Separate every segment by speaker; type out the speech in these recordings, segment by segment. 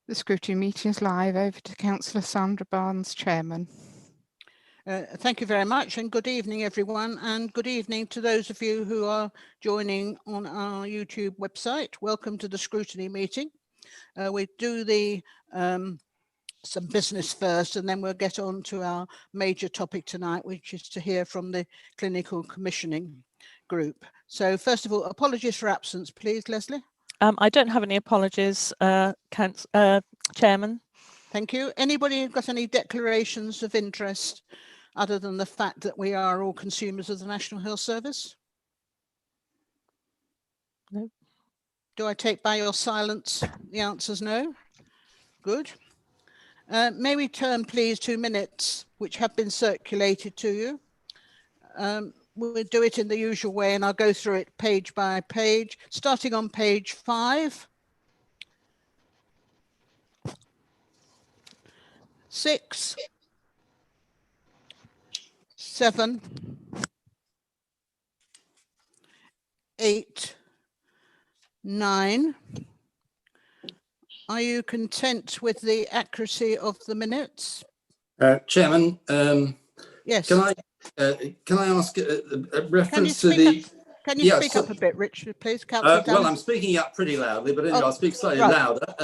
Speaker 1: The Scrutiny Meeting is live. Over to Councillor Sandra Barnes, Chairman.
Speaker 2: Thank you very much, and good evening everyone, and good evening to those of you who are joining on our YouTube website. Welcome to the Scrutiny Meeting. We do the some business first, and then we'll get on to our major topic tonight, which is to hear from the Clinical Commissioning Group. So first of all, apologies for absence, please, Leslie.
Speaker 3: I don't have any apologies, Chairman.
Speaker 2: Thank you. Anybody got any declarations of interest other than the fact that we are all consumers of the National Health Service?
Speaker 3: No.
Speaker 2: Do I take by your silence the answer's no? Good. May we turn please to minutes which have been circulated to you. We'll do it in the usual way, and I'll go through it page by page, starting on page 5. 6, 7, 8, 9. Are you content with the accuracy of the minutes?
Speaker 4: Chairman,
Speaker 2: Yes.
Speaker 4: can I ask a reference to the?
Speaker 2: Can you speak up a bit, Richard, please?
Speaker 4: Well, I'm speaking up pretty loudly, but anyway, I'll speak slightly louder.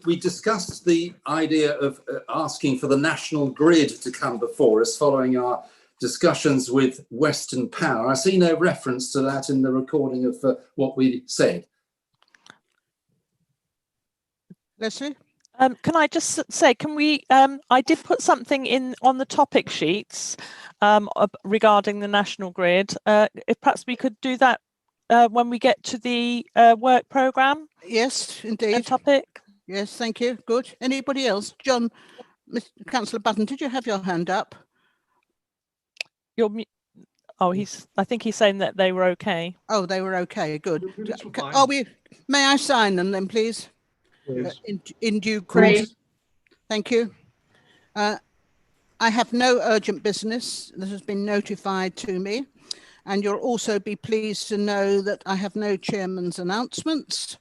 Speaker 4: We discussed the idea of asking for the national grid to come before us following our discussions with Western Power. I see no reference to that in the recording of what we said.
Speaker 2: Leslie?
Speaker 3: Can I just say, can we, I did put something in on the topic sheets regarding the national grid. If perhaps we could do that when we get to the work programme.
Speaker 2: Yes, indeed.
Speaker 3: Topic.
Speaker 2: Yes, thank you. Good. Anybody else? John, Councillor Button, did you have your hand up?
Speaker 3: Oh, I think he's saying that they were okay.
Speaker 2: Oh, they were okay. Good. May I sign them then, please? In due course. Thank you. I have no urgent business that has been notified to me, and you'll also be pleased to know that I have no chairman's announcements.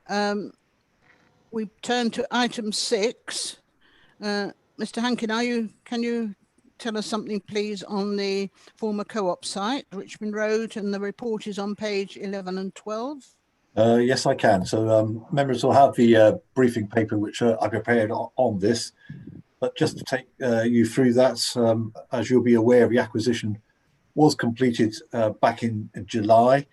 Speaker 2: We turn to item 6. Mr. Hankin, can you tell us something please on the former co-op site, Richmond Road, and the report is on page 11 and 12?
Speaker 5: Yes, I can. So members will have the briefing paper which I prepared on this, but just to take you through that, as you'll be aware, the acquisition was completed back in July,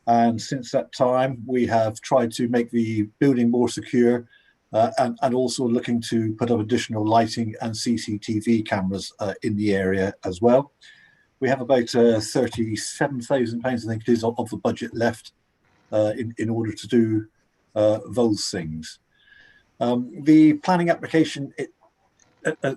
Speaker 5: and since that time we have tried to make the building more secure and also looking to put up additional lighting and CCTV cameras in the area as well. We have about £37,000, I think it is, of the budget left in order to do those things. The planning application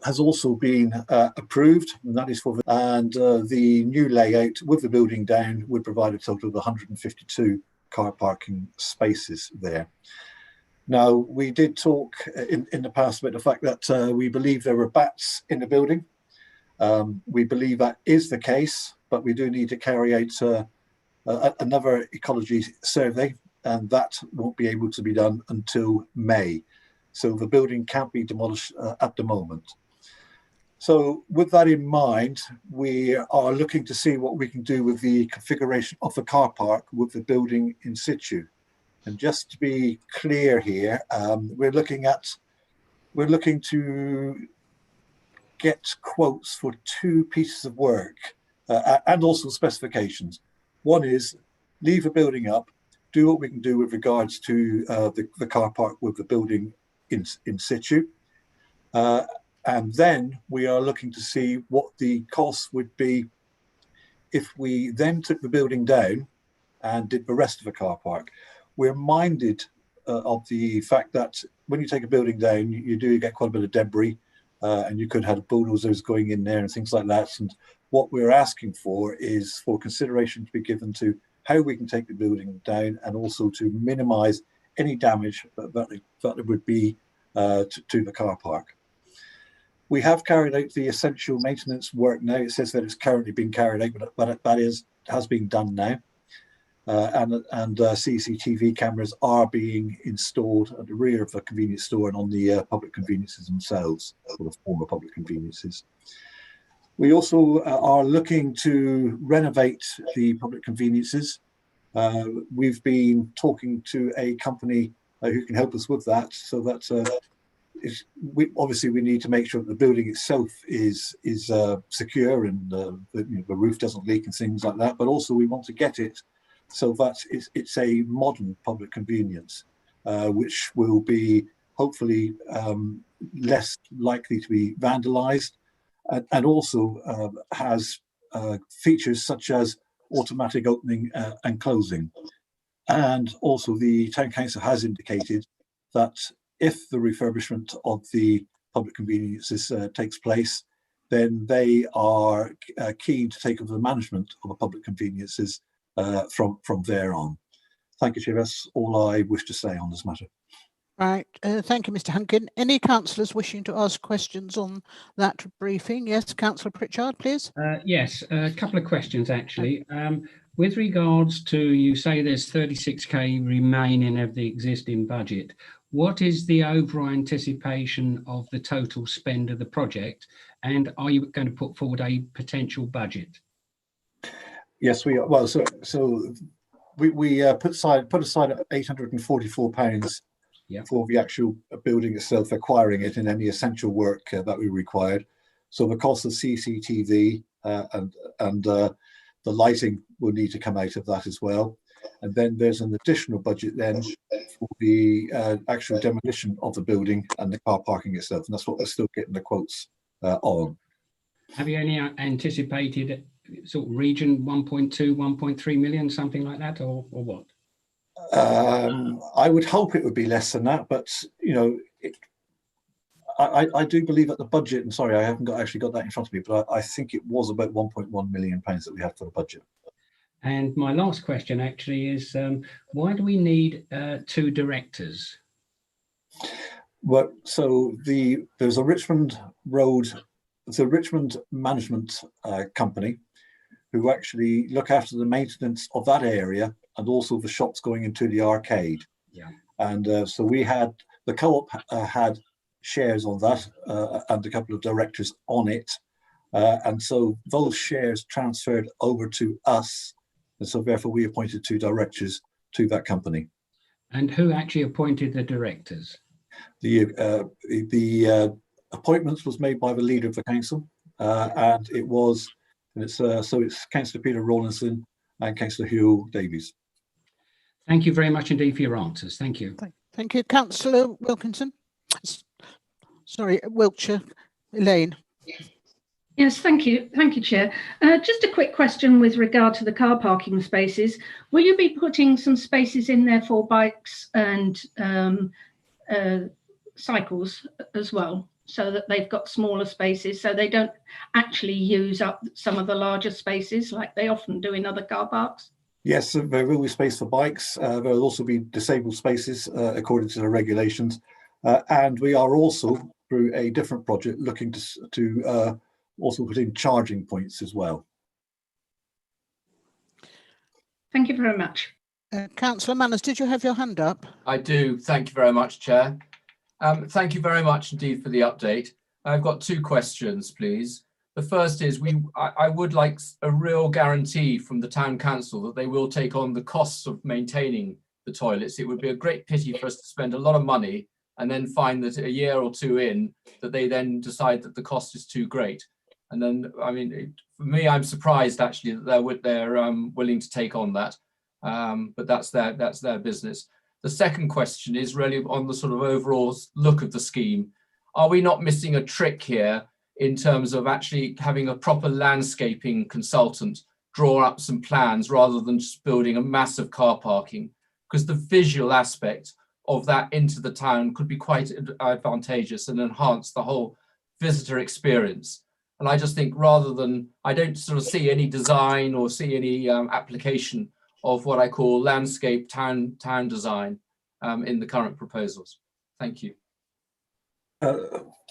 Speaker 5: has also been approved, and that is for the new layout with the building down would provide a total of 152 car parking spaces there. Now, we did talk in the past about the fact that we believe there were bats in the building. We believe that is the case, but we do need to carry out another ecology survey, and that won't be able to be done until May. So the building can't be demolished at the moment. So with that in mind, we are looking to see what we can do with the configuration of the car park with the building in situ. And just to be clear here, we're looking to get quotes for 2 pieces of work and also specifications. One is leave the building up, do what we can do with regards to the car park with the building in situ. And then we are looking to see what the cost would be if we then took the building down and did the rest of the car park. We're minded of the fact that when you take a building down, you do get quite a bit of debris, and you could have bulldozers going in there and things like that. And what we're asking for is for consideration to be given to how we can take the building down and also to minimise any damage that it would be to the car park. We have carried out the essential maintenance work now. It says that it's currently being carried out, but that has been done now. and CCTV cameras are being installed at the rear of the convenience store and on the public conveniences themselves, or the former public conveniences. We also are looking to renovate the public conveniences. We've been talking to a company who can help us with that, so that obviously we need to make sure that the building itself is secure and the roof doesn't leak and things like that, but also we want to get it so that it's a modern public convenience, which will be hopefully less likely to be vandalized, and also has features such as automatic opening and closing. And also the Town Council has indicated that if the refurbishment of the public conveniences takes place, then they are keen to take over the management of the public conveniences from there on. Thank you, Chair. That's all I wish to say on this matter.
Speaker 2: Right. Thank you, Mr. Hunkin. Any councillors wishing to ask questions on that briefing? Yes, Councillor Pritchard, please.
Speaker 6: Yes, a couple of questions actually. With regards to, you say there's 36k remaining of the existing budget. What is the overall anticipation of the total spend of the project? And are you going to put forward a potential budget?
Speaker 5: Yes, we are. Well, so we put aside £844 for the actual building itself, acquiring it and any essential work that we required. So the cost of CCTV and the lighting will need to come out of that as well. And then there's an additional budget then for the actual demolition of the building and the car parking itself. And that's what we're still getting the quotes on.
Speaker 6: Have you any anticipated sort of region 1.2, 1.3 million, something like that, or what?
Speaker 5: I would hope it would be less than that, but you know, I do believe that the budget, and sorry, I haven't actually got that in front of me, but I think it was about £1.1 million that we had for the budget.
Speaker 6: And my last question actually is, why do we need 2 directors?
Speaker 5: Well, so there's a Richmond management company who actually look after the maintenance of that area and also the shops going into the arcade.
Speaker 6: Yeah.
Speaker 5: And so we had, the co-op had shares on that and a couple of directors on it. And so those shares transferred over to us. And so therefore we appointed 2 directors to that company.
Speaker 6: And who actually appointed the directors?
Speaker 5: The appointments was made by the leader of the council, and it's Councillor Peter Rawlinson and Councillor Hugh Davies.
Speaker 6: Thank you very much indeed for your answers. Thank you.
Speaker 2: Thank you, Councillor Wilkinson. Sorry, Wiltshire. Elaine.
Speaker 7: Yes, thank you. Thank you, Chair. Just a quick question with regard to the car parking spaces. Will you be putting some spaces in there for bikes and cycles as well, so that they've got smaller spaces, so they don't actually use up some of the larger spaces like they often do in other car parks?
Speaker 5: Yes, there will be space for bikes. There will also be disabled spaces according to the regulations. And we are also, through a different project, looking to also put in charging points as well.
Speaker 7: Thank you very much.
Speaker 2: Councillor Manners, did you have your hand up?
Speaker 8: I do. Thank you very much, Chair. Thank you very much indeed for the update. I've got 2 questions, please. The first is I would like a real guarantee from the Town Council that they will take on the costs of maintaining the toilets. It would be a great pity for us to spend a lot of money and then find that a year or 2 in that they then decide that the cost is too great. And then, I mean, for me, I'm surprised actually that they're willing to take on that. But that's their business. The second question is really on the sort of overall look of the scheme. Are we not missing a trick here in terms of actually having a proper landscaping consultant draw up some plans rather than just building a massive car parking? Because the visual aspect of that into the town could be quite advantageous and enhance the whole visitor experience. And I just think rather than, I don't sort of see any design or see any application of what I call landscape town design in the current proposals. Thank you.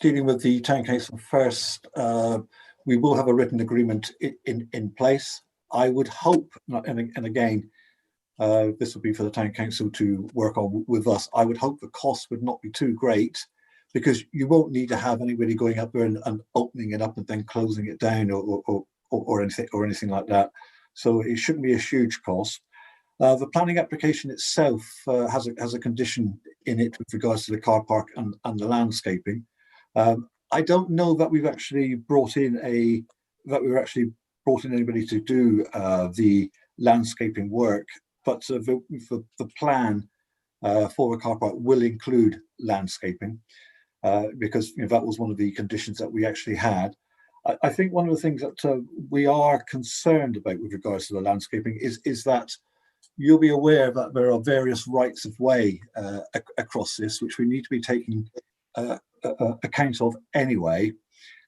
Speaker 5: Dealing with the Town Council first, we will have a written agreement in place. I would hope, and again, This would be for the town council to work on with us. I would hope the cost would not be too great, because you won't need to have anybody going up there and opening it up and then closing it down or anything like that. So it shouldn't be a huge cost. The planning application itself has a condition in it with regards to the car park and the landscaping. I don't know that we've actually brought in anybody to do the landscaping work, but the plan for the car park will include landscaping, because that was one of the conditions that we actually had. I think one of the things that we are concerned about with regards to the landscaping is that you'll be aware that there are various rights of way across this, which we need to be taking account of anyway,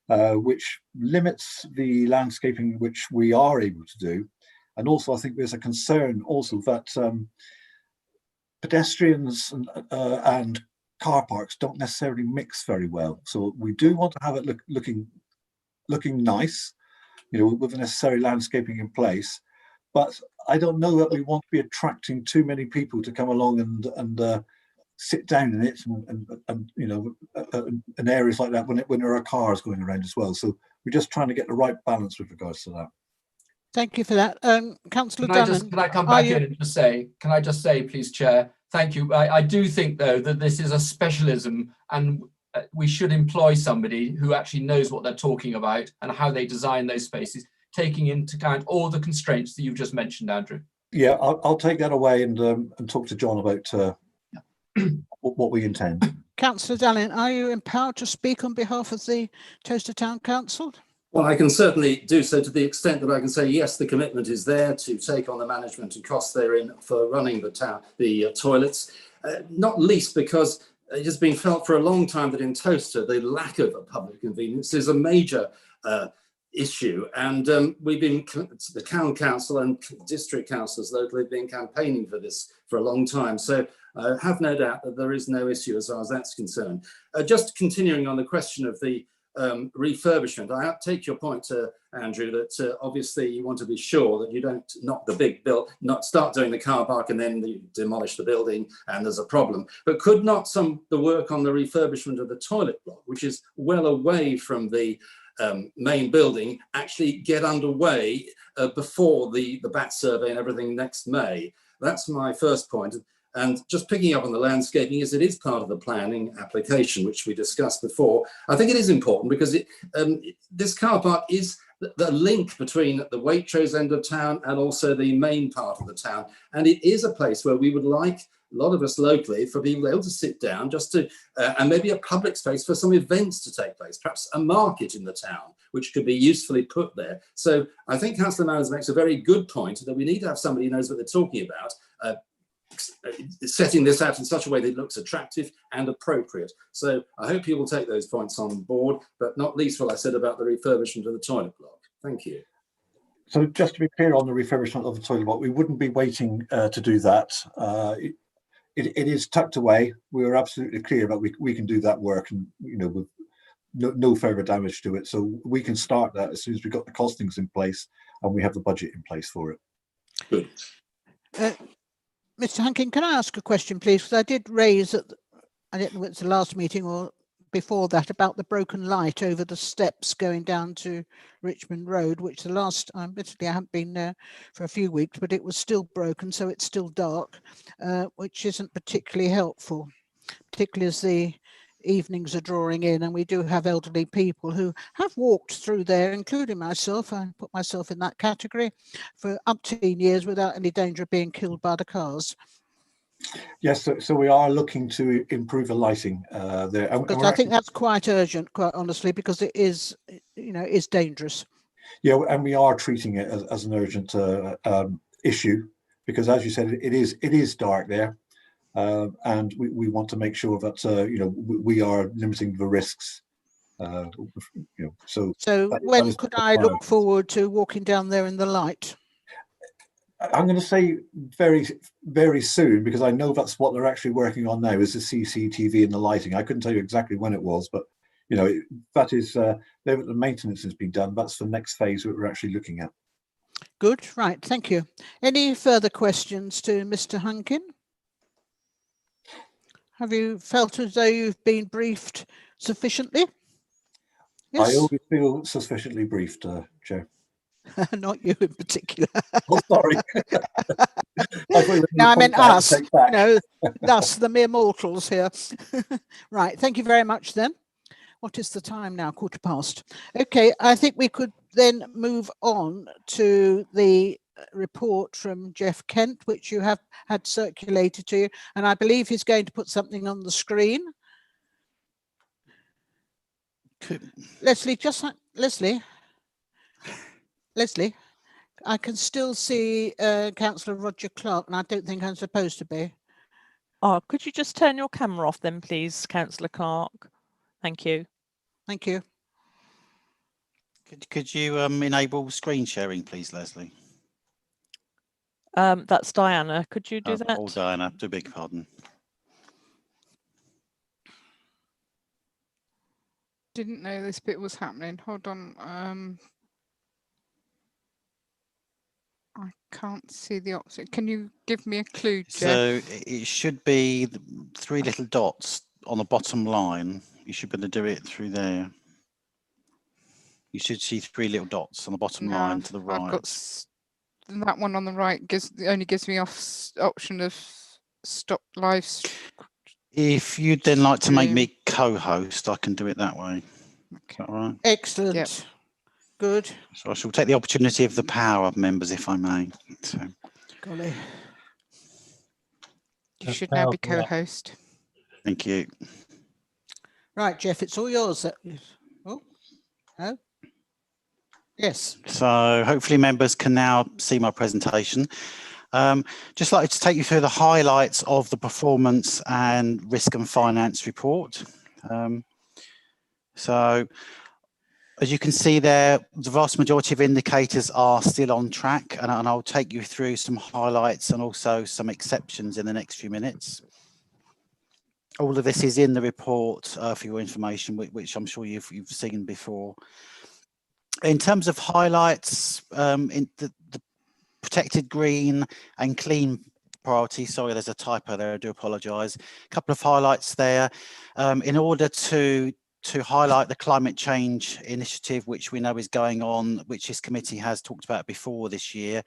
Speaker 5: which limits the landscaping which we are able to do. And also, I think there's a concern also that pedestrians and car parks don't necessarily mix very well. So we do want to have it looking nice, with the necessary landscaping in place. But I don't know that we want to be attracting too many people to come along and sit down in it and in areas like that when there are cars going around as well. So we're just trying to get the right balance with regards to that.
Speaker 2: Thank you for that. Councillor
Speaker 8: Dunnan. Can I come back in and just say, please, Chair? Thank you. I do think, though, that this is a specialism, and we should employ somebody who actually knows what they're talking about and how they design those spaces, taking into account all the constraints that you've just mentioned, Andrew.
Speaker 5: Yeah, I'll take that away and talk to John about what we intend.
Speaker 2: Councillor Dunnan, are you empowered to speak on behalf of the Towcester Town Council?
Speaker 4: Well, I can certainly do so to the extent that I can say, yes, the commitment is there to take on the management and costs therein for running the toilets, not least because it has been felt for a long time that in Towcester, the lack of a public convenience is a major issue. And the town council and district councils locally have been campaigning for this for a long time. So I have no doubt that there is no issue as far as that's concerned. Just continuing on the question of the refurbishment, I take your point, Andrew, that obviously you want to be sure that you don't knock the big build, not start doing the car park and then demolish the building and there's a problem. But could not the work on the refurbishment of the toilet block, which is well away from the main building, actually get underway before the BAT survey and everything next May? That's my first point. And just picking up on the landscaping, as it is part of the planning application, which we discussed before, I think it is important because this car park is the link between the Waitrose end of town and also the main part of the town. And it is a place where we would like, a lot of us locally, for people able to sit down just to, and maybe a public space for some events to take place, perhaps a market in the town, which could be usefully put there. So I think Councillor Manners makes a very good point that we need to have somebody who knows what they're talking about, setting this out in such a way that it looks attractive and appropriate. So I hope you will take those points on board, but not least what I said about the refurbishment of the toilet block. Thank you.
Speaker 5: So just to be clear on the refurbishment of the toilet block, we wouldn't be waiting to do that. It is tucked away. We are absolutely clear that we can do that work, and with no further damage to it. So we can start that as soon as we've got the costings in place and we have the budget in place for it.
Speaker 4: Good.
Speaker 2: Mr. Hankin, can I ask a question, please? Because I did raise I don't know if it's the last meeting or before that, about the broken light over the steps going down to Richmond Road, which the last time, admittedly, I haven't been there for a few weeks, but it was still broken, so it's still dark, which isn't particularly helpful, particularly as the evenings are drawing in, and we do have elderly people who have walked through there, including myself. I put myself in that category for umpteen years without any danger of being killed by the cars.
Speaker 5: Yes, so we are looking to improve the lighting there.
Speaker 2: Because I think that's quite urgent, quite honestly, because it is, is dangerous.
Speaker 5: Yeah, and we are treating it as an urgent issue, because as you said, it is dark there. And we want to make sure that we are limiting the risks. So
Speaker 2: when could I look forward to walking down there in the light?
Speaker 5: I'm going to say very, very soon, because I know that's what they're actually working on now, is the CCTV and the lighting. I couldn't tell you exactly when it was, but that is the maintenance has been done. That's the next phase that we're actually looking at.
Speaker 2: Good, right, thank you. Any further questions to Mr. Hunkin? Have you felt as though you've been briefed sufficiently?
Speaker 5: I
Speaker 2: Yes,
Speaker 5: always feel sufficiently briefed, Chair.
Speaker 2: not you in particular.
Speaker 5: Oh, sorry. I thought you were
Speaker 2: No, I
Speaker 5: going
Speaker 2: meant
Speaker 5: to point that and
Speaker 2: us,
Speaker 5: take
Speaker 2: you
Speaker 5: back.
Speaker 2: know, us, the mere mortals here. Right, thank you very much then. What is the time now? 1:15. Okay, I think we could then move on to the report from Jeff Kent, which you have had circulated to you, and I believe he's going to put something on the screen. Leslie, Leslie, I can still see Councillor Roger Clark, and I don't think I'm supposed to be.
Speaker 3: Oh, could you just turn your camera off then, please, Councillor Clark? Thank you.
Speaker 2: Thank you.
Speaker 9: Could you enable screen sharing, please, Leslie?
Speaker 3: That's Diana. Could you do that?
Speaker 9: Oh, Diana, do beg your pardon.
Speaker 1: Didn't know this bit was happening. Hold on. I can't see the option. Can you give me a clue, Jeff?
Speaker 9: So it should be the 3 little dots on the bottom line. You should be able to do it through there. You should see 3 little dots on the bottom line to the right.
Speaker 1: I've got that one on the right. Only gives me option of stop live.
Speaker 9: If you'd then like to make me co-host, I can do it that way.
Speaker 1: Okay.
Speaker 9: All right.
Speaker 2: Excellent.
Speaker 1: Yep.
Speaker 2: Good.
Speaker 9: So I shall take the opportunity of the power of members, if I may. So.
Speaker 2: Golly.
Speaker 1: You should now be co-host.
Speaker 9: Thank you.
Speaker 2: Right, Jeff, it's all yours. Oh, no. Yes.
Speaker 9: So hopefully members can now see my presentation. Just like to take you through the highlights of the performance and risk and finance report. So as you can see there, the vast majority of indicators are still on track, and I'll take you through some highlights and also some exceptions in the next few minutes. All of this is in the report for your information, which I'm sure you've seen before. In terms of highlights, in the protected green and clean priority, sorry, there's a typo there, I do apologise. A couple of highlights there. In order to highlight the climate change initiative, which we know is going on, which this committee has talked about before this year,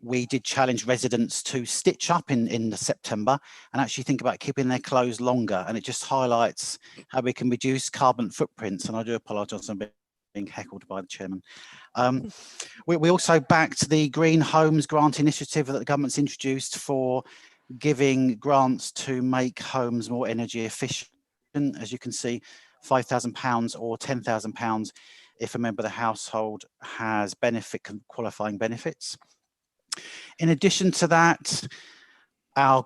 Speaker 9: we did challenge residents to stitch up in September and actually think about keeping their clothes longer, and it just highlights how we can reduce carbon footprints. And I do apologise, I'm being heckled by the chairman. We also backed the Green Homes Grant Initiative that the government's introduced for giving grants to make homes more energy efficient. As you can see, £5,000 or £10,000 if a member of the household has qualifying benefits. In addition to that, our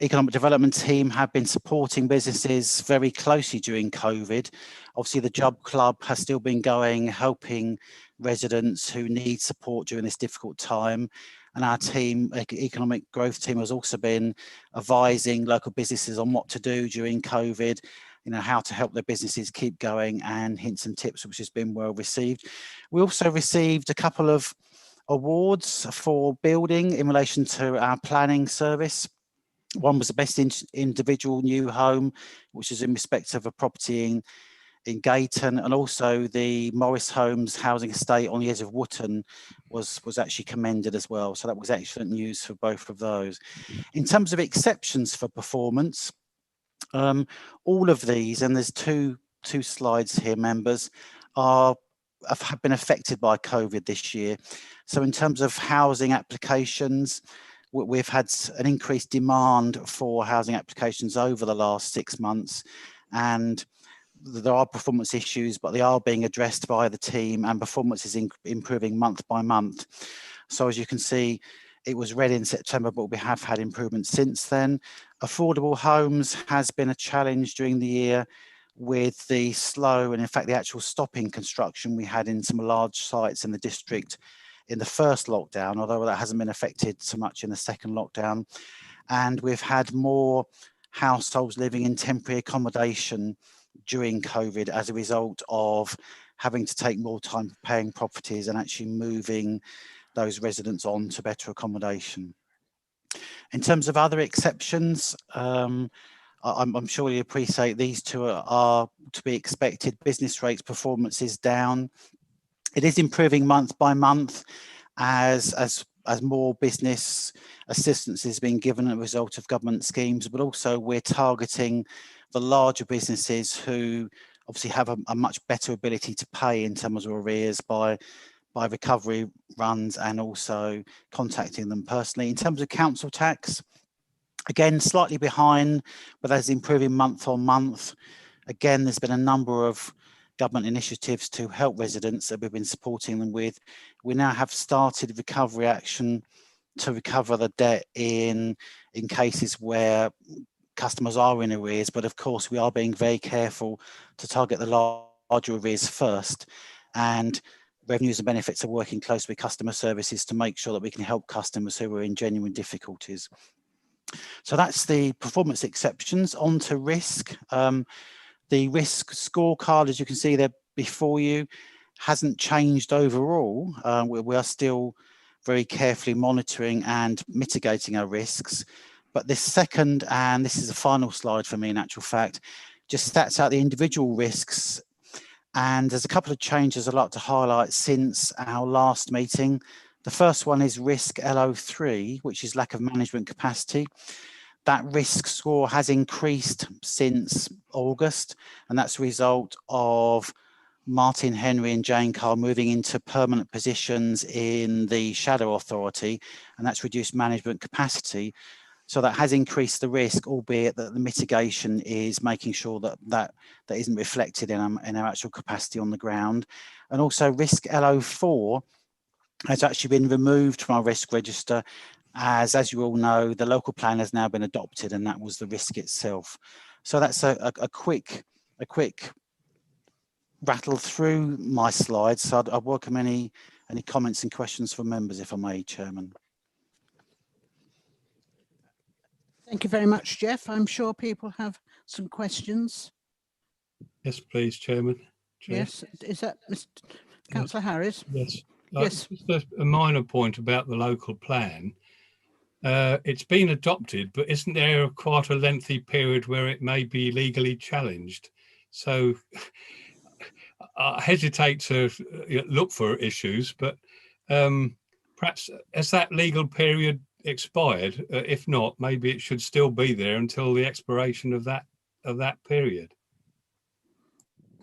Speaker 9: economic development team have been supporting businesses very closely during COVID. Obviously, the Job Club has still been going, helping residents who need support during this difficult time. And our team, economic growth team, has also been advising local businesses on what to do during COVID, you know, how to help their businesses keep going, and hints and tips, which has been well received. We also received a couple of awards for building in relation to our planning service. One was the best individual new home, which is in respect of a property in Gayton, and also the Morris Homes housing estate on the edge of Wootton was actually commended as well. So that was excellent news for both of those. In terms of exceptions for performance, all of these, and there's two slides here, members, have been affected by COVID this year. So in terms of housing applications, we've had an increased demand for housing applications over the last 6 months, and there are performance issues, but they are being addressed by the team, and performance is improving month by month. So as you can see, it was red in September, but we have had improvements since then. Affordable homes has been a challenge during the year with the slow, and in fact the actual stopping construction we had in some large sites in the district in the first lockdown, although that hasn't been affected so much in the second lockdown. And we've had more households living in temporary accommodation during COVID as a result of having to take more time preparing properties and actually moving those residents on to better accommodation. In terms of other exceptions, I'm sure you appreciate these two are to be expected. Business rates performance is down. It is improving month by month as more business assistance is being given as a result of government schemes, but also we're targeting the larger businesses who obviously have a much better ability to pay in terms of arrears by recovery runs and also contacting them personally. In terms of council tax, again, slightly behind, but that's improving month on month. Again, there's been a number of government initiatives to help residents that we've been supporting them with. We now have started recovery action to recover the debt in cases where customers are in arrears, but of course we are being very careful to target the larger arrears first, and revenues and benefits are working closely with customer services to make sure that we can help customers who are in genuine difficulties. So that's the performance exceptions. On to risk. The risk scorecard, as you can see there before you, hasn't changed overall. We are still very carefully monitoring and mitigating our risks. But this second, and this is the final slide for me in actual fact, just stats out the individual risks. And there's a couple of changes I'd like to highlight since our last meeting. The first one is risk LO3, which is lack of management capacity. That risk score has increased since August, and that's a result of Martin Henry and Jane Carr moving into permanent positions in the Shadow Authority, and that's reduced management capacity. So that has increased the risk, albeit that the mitigation is making sure that isn't reflected in our actual capacity on the ground. And also risk LO4 has actually been removed from our risk register, as you all know, the local plan has now been adopted, and that was the risk itself. So that's a quick rattle through my slides. So I'd welcome any comments and questions from members, if I may, Chairman.
Speaker 2: Thank you very much, Jeff. I'm sure people have some questions.
Speaker 10: Yes, please, Chairman. Chair.
Speaker 2: Yes, is that Mr. Councillor Harris?
Speaker 10: Yes.
Speaker 2: Yes.
Speaker 10: Just a minor point about the local plan. It's been adopted, but isn't there quite a lengthy period where it may be legally challenged? So I hesitate to look for issues, but perhaps has that legal period expired? If not, maybe it should still be there until the expiration of that period.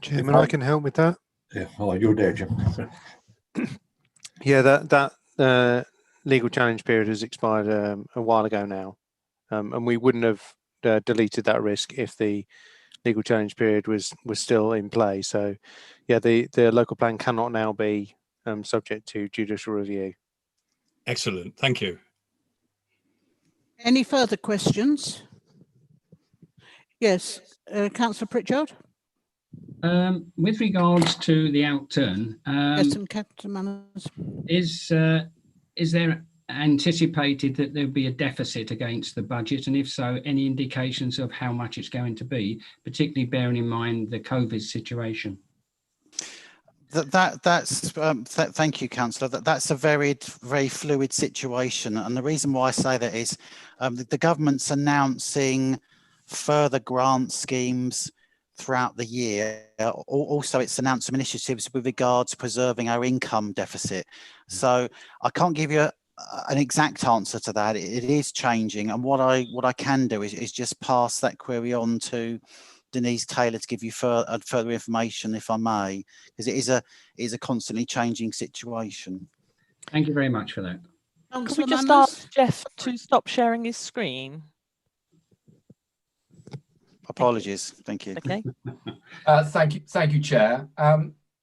Speaker 11: Chairman, I can help with that.
Speaker 5: Yeah, oh, you're there, Jim.
Speaker 11: Yeah, that legal challenge period has expired a while ago now, and we wouldn't have deleted that risk if the legal challenge period was still in play. So, yeah, the local plan cannot now be subject to judicial review.
Speaker 10: Excellent, thank you.
Speaker 2: Any further questions? Yes, Councillor Pritchard.
Speaker 6: With regards to the outturn,
Speaker 2: Yes, and capital manners.
Speaker 6: is there anticipated that there'll be a deficit against the budget, and if so, any indications of how much it's going to be, particularly bearing in mind the COVID situation?
Speaker 9: Thank you, Councillor. That's a very fluid situation, and the reason why I say that is the government's announcing further grant schemes throughout the year. Also, it's announced some initiatives with regards to preserving our income deficit. So I can't give you an exact answer to that. It is changing, and what I can do is just pass that query on to Denise Taylor to give you further information, if I may, because it is a constantly changing situation.
Speaker 6: Thank you very much for that.
Speaker 3: Could we just ask Jeff to stop sharing his screen?
Speaker 9: Apologies. Thank you.
Speaker 3: Okay.
Speaker 8: Thank you, Chair.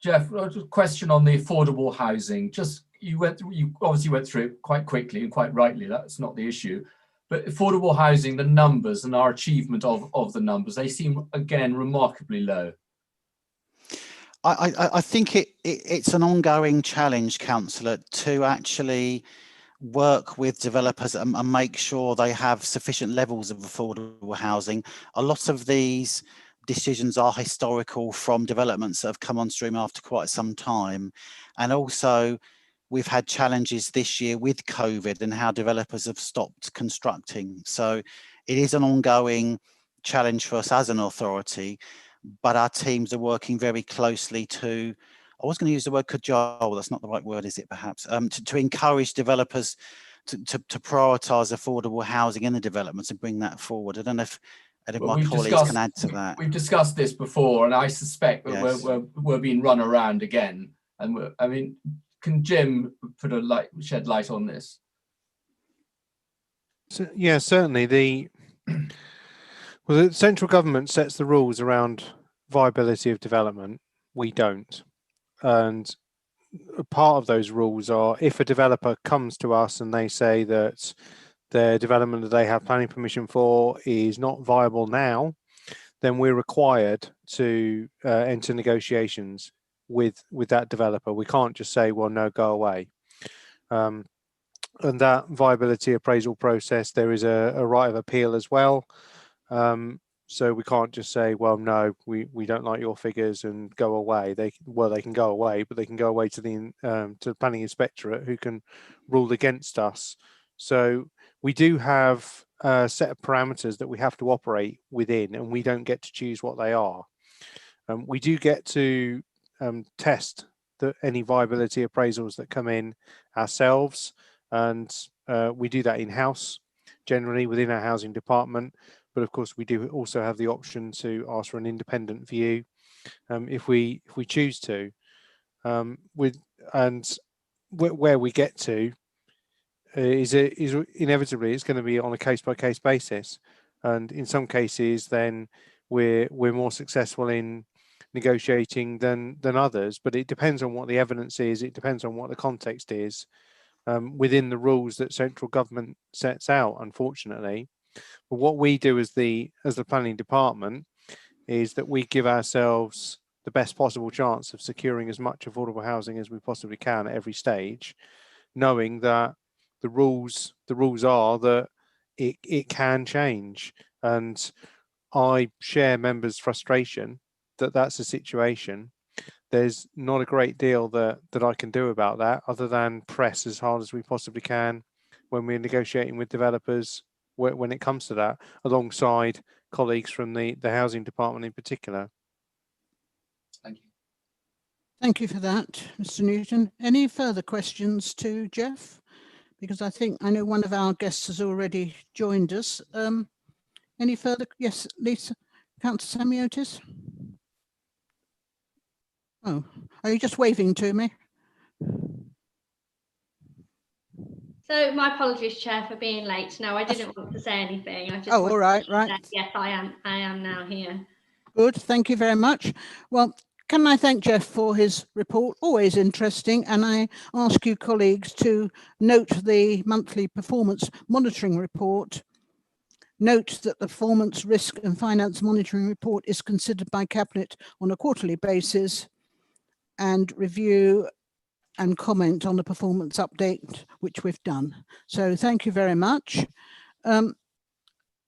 Speaker 8: Jeff, a question on the affordable housing. You obviously went through it quite quickly and quite rightly. That's not the issue. But affordable housing, the numbers and our achievement of the numbers, they seem, again, remarkably low.
Speaker 9: I think it's an ongoing challenge, Councillor, to actually work with developers and make sure they have sufficient levels of affordable housing. A lot of these decisions are historical from developments that have come on stream after quite some time. And also, we've had challenges this year with COVID and how developers have stopped constructing. So it is an ongoing challenge for us as an authority, but our teams are working very closely to, I was going to use the word cajole, that's not the right word, is it perhaps, to encourage developers to prioritise affordable housing in the developments and bring that forward. I don't know if my colleagues can add to that.
Speaker 8: We've discussed this before, and I suspect that
Speaker 9: Yes.
Speaker 8: we're being run around again. And I mean, can Jim put shed light on this?
Speaker 11: So, yeah, certainly. The central government sets the rules around viability of development. We don't. And a part of those rules are, if a developer comes to us and they say that their development that they have planning permission for is not viable now, then we're required to enter negotiations with that developer. We can't just say, well, no, go away. And that viability appraisal process, there is a right of appeal as well. So we can't just say, well, no, we don't like your figures and go away. They can go away, but they can go away to the planning inspectorate, who can rule against us. So we do have a set of parameters that we have to operate within, and we don't get to choose what they are. We do get to test any viability appraisals that come in ourselves, and we do that in-house, generally within our housing department. But of course, we do also have the option to ask for an independent view if we choose to. Where we get to is inevitably it's going to be on a case-by-case basis, and in some cases, then we're more successful in negotiating than others. But it depends on what the evidence is. It depends on what the context is within the rules that central government sets out, unfortunately. But what we do as the planning department is that we give ourselves the best possible chance of securing as much affordable housing as we possibly can at every stage, knowing that the rules are that it can change. And I share members' frustration that that's a situation. There's not a great deal that I can do about that, other than press as hard as we possibly can when we're negotiating with developers when it comes to that, alongside colleagues from the housing department in particular.
Speaker 8: Thank you.
Speaker 2: Thank you for that, Mr. Newton. Any further questions to Jeff? Because I know one of our guests has already joined us. Any further? Yes, Lisa, Councillor Samiotis. Oh, are you just waving to me?
Speaker 12: So my apologies, Chair, for being late. No, I didn't want to say anything. I just
Speaker 2: all right.
Speaker 12: Yes, I am now here.
Speaker 2: Good, thank you very much. Well, can I thank Jeff for his report? Always interesting. And I ask you colleagues to note the monthly performance monitoring report. Note that the performance risk and finance monitoring report is considered by Cabinet on a quarterly basis, and review and comment on the performance update, which we've done. So thank you very much.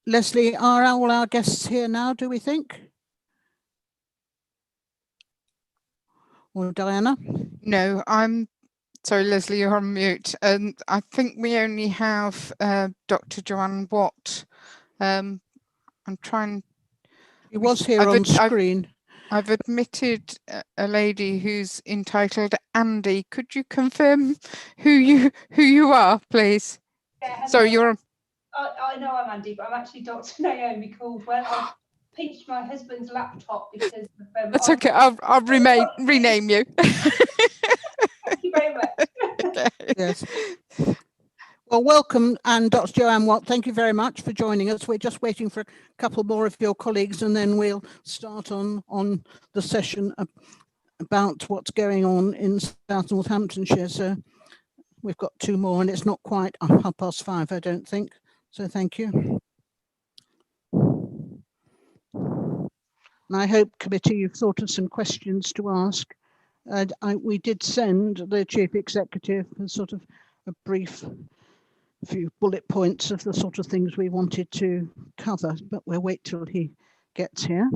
Speaker 2: Leslie, are all our guests here now, do we think? Or Diana?
Speaker 1: No, I'm sorry, Leslie, you're on mute. I think we only have Dr. Joanne Watt. I'm trying.
Speaker 2: He was here on screen.
Speaker 1: I've admitted a lady who's entitled Andy. Could you confirm who you are, please?
Speaker 13: Yeah,
Speaker 1: sorry, you're.
Speaker 13: I know I'm Andy, but I'm actually Dr. Naomi Caldwell. I pinched my husband's laptop because of,
Speaker 1: That's okay. I'll rename you.
Speaker 13: Thank you very much.
Speaker 1: Okay.
Speaker 2: Yes. Well, welcome, and Dr. Joanne Watt, thank you very much for joining us. We're just waiting for a couple more of your colleagues, and then we'll start on the session about what's going on in South Northamptonshire. So we've got two more, and it's not quite 5:30, I don't think. So thank you. And I hope, committee, you've thought of some questions to ask. We did send the Chief Executive a sort of a brief few bullet points of the sort of things we wanted to cover, but we'll wait till he gets here.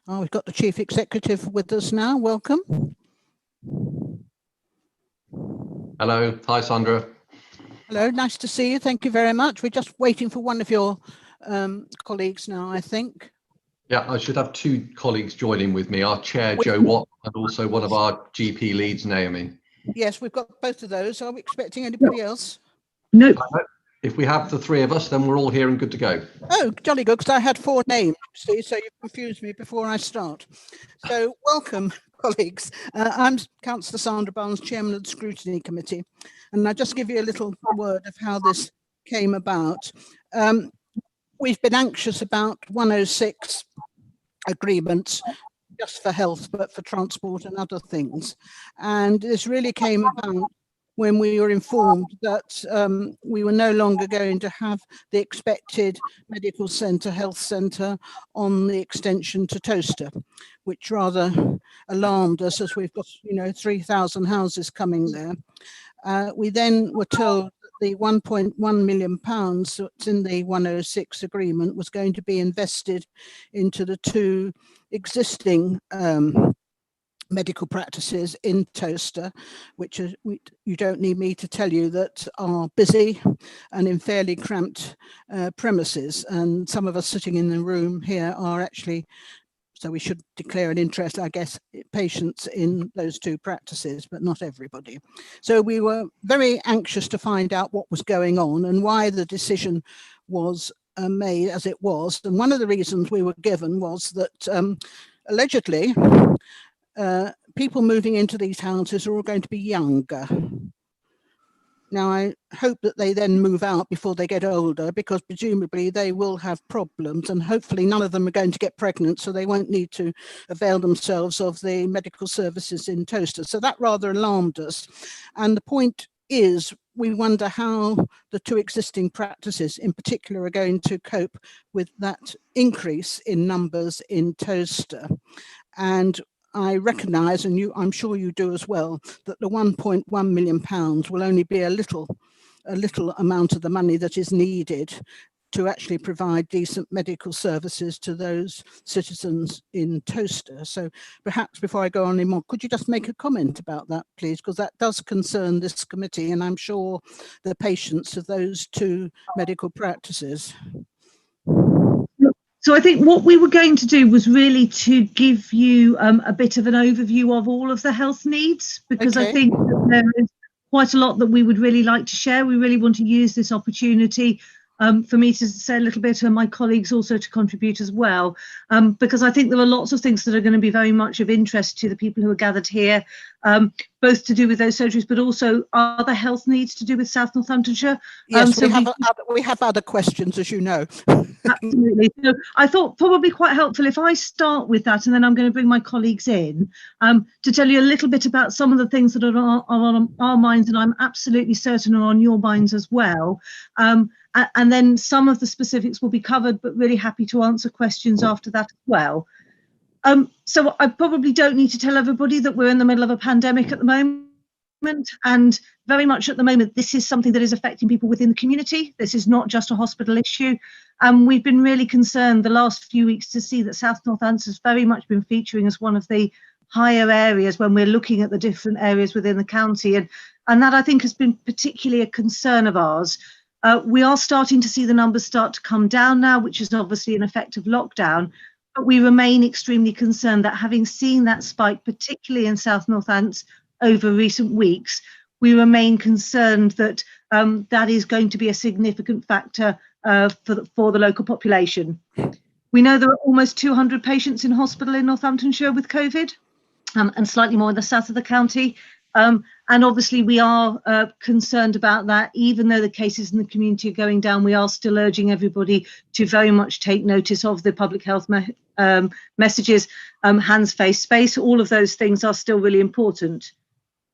Speaker 2: Oh, we've got the Chief Executive with us now. Welcome.
Speaker 14: Hello. Hi, Sandra.
Speaker 2: Hello, nice to see you. Thank you very much. We're just waiting for one of your colleagues now, I think.
Speaker 14: Yeah, I should have two colleagues joining with me, our chair, Joe Watt, and also one of our GP leads, Naomi.
Speaker 2: Yes, we've got both of those. Are we expecting anybody else?
Speaker 14: No. If we have the three of us, then we're all here and good to go.
Speaker 2: Oh, jolly good, because I had 4 names, see, so you confused me before I start. So welcome, colleagues. I'm Councillor Sandra Barnes, Chairman of the Scrutiny Committee, and I'll just give you a little word of how this came about. We've been anxious about 106 agreements, just for health, but for transport and other things. And this really came about when we were informed that we were no longer going to have the expected medical centre, health centre on the extension to Towcester, which rather alarmed us, as we've got, 3,000 houses coming there. We then were told the £1.1 million that's in the 106 agreement was going to be invested into the 2 existing medical practices in Towcester, which are, you don't need me to tell you, that are busy and in fairly cramped premises. And some of us sitting in the room here are actually, so we should declare an interest, I guess, patients in those 2 practices, but not everybody. So we were very anxious to find out what was going on and why the decision was made as it was. And one of the reasons we were given was that allegedly people moving into these houses are all going to be younger. Now, I hope that they then move out before they get older, because presumably they will have problems, and hopefully none of them are going to get pregnant, so they won't need to avail themselves of the medical services in Towcester. So that rather alarmed us. And the point is, we wonder how the 2 existing practices in particular are going to cope with that increase in numbers in Towcester. And I recognise, and I'm sure you do as well, that the £1.1 million will only be a little amount of the money that is needed to actually provide decent medical services to those citizens in Towcester. So perhaps before I go on anymore, could you just make a comment about that, please? Because that does concern this committee, and I'm sure the patients of those 2 medical practices.
Speaker 15: So I think what we were going to do was really to give you a bit of an overview of all of the health needs, because I think that there is quite a lot that we would really like to share. We really want to use this opportunity for me to say a little bit, and my colleagues also to contribute as well, because I think there are lots of things that are going to be very much of interest to the people who are gathered here, both to do with those surgeries, but also other health needs to do with South Northamptonshire.
Speaker 2: Yes,
Speaker 15: so
Speaker 2: we have other questions, as you know.
Speaker 15: Absolutely. So I thought probably quite helpful if I start with that, and then I'm going to bring my colleagues in to tell you a little bit about some of the things that are on our minds, and I'm absolutely certain are on your minds as well. And then some of the specifics will be covered, but really happy to answer questions after that as well. So I probably don't need to tell everybody that we're in the middle of a pandemic at the moment. And very much at the moment, this is something that is affecting people within the community. This is not just a hospital issue. And we've been really concerned the last few weeks to see that South Northampton has very much been featuring as one of the higher areas when we're looking at the different areas within the county. And that, I think, has been particularly a concern of ours. We are starting to see the numbers start to come down now, which is obviously an effect of lockdown. But we remain extremely concerned that, having seen that spike, particularly in South Northampton over recent weeks, we remain concerned that that is going to be a significant factor for the local population. We know there are almost 200 patients in hospital in Northamptonshire with COVID, and slightly more in the south of the county. And obviously we are concerned about that. Even though the cases in the community are going down, we are still urging everybody to very much take notice of the public health messages, hands, face, space. All of those things are still really important.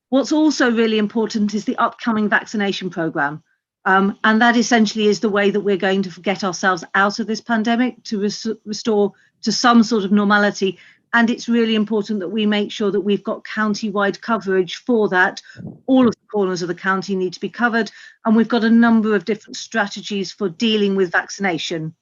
Speaker 15: What's also really important is the upcoming vaccination programme. And that essentially is the way that we're going to get ourselves out of this pandemic, to restore to some sort of normality. And it's really important that we make sure that we've got county-wide coverage for that. All of the corners of the county need to be covered. And we've got a number of different strategies for dealing with vaccination.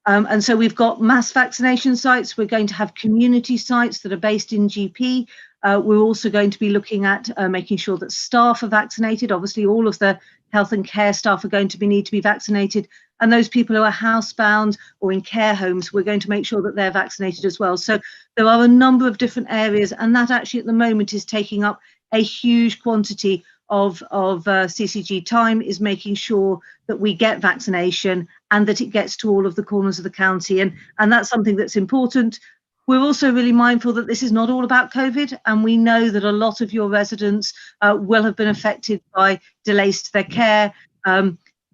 Speaker 15: And so we've got mass vaccination sites. We're going to have community sites that are based in GP. We're also going to be looking at making sure that staff are vaccinated. Obviously, all of the health and care staff are going to need to be vaccinated. And those people who are housebound or in care homes, we're going to make sure that they're vaccinated as well. So there are a number of different areas, and that actually at the moment is taking up a huge quantity of CCG time, is making sure that we get vaccination and that it gets to all of the corners of the county. And that's something that's important. We're also really mindful that this is not all about COVID, and we know that a lot of your residents will have been affected by delays to their care,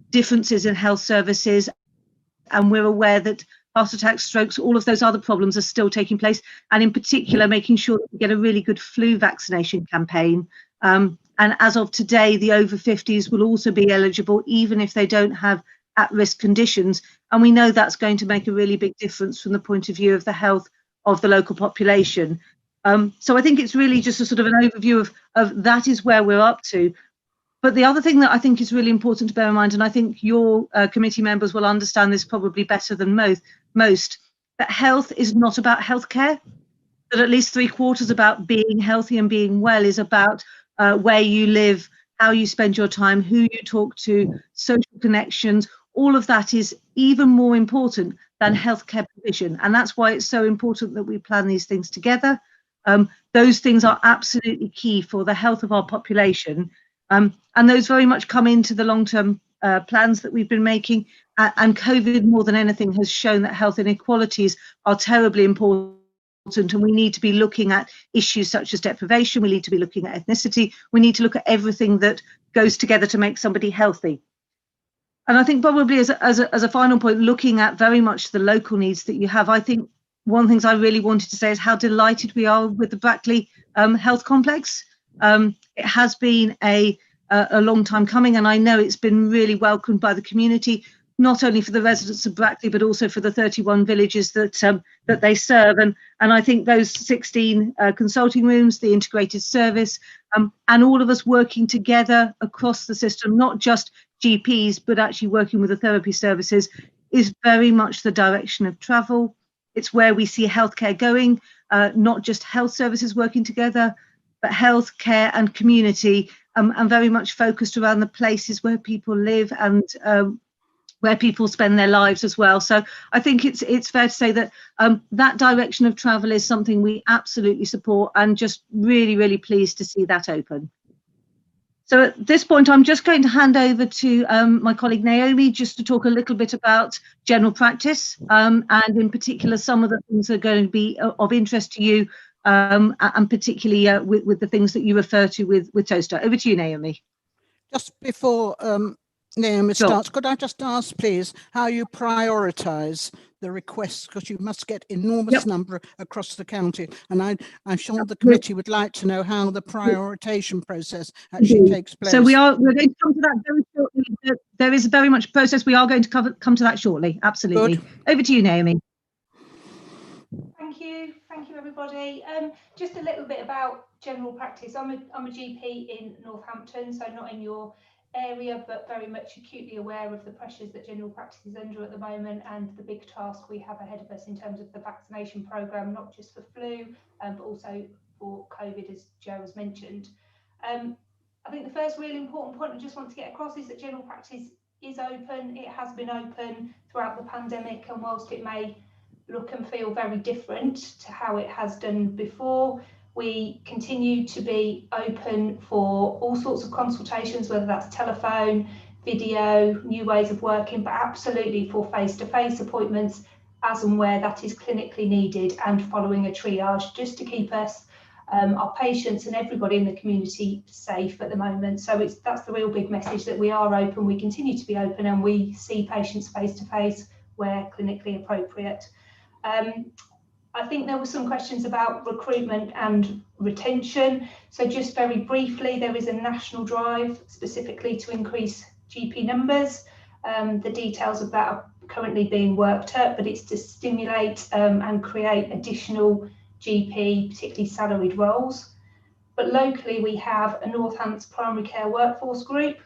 Speaker 15: differences in health services, and we're aware that heart attacks, strokes, all of those other problems are still taking place, and in particular making sure that we get a really good flu vaccination campaign. And as of today, the over 50s will also be eligible, even if they don't have at-risk conditions, and we know that's going to make a really big difference from the point of view of the health of the local population. So I think it's really just a sort of an overview of that is where we're up to. But the other thing that I think is really important to bear in mind, and I think your committee members will understand this probably better than most, that health is not about healthcare, that at least 3/4 about being healthy and being well is about where you live, how you spend your time, who you talk to, social connections. All of that is even more important than healthcare provision. And that's why it's so important that we plan these things together. Those things are absolutely key for the health of our population. And those very much come into the long-term plans that we've been making. And COVID, more than anything, has shown that health inequalities are terribly important. And we need to be looking at issues such as deprivation. We need to be looking at ethnicity. We need to look at everything that goes together to make somebody healthy. And I think probably as a final point, looking at very much the local needs that you have, I think one of the things I really wanted to say is how delighted we are with the Brackley Health Complex. It has been a long time coming, and I know it's been really welcomed by the community, not only for the residents of Brackley, but also for the 31 villages that they serve. And I think those 16 consulting rooms, the integrated service, and all of us working together across the system, not just GPs, but actually working with the therapy services, is very much the direction of travel. It's where we see healthcare going, not just health services working together, but healthcare and community, and very much focused around the places where people live and where people spend their lives as well. So I think it's fair to say that that direction of travel is something we absolutely support, and just really, really pleased to see that open. So at this point, I'm just going to hand over to my colleague Naomi, just to talk a little bit about general practice, and in particular, some of the things that are going to be of interest to you, and particularly with the things that you refer to with Toaster. Over to you, Naomi.
Speaker 2: Just before Naomi starts, could I just ask, please, how you prioritise the requests, because you must get enormous number across the county, and I'm sure the committee would like to know how the prioritisation process actually takes place.
Speaker 15: So we're going to come to that very shortly. There is very much a process. We are going to come to that shortly. Absolutely. Good. Over to you, Naomi.
Speaker 13: Thank you, everybody. Just a little bit about general practice. I'm a GP in Northampton, so not in your area, but very much acutely aware of the pressures that general practice is under at the moment, and the big task we have ahead of us in terms of the vaccination programme, not just for flu, but also for COVID, as Jo has mentioned. I think the first really important point I just want to get across is that general practice is open. It has been open throughout the pandemic, and whilst it may look and feel very different to how it has done before, we continue to be open for all sorts of consultations, whether that's telephone, video, new ways of working, but absolutely for face-to-face appointments as and where that is clinically needed, and following a triage, just to keep us, our patients and everybody in the community safe at the moment. So that's the real big message, that we are open, we continue to be open, and we see patients face-to-face where clinically appropriate. I think there were some questions about recruitment and retention. So just very briefly, there is a national drive specifically to increase GP numbers. The details of that are currently being worked up, but it's to stimulate and create additional GP, particularly salaried roles. But locally, we have a Northants primary care workforce group,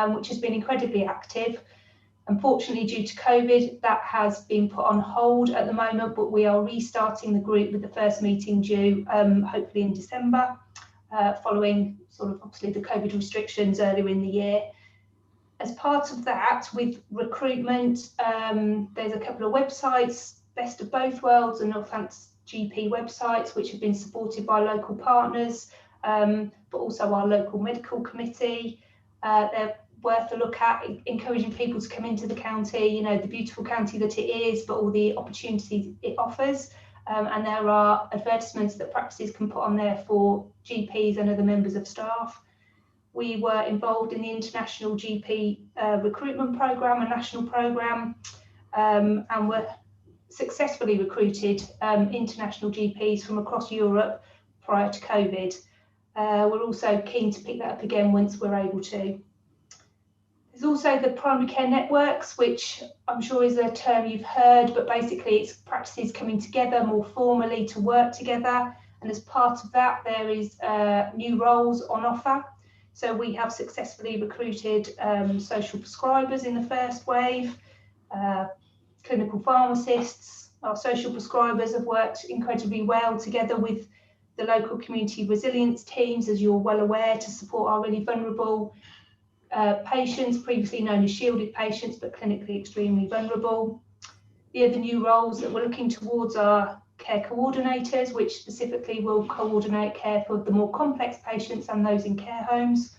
Speaker 13: which has been incredibly active. Unfortunately, due to COVID, that has been put on hold at the moment, but we are restarting the group with the first meeting due hopefully in December, following sort of obviously the COVID restrictions earlier in the year. As part of that, with recruitment, there's a couple of websites, Best of Both Worlds and Northants GP websites, which have been supported by local partners, but also our local medical committee. They're worth a look at, encouraging people to come into the county, you know, the beautiful county that it is, but all the opportunities it offers. And there are advertisements that practices can put on there for GPs and other members of staff. We were involved in the International GP Recruitment Programme, a national programme, and were successfully recruited international GPs from across Europe prior to COVID. We're also keen to pick that up again once we're able to. There's also the primary care networks, which I'm sure is a term you've heard, but basically it's practices coming together more formally to work together. And as part of that, there is new roles on offer. So we have successfully recruited social prescribers in the first wave, clinical pharmacists. Our social prescribers have worked incredibly well together with the local community resilience teams, as you're well aware, to support our really vulnerable patients, previously known as shielded patients, but clinically extremely vulnerable. The other new roles that we're looking towards are care coordinators, which specifically will coordinate care for the more complex patients and those in care homes.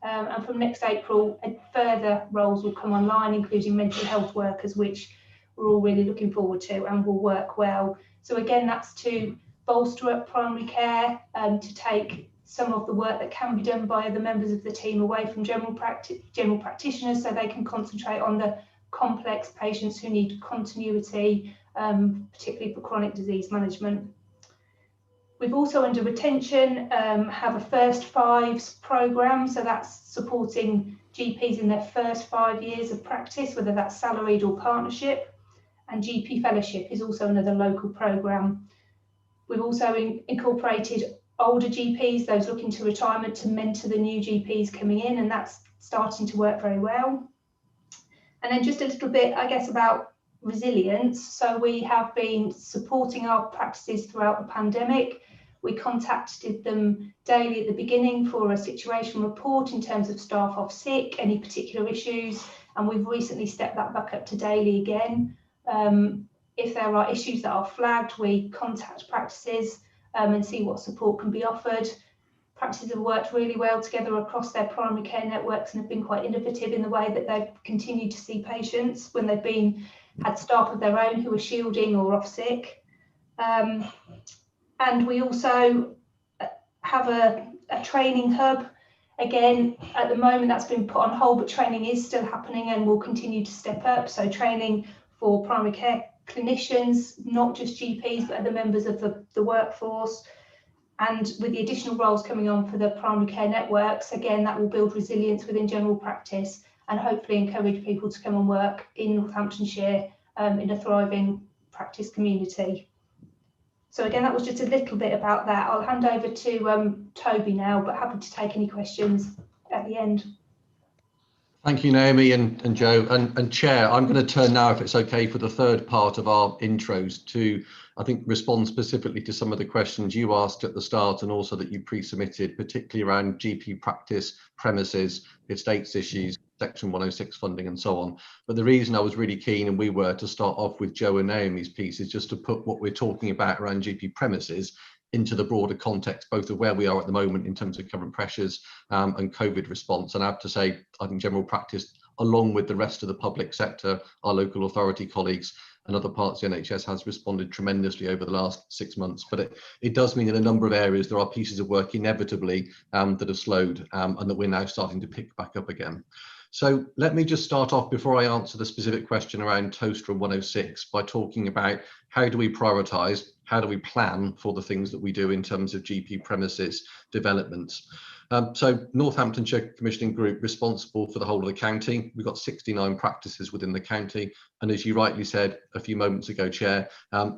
Speaker 13: And from next April, further roles will come online, including mental health workers, which we're all really looking forward to and will work well. So again, that's to bolster up primary care, to take some of the work that can be done by the members of the team away from general practitioners, so they can concentrate on the complex patients who need continuity, particularly for chronic disease management. We've also, under retention, have a first fives programme, so that's supporting GPs in their first 5 years of practice, whether that's salaried or partnership. And GP fellowship is also another local programme. We've also incorporated older GPs, those looking to retirement, to mentor the new GPs coming in, and that's starting to work very well. And then just a little bit, I guess, about resilience. So we have been supporting our practices throughout the pandemic. We contacted them daily at the beginning for a situation report in terms of staff off sick, any particular issues, and we've recently stepped that back up to daily again. If there are issues that are flagged, we contact practices and see what support can be offered. Practices have worked really well together across their primary care networks and have been quite innovative in the way that they've continued to see patients when they've had staff of their own who are shielding or off sick. And we also have a training hub. Again, at the moment that's been put on hold, but training is still happening and will continue to step up. So training for primary care clinicians, not just GPs, but other members of the workforce. And with the additional roles coming on for the primary care networks, again, that will build resilience within general practice and hopefully encourage people to come and work in Northamptonshire in a thriving practice community. So again, that was just a little bit about that. I'll hand over to Toby now, but happy to take any questions at the end.
Speaker 14: Thank you, Naomi and Joe and Chair. I'm going to turn now, if it's okay, for the third part of our intros to, I think, respond specifically to some of the questions you asked at the start and also that you pre-submitted, particularly around GP practice, premises, estates issues, Section 106 funding and so on. But the reason I was really keen, and we were, to start off with Joe and Naomi's piece is just to put what we're talking about around GP premises into the broader context, both of where we are at the moment in terms of current pressures and COVID response. And I have to say, I think general practice, along with the rest of the public sector, our local authority colleagues and other parts of the NHS, has responded tremendously over the last 6 months. But it does mean in a number of areas there are pieces of work inevitably that have slowed and that we're now starting to pick back up again. So let me just start off, before I answer the specific question around Toaster and 106, by talking about how do we prioritise, how do we plan for the things that we do in terms of GP premises developments. So Northamptonshire Commissioning Group responsible for the whole of the county. We've got 69 practices within the county. And as you rightly said a few moments ago, Chair,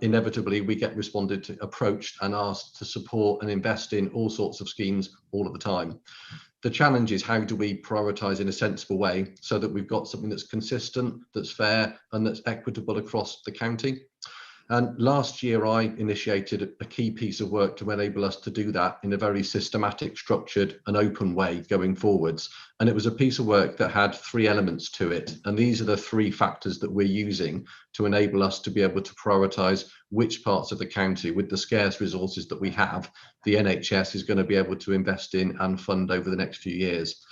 Speaker 14: inevitably we get approached and asked to support and invest in all sorts of schemes all of the time. The challenge is, how do we prioritise in a sensible way so that we've got something that's consistent, that's fair and that's equitable across the county? And last year I initiated a key piece of work to enable us to do that in a very systematic, structured and open way going forwards. And it was a piece of work that had 3 elements to it. And these are the 3 factors that we're using to enable us to be able to prioritise which parts of the county, with the scarce resources that we have, the NHS is going to be able to invest in and fund over the next few years.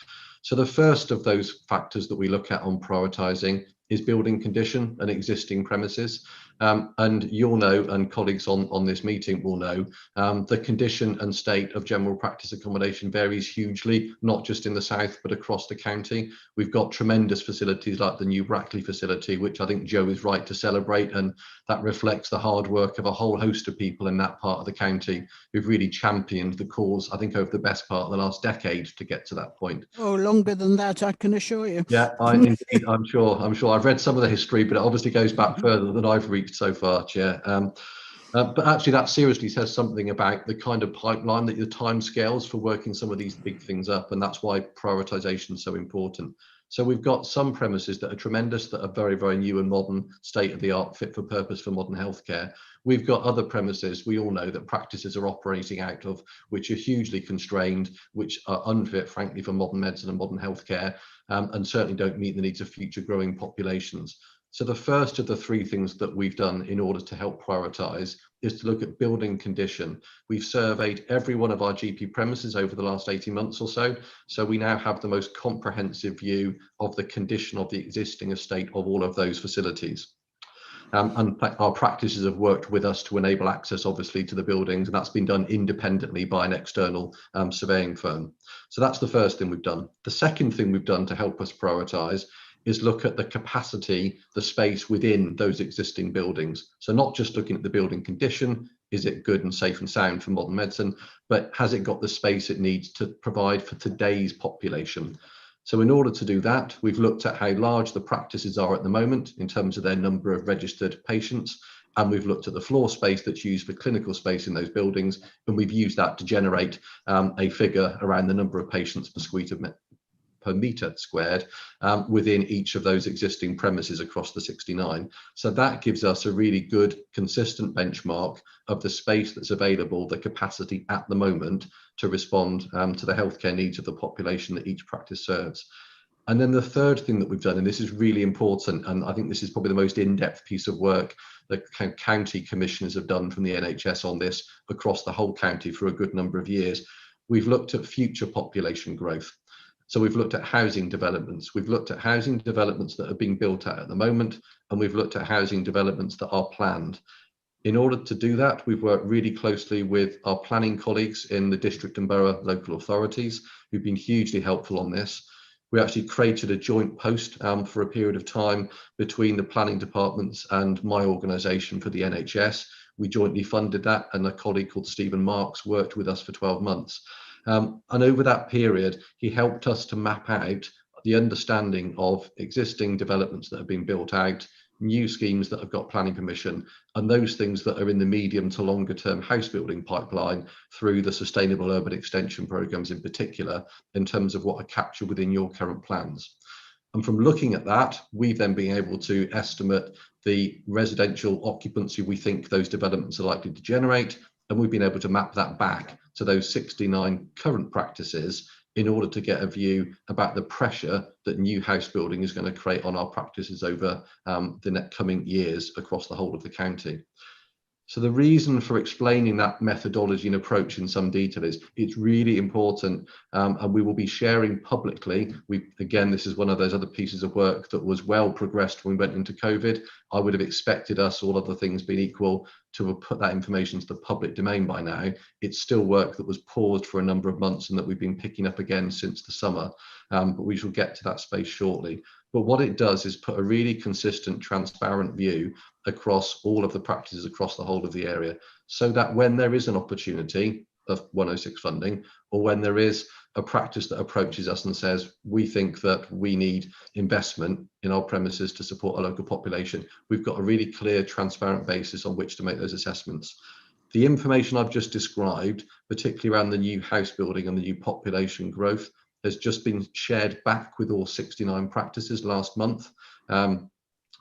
Speaker 14: So the first of those factors that we look at on prioritising is building condition and existing premises. And you'll know, and colleagues on this meeting will know, the condition and state of general practice accommodation varies hugely, not just in the south, but across the county. We've got tremendous facilities like the new Brackley facility, which I think Joe is right to celebrate, and that reflects the hard work of a whole host of people in that part of the county who've really championed the cause, I think, over the best part of the last decade to get to that point.
Speaker 2: Oh, longer than that, I can assure you.
Speaker 14: Yeah, indeed, I'm sure. I've read some of the history, but it obviously goes back further than I've reached so far, Chair. But actually that seriously says something about the kind of pipeline, that the timescales for working some of these big things up, and that's why prioritisation is so important. So we've got some premises that are tremendous, that are very, very new and modern, state of the art, fit for purpose for modern healthcare. We've got other premises we all know that practices are operating out of, which are hugely constrained, which are unfit, frankly, for modern medicine and modern healthcare, and certainly don't meet the needs of future growing populations. So the first of the 3 things that we've done in order to help prioritise is to look at building condition. We've surveyed every one of our GP premises over the last 18 months or so. So we now have the most comprehensive view of the condition of the existing estate of all of those facilities. And our practices have worked with us to enable access, obviously, to the buildings, and that's been done independently by an external surveying firm. So that's the first thing we've done. The second thing we've done to help us prioritise is look at the capacity, the space within those existing buildings. So not just looking at the building condition, is it good and safe and sound for modern medicine, but has it got the space it needs to provide for today's population? So in order to do that, we've looked at how large the practices are at the moment in terms of their number of registered patients, and we've looked at the floor space that's used for clinical space in those buildings, and we've used that to generate a figure around the number of patients per metre squared within each of those existing premises across the 69. So that gives us a really good, consistent benchmark of the space that's available, the capacity at the moment to respond to the healthcare needs of the population that each practice serves. And then the third thing that we've done, and this is really important, and I think this is probably the most in-depth piece of work that county commissioners have done from the NHS on this across the whole county for a good number of years. We've looked at future population growth. So we've looked at housing developments. We've looked at housing developments that are being built at the moment, and we've looked at housing developments that are planned. In order to do that, we've worked really closely with our planning colleagues in the district and borough local authorities, who've been hugely helpful on this. We actually created a joint post for a period of time between the planning departments and my organisation for the NHS. We jointly funded that, and a colleague called Stephen Marks worked with us for 12 months. And over that period, he helped us to map out the understanding of existing developments that have been built out, new schemes that have got planning permission, and those things that are in the medium to longer term house building pipeline through the sustainable urban extension programs in particular, in terms of what are captured within your current plans. And from looking at that, we've then been able to estimate the residential occupancy we think those developments are likely to generate, and we've been able to map that back to those 69 current practices in order to get a view about the pressure that new house building is going to create on our practices over the next coming years across the whole of the county. So the reason for explaining that methodology and approach in some detail is it's really important, and we will be sharing publicly. Again, this is one of those other pieces of work that was well progressed when we went into COVID. I would have expected us, all other things being equal, to have put that information to the public domain by now. It's still work that was paused for a number of months and that we've been picking up again since the summer, but we shall get to that space shortly. But what it does is put a really consistent, transparent view across all of the practices across the whole of the area, so that when there is an opportunity of 106 funding, or when there is a practice that approaches us and says, we think that we need investment in our premises to support a local population. We've got a really clear, transparent basis on which to make those assessments. The information I've just described, particularly around the new house building and the new population growth, has just been shared back with all 69 practices last month.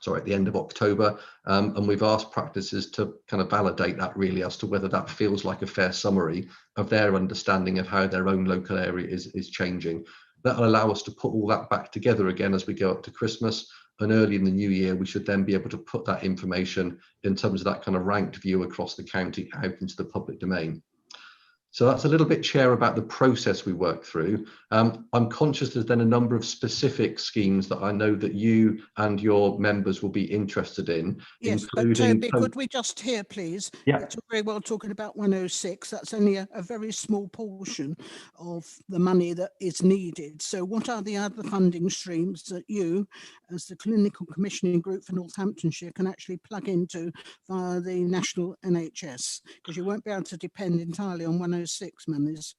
Speaker 14: At the end of October, and we've asked practices to kind of validate that really as to whether that feels like a fair summary of their understanding of how their own local area is changing. That'll allow us to put all that back together again as we go up to Christmas, and early in the new year we should then be able to put that information in terms of that kind of ranked view across the county out into the public domain. So that's a little bit, Chair, about the process we work through. I'm conscious there's then a number of specific schemes that I know that you and your members will be interested in.
Speaker 2: Yes,
Speaker 14: including
Speaker 2: but Toby, could we just hear, please?
Speaker 14: Yeah.
Speaker 2: It's all very well talking about 106. That's only a very small portion of the money that is needed. So what are the other funding streams that you, as the Clinical Commissioning Group for Northamptonshire, can actually plug into via the national NHS? Because you won't be able to depend entirely on 106 monies.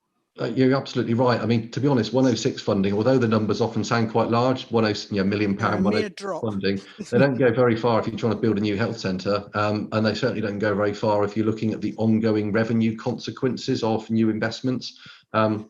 Speaker 14: You're absolutely right. I mean, to be honest, 106 funding, although the numbers often sound quite large, £1 million funding, they don't go very far if you're trying to build a new health centre, and they certainly don't go very far if you're looking at the ongoing revenue consequences of new investments.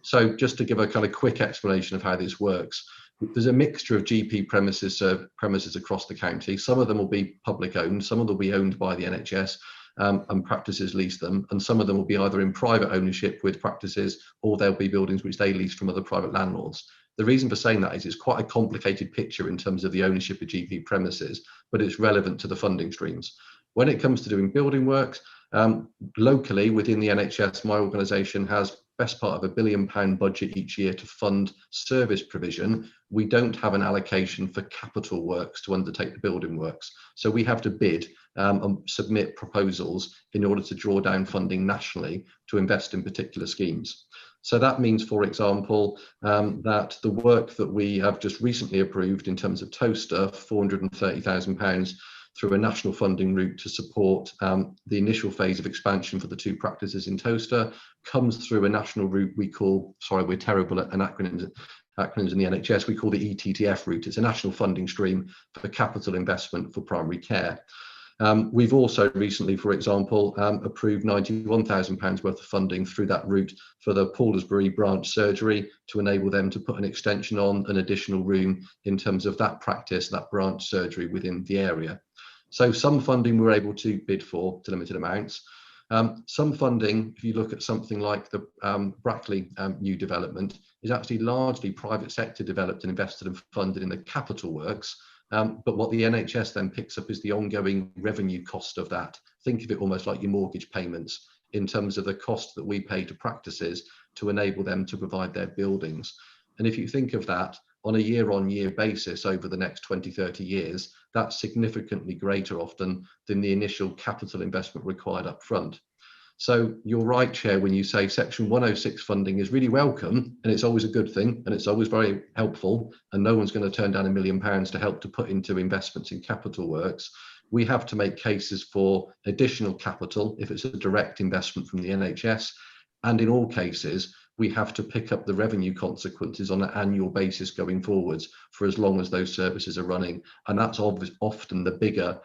Speaker 14: So just to give a kind of quick explanation of how this works, there's a mixture of GP premises across the county. Some of them will be public owned, some of them will be owned by the NHS. And practices lease them, and some of them will be either in private ownership with practices, or they'll be buildings which they lease from other private landlords. The reason for saying that is it's quite a complicated picture in terms of the ownership of GP premises, but it's relevant to the funding streams. When it comes to doing building works, locally within the NHS, my organisation has best part of £1 billion budget each year to fund service provision. We don't have an allocation for capital works to undertake the building works. So we have to bid and submit proposals in order to draw down funding nationally to invest in particular schemes. So that means, for example, that the work that we have just recently approved in terms of Toaster, £430,000 through a national funding route to support the initial phase of expansion for the 2 practices in Toaster, comes through a national route we call, sorry, we're terrible at acronyms in the NHS, we call the ETTF route. It's a national funding stream for capital investment for primary care. We've also recently, for example, approved £91,000 worth of funding through that route for the Paulsbury branch surgery to enable them to put an extension on, an additional room in terms of that practice, that branch surgery within the area. So some funding we're able to bid for to limited amounts. Some funding, if you look at something like the Brackley new development, is actually largely private sector developed and invested and funded in the capital works. But what the NHS then picks up is the ongoing revenue cost of that. Think of it almost like your mortgage payments in terms of the cost that we pay to practices to enable them to provide their buildings. And if you think of that on a year-on-year basis over the next 20, 30 years, that's significantly greater often than the initial capital investment required up front. So you're right, Chair, when you say Section 106 funding is really welcome, and it's always a good thing, and it's always very helpful, and no one's going to turn down £1 million to help to put into investments in capital works. We have to make cases for additional capital if it's a direct investment from the NHS, and in all cases, we have to pick up the revenue consequences on an annual basis going forwards for as long as those services are running. And that's often the bigger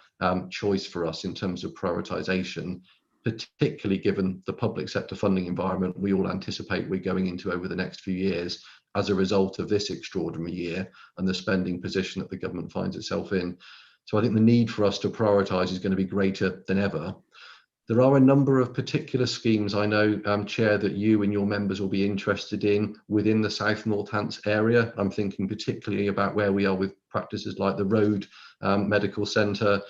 Speaker 14: choice for us in terms of prioritisation, particularly given the public sector funding environment we all anticipate we're going into over the next few years as a result of this extraordinary year and the spending position that the government finds itself in. So I think the need for us to prioritise is going to be greater than ever. There are a number of particular schemes I know, Chair, that you and your members will be interested in within the South Northants area. I'm thinking particularly about where we are with practices like the Road Medical Centre,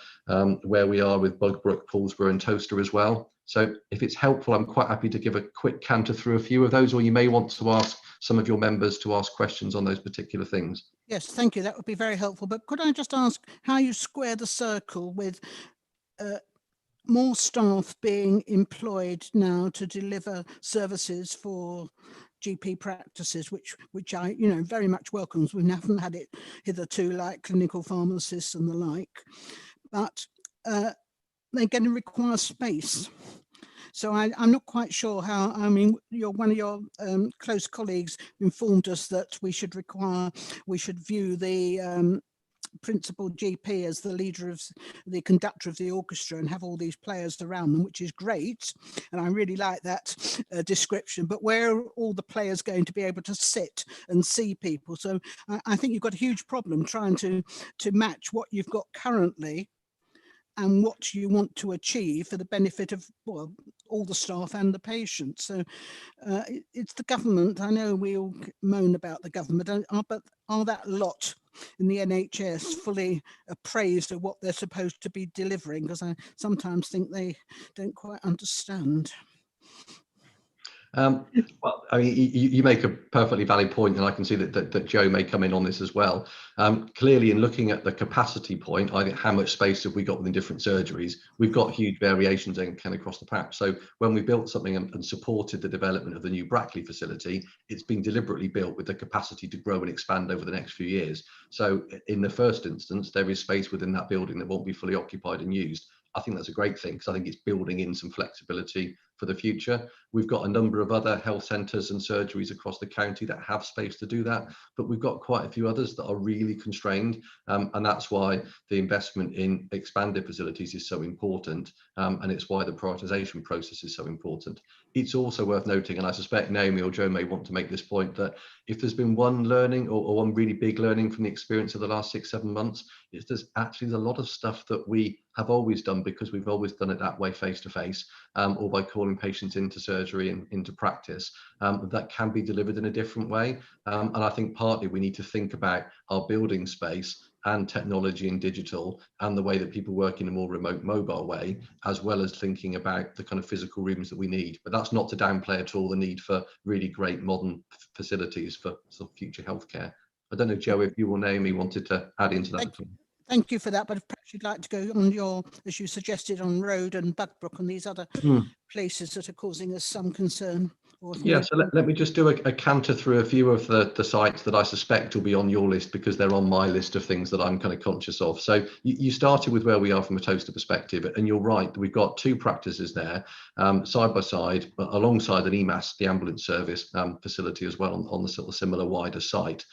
Speaker 14: where we are with Bugbrook, Paulsbury and Toaster as well. So if it's helpful, I'm quite happy to give a quick canter through a few of those, or you may want to ask some of your members to ask questions on those particular things.
Speaker 2: Yes, thank you. That would be very helpful. But could I just ask how you square the circle with more staff being employed now to deliver services for GP practices, which I, very much welcomes. We haven't had it hitherto, like clinical pharmacists and the like, but they're going to require space. So I'm not quite sure how, I mean, one of your close colleagues informed us that we should view the principal GP as the leader of the conductor of the orchestra and have all these players around them, which is great. And I really like that description, but where are all the players going to be able to sit and see people? So I think you've got a huge problem trying to match what you've got currently and what you want to achieve for the benefit of, well, all the staff and the patients. So it's the government. I know we all moan about the government, but are that lot in the NHS fully appraised of what they're supposed to be delivering? Because I sometimes think they don't quite understand.
Speaker 14: Well, I mean, you make a perfectly valid point, and I can see that Joe may come in on this as well. Clearly, in looking at the capacity point, I think how much space have we got within different surgeries? We've got huge variations kind of across the patch. So when we built something and supported the development of the new Brackley facility, it's been deliberately built with the capacity to grow and expand over the next few years. So in the first instance, there is space within that building that won't be fully occupied and used. I think that's a great thing, because I think it's building in some flexibility for the future. We've got a number of other health centres and surgeries across the county that have space to do that, but we've got quite a few others that are really constrained, and that's why the investment in expanded facilities is so important, and it's why the prioritisation process is so important. It's also worth noting, and I suspect Naomi or Joe may want to make this point, that if there's been one learning or one really big learning from the experience of the last 6-7 months, is there's actually a lot of stuff that we have always done because we've always done it that way, face to face, or by calling patients into surgery and into practice, that can be delivered in a different way. And I think partly we need to think about our building space and technology and digital and the way that people work in a more remote mobile way, as well as thinking about the kind of physical rooms that we need. But that's not to downplay at all the need for really great modern facilities for some future healthcare. I don't know, Joe, if you or Naomi wanted to add into that.
Speaker 2: Thank you for that, but perhaps you'd like to go on your, as you suggested, on Road and Bugbrook and these other places that are causing us some concern.
Speaker 14: Yeah, so let me just do a canter through a few of the sites that I suspect will be on your list, because they're on my list of things that I'm kind of conscious of. So you started with where we are from a Toaster perspective, and you're right, we've got 2 practices there, side by side, alongside an EMAS, the ambulance service facility as well, on the sort of similar wider site.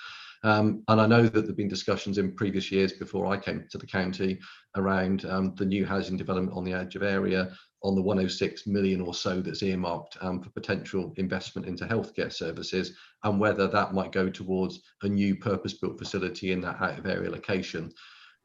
Speaker 14: And I know that there have been discussions in previous years before I came to the county around the new housing development on the edge of area, on the 106 million or so that's earmarked for potential investment into healthcare services, and whether that might go towards a new purpose-built facility in that out-of-area location.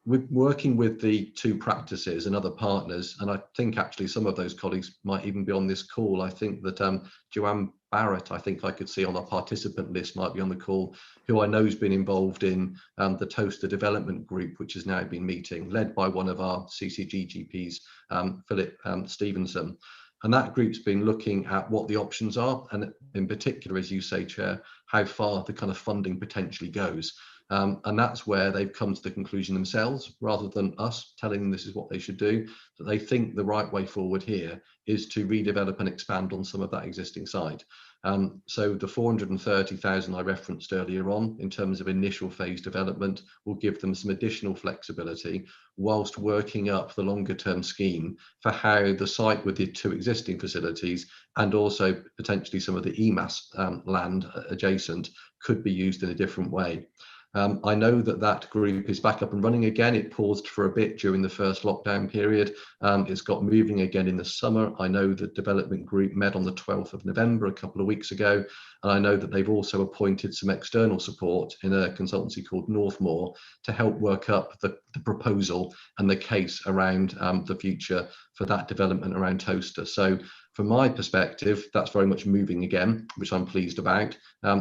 Speaker 14: We're working with the 2 practices and other partners, and I think actually some of those colleagues might even be on this call. I think that Joanne Barrett, I think I could see on our participant list, might be on the call, who I know has been involved in the Toaster Development Group, which has now been meeting, led by one of our CCG GPs, Philip Stevenson. And that group's been looking at what the options are, and in particular, as you say, Chair, how far the kind of funding potentially goes. And that's where they've come to the conclusion themselves, rather than us telling them this is what they should do, that they think the right way forward here is to redevelop and expand on some of that existing site. So the 430,000 I referenced earlier on, in terms of initial phase development, will give them some additional flexibility, whilst working up the longer term scheme for how the site with the 2 existing facilities, and also potentially some of the EMAS land adjacent, could be used in a different way. I know that group is back up and running again. It paused for a bit during the first lockdown period. It's got moving again in the summer. I know the development group met on the 12th of November, a couple of weeks ago. And I know that they've also appointed some external support in a consultancy called Northmore to help work up the proposal and the case around the future for that development around Toaster. So from my perspective, that's very much moving again, which I'm pleased about.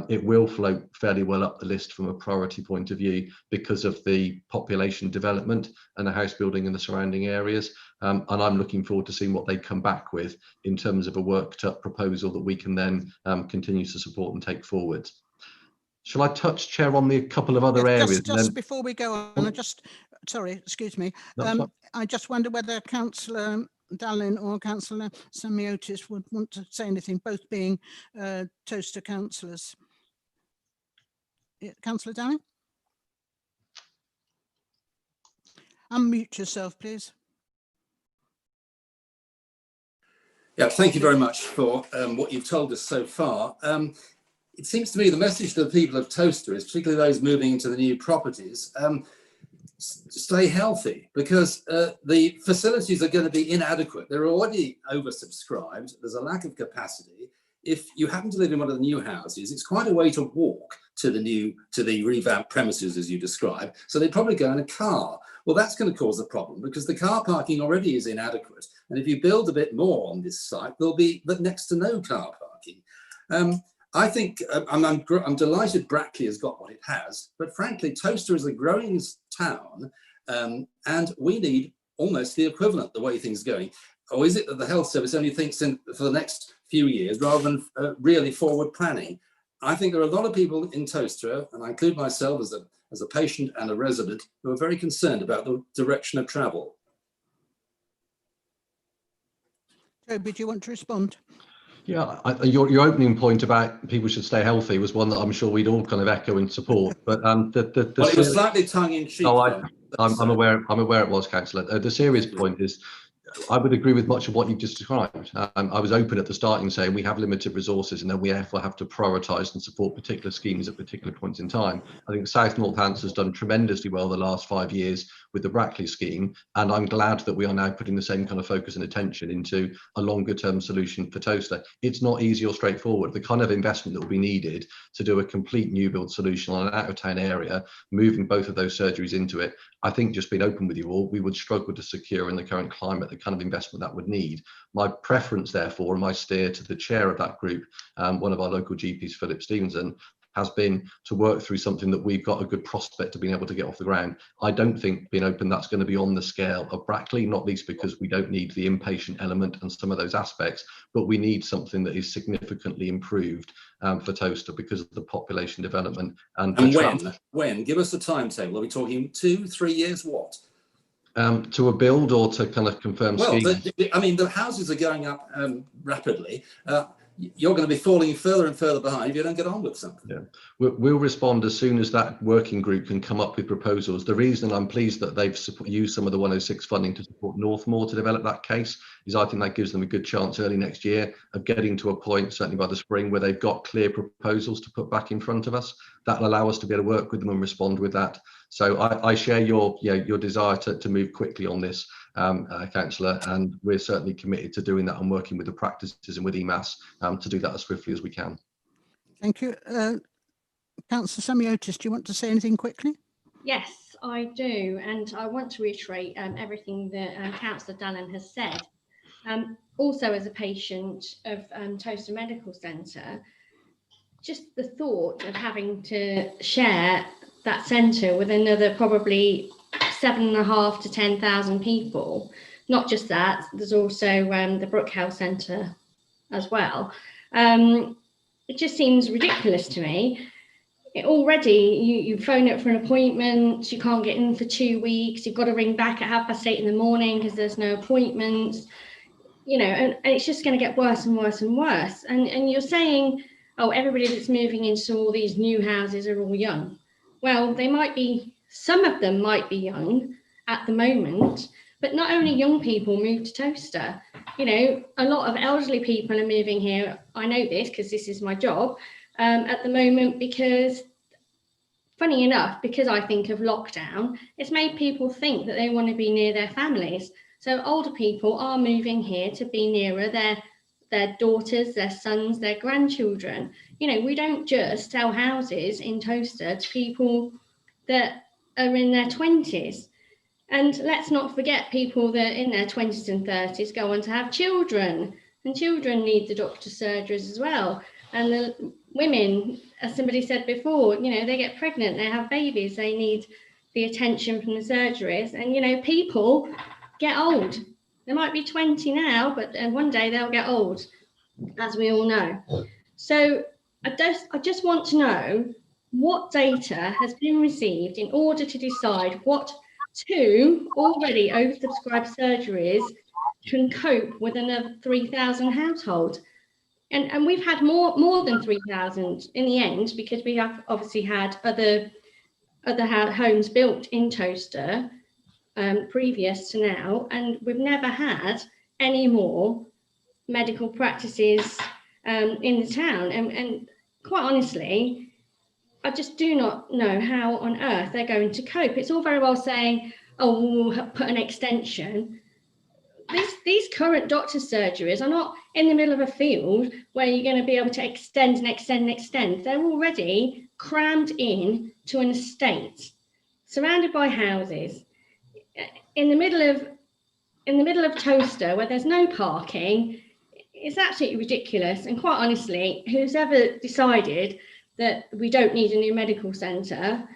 Speaker 14: It will float fairly well up the list from a priority point of view because of the population development and the house building in the surrounding areas. And I'm looking forward to seeing what they come back with in terms of a worked up proposal that we can then continue to support and take forward. Shall I touch, Chair, on the couple of other areas?
Speaker 2: Just before we go on, sorry, excuse me. I just wonder whether Councillor Dallin or Councillor Semiotis would want to say anything, both being Toaster councillors. Councillor Dallin? Unmute yourself, please.
Speaker 4: Yeah, thank you very much for what you've told us so far. It seems to me the message to the people of Towcester is, particularly those moving into the new properties, stay healthy, because the facilities are going to be inadequate. They're already oversubscribed. There's a lack of capacity. If you happen to live in one of the new houses, it's quite a way to walk to the revamped premises as you describe. So they'd probably go in a car. Well, that's going to cause a problem because the car parking already is inadequate. And if you build a bit more on this site, there'll be next to no car parking. I think I'm delighted Brackley has got what it has, but frankly, Towcester is a growing town, and we need almost the equivalent the way things are going. Or is it that the health service only thinks for the next few years rather than really forward planning? I think there are a lot of people in Towcester, and I include myself as a patient and a resident, who are very concerned about the direction of travel.
Speaker 2: Toby, do you want to respond?
Speaker 14: Yeah, your opening point about people should stay healthy was one that I'm sure we'd all kind of echo and support. But well,
Speaker 4: it was slightly tongue-in-cheek.
Speaker 14: No, I'm aware it was, Councillor. The serious point is, I would agree with much of what you've just described. I was open at the start in saying we have limited resources and then we therefore have to prioritise and support particular schemes at particular points in time. I think South Northants has done tremendously well the last 5 years with the Brackley scheme, and I'm glad that we are now putting the same kind of focus and attention into a longer term solution for Towcester. It's not easy or straightforward. The kind of investment that will be needed to do a complete new build solution on an out of town area, moving both of those surgeries into it, I think, just being open with you all, we would struggle to secure in the current climate the kind of investment that would need. My preference, therefore, and my steer to the chair of that group, one of our local GPs, Philip Stevenson, has been to work through something that we've got a good prospect of being able to get off the ground. I don't think, being open, that's going to be on the scale of Brackley, not least because we don't need the inpatient element and some of those aspects, but we need something that is significantly improved for Towcester because of the population development. And
Speaker 4: when? Give us a timetable. Are we talking 2-3 years? What?
Speaker 14: To a build or to kind of confirm schemes?
Speaker 4: I mean, the houses are going up rapidly. You're going to be falling further and further behind if you don't get on with something.
Speaker 14: Yeah, we'll respond as soon as that working group can come up with proposals. The reason I'm pleased that they've used some of the 106 funding to support Northmoor to develop that case is I think that gives them a good chance early next year of getting to a point, certainly by the spring, where they've got clear proposals to put back in front of us. That'll allow us to be able to work with them and respond with that. So I share your desire to move quickly on this, Councillor, and we're certainly committed to doing that and working with the practices and with EMAS to do that as swiftly as we can.
Speaker 2: Thank you. Councillor Semiotis, do you want to say anything quickly?
Speaker 12: Yes, I do, and I want to reiterate everything that Councillor Dallin has said. Also, as a patient of Towcester Medical Centre, just the thought of having to share that centre with another probably 7,500 to 10,000 people. Not just that, there's also the Brook Health Centre as well. It just seems ridiculous to me. Already, you phone up for an appointment, you can't get in for 2 weeks, you've got to ring back at 8:30 in the morning because there's no appointments. You know, and it's just going to get worse and worse and worse. And you're saying, oh, everybody that's moving into all these new houses are all young. Well, they might be, some of them might be young at the moment, but not only young people move to Towcester. You know, a lot of elderly people are moving here. I know this because this is my job at the moment, because funny enough, because I think of lockdown, it's made people think that they want to be near their families. So older people are moving here to be nearer their daughters, their sons, their grandchildren. You know, we don't just sell houses in Towcester to people that are in their 20s. And let's not forget people that in their 20s and 30s go on to have children, and children need the doctor's surgeries as well. And the women, as somebody said before, you know, they get pregnant, they have babies, they need the attention from the surgeries. And, you know, people get old. They might be 20 now, but one day they'll get old, as we all know. So I just want to know what data has been received in order to decide what 2 already oversubscribed surgeries can cope with another 3,000 households. And we've had more than 3,000 in the end, because we have obviously had other homes built in Towcester previous to now, and we've never had any more medical practices in the town. And quite honestly, I just do not know how on earth they're going to cope. It's all very well saying, oh, we'll put an extension. These current doctor's surgeries are not in the middle of a field where you're going to be able to extend and extend and extend. They're already crammed in to an estate, surrounded by houses, in the middle of Towcester, where there's no parking. It's absolutely ridiculous. And quite honestly, who's ever decided that we don't need a new medical centre,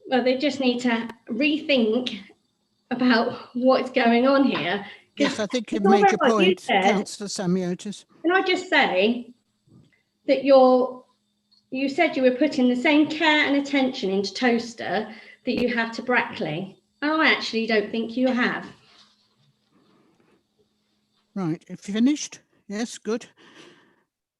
Speaker 12: well, they just need to rethink about what's going on here.
Speaker 2: Yes, I think you've made your point, Councillor Samiotis.
Speaker 12: Can I just say that you said you were putting the same care and attention into Towcester that you have to Brackley. And I actually don't think you have.
Speaker 2: Right, if you finished? Yes, good.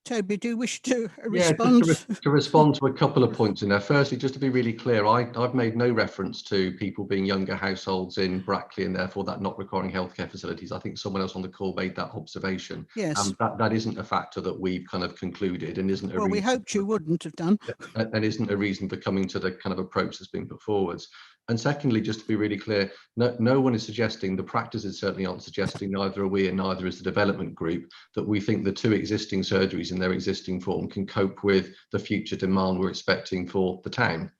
Speaker 2: Toby, do you wish to respond?
Speaker 14: Yeah, just to respond to a couple of points in there. Firstly, just to be really clear, I've made no reference to people being younger households in Brackley and therefore that not requiring healthcare facilities. I think someone else on the call made that observation.
Speaker 2: Yes.
Speaker 14: That isn't a factor that we've kind of concluded and isn't a
Speaker 2: well,
Speaker 14: reason.
Speaker 2: We hoped you wouldn't have done.
Speaker 14: And isn't a reason for coming to the kind of approach that's been put forwards. And secondly, just to be really clear, no one is suggesting, the practices certainly aren't suggesting, neither are we and neither is the development group, that we think the two existing surgeries in their existing form can cope with the future demand we're expecting for the town.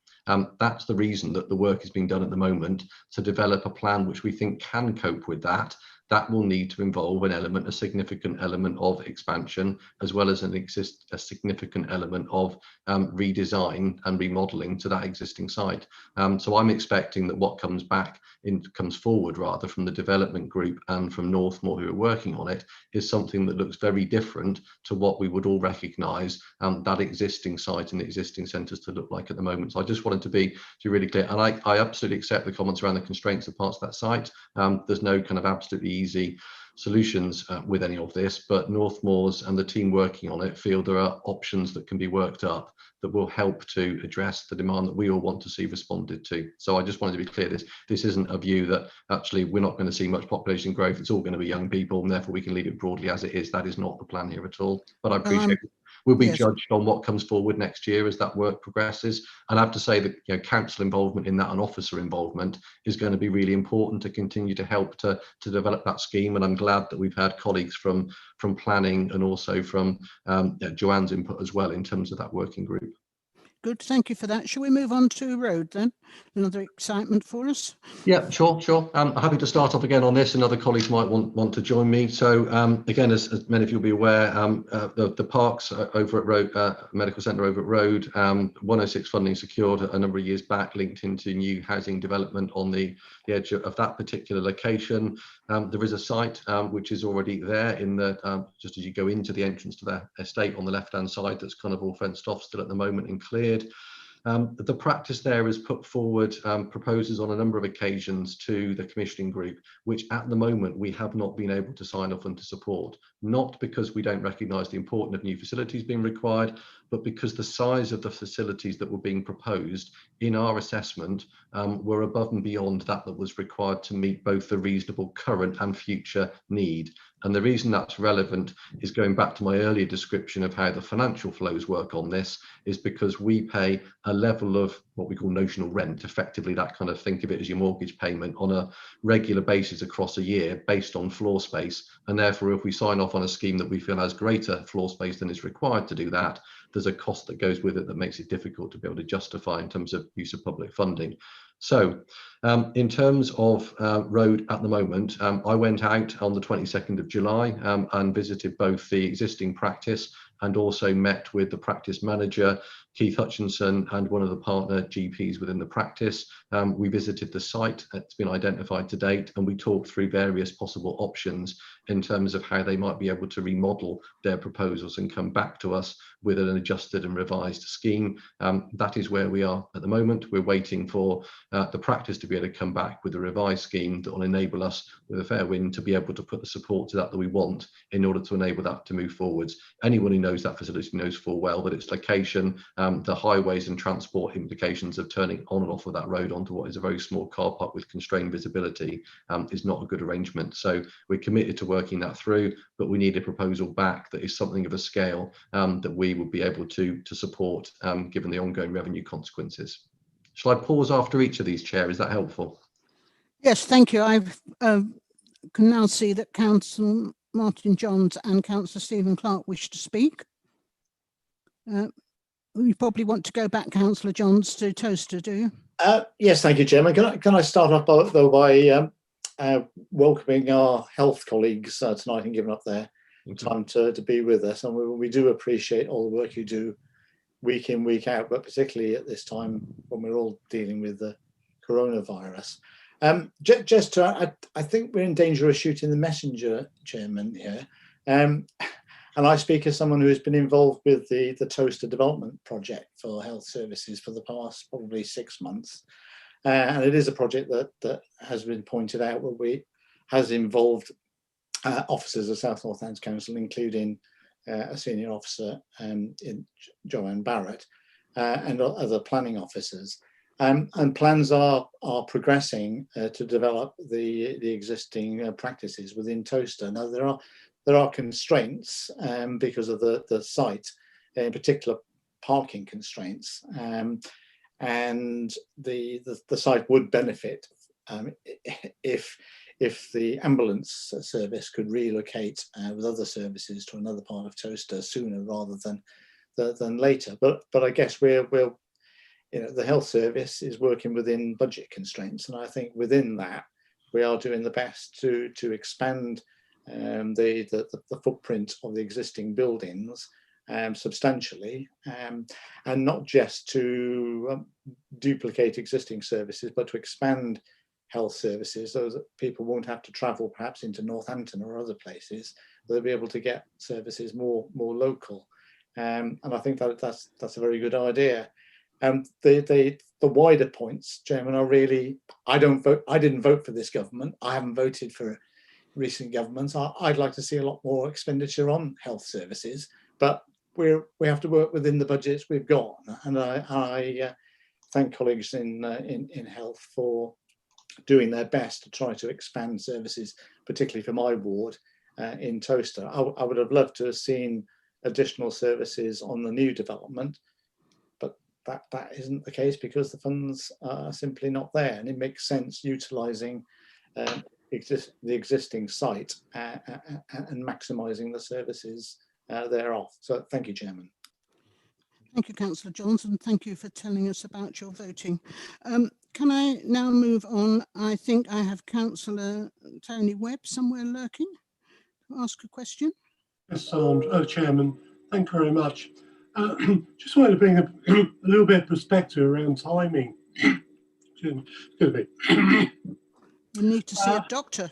Speaker 14: That's the reason that the work is being done at the moment, to develop a plan which we think can cope with that. That will need to involve a significant element of expansion, as well as a significant element of redesign and remodeling to that existing site. So I'm expecting that what comes forward rather from the development group and from Northmore who are working on it is something that looks very different to what we would all recognise that existing site and the existing centres to look like at the moment. So I just wanted to be really clear, and I absolutely accept the comments around the constraints of parts of that site. There's no kind of absolutely easy solutions with any of this, but Northmore's and the team working on it feel there are options that can be worked up that will help to address the demand that we all want to see responded to. So I just wanted to be clear, this isn't a view that actually we're not going to see much population growth, it's all going to be young people and therefore we can leave it broadly as it is. That is not the plan here at all, but I appreciate we'll be judged on what comes forward next year as that work progresses. And I have to say that council involvement in that and officer involvement is going to be really important to continue to help to develop that scheme. And I'm glad that we've had colleagues from planning and also from Joanne's input as well in terms of that working group.
Speaker 2: Good, thank you for that. Shall we move on to road then? Another excitement for us?
Speaker 14: Yeah, sure. I'm happy to start off again on this, and other colleagues might want to join me. So again, as many of you will be aware, the parks over at Road, Medical Centre over at Road, 106 funding secured a number of years back, linked into new housing development on the edge of that particular location. There is a site which is already there in the just as you go into the entrance to the estate on the left-hand side, that's kind of all fenced off still at the moment and cleared. The practice there has put forward proposals on a number of occasions to the commissioning group, which at the moment we have not been able to sign off and to support, not because we don't recognise the importance of new facilities being required, but because the size of the facilities that were being proposed in our assessment were above and beyond that was required to meet both the reasonable current and future need. And the reason that's relevant is going back to my earlier description of how the financial flows work on this, is because we pay a level of what we call notional rent, effectively that kind of, think of it as your mortgage payment on a regular basis across a year based on floor space. And therefore, if we sign off on a scheme that we feel has greater floor space than is required to do that, there's a cost that goes with it that makes it difficult to be able to justify in terms of use of public funding. So in terms of road at the moment, I went out on the 22nd of July and visited both the existing practice and also met with the practice manager, Keith Hutchinson, and one of the partner GPs within the practice. We visited the site that's been identified to date, and we talked through various possible options in terms of how they might be able to remodel their proposals and come back to us with an adjusted and revised scheme. That is where we are at the moment. We're waiting for the practice to be able to come back with a revised scheme that will enable us, with a fair wind, to be able to put the support to that we want in order to enable that to move forwards. Anyone who knows that facility knows full well that its location, the highways and transport implications of turning on and off of that road onto what is a very small car park with constrained visibility is not a good arrangement. So we're committed to working that through, but we need a proposal back that is something of a scale that we would be able to support given the ongoing revenue consequences. Shall I pause after each of these, Chair? Is that helpful?
Speaker 2: Yes, thank you. I can now see that Councillor Martin Johns and Councillor Stephen Clark wish to speak. You probably want to go back, Councillor Johns, to Toaster, do you?
Speaker 16: Yes, thank you, Chairman. Can I start off by welcoming our health colleagues tonight and giving up their time to be with us. And we do appreciate all the work you do week in, week out, but particularly at this time when we're all dealing with the coronavirus. Just to, I think we're in danger of shooting the messenger, Chairman, here. And I speak as someone who has been involved with the Toaster development project for health services for the past probably 6 months. And it is a project that has been pointed out has involved officers of South Northants Council, including a senior officer in Joanne Barrett and other planning officers. And plans are progressing to develop the existing practices within Toaster. Now there are constraints because of the site, in particular parking constraints, and the site would benefit if the ambulance service could relocate with other services to another part of Toaster sooner rather than later. But I guess the health service is working within budget constraints, and I think within that we are doing the best to expand the footprint of the existing buildings substantially, and not just to duplicate existing services, but to expand health services so that people won't have to travel perhaps into Northampton or other places. They'll be able to get services more local, and I think that's a very good idea. The wider points, Chairman, are really, I didn't vote for this government. I haven't voted for recent governments. I'd like to see a lot more expenditure on health services, but we have to work within the budgets we've got. And I thank colleagues in health for doing their best to try to expand services, particularly for my ward in Toaster. I would have loved to have seen additional services on the new development, but that isn't the case because the funds are simply not there, and it makes sense utilising the existing site and maximising the services thereof. So thank you, Chairman.
Speaker 2: Thank you, Councillor Johnson. Thank you for telling us about your voting. Can I now move on? I think I have Councillor Tony Webb somewhere lurking to ask a question.
Speaker 17: Yes, Chairman, thank you very much. Just wanted to bring a little bit of perspective around timing. Excuse me.
Speaker 2: You need to see a doctor.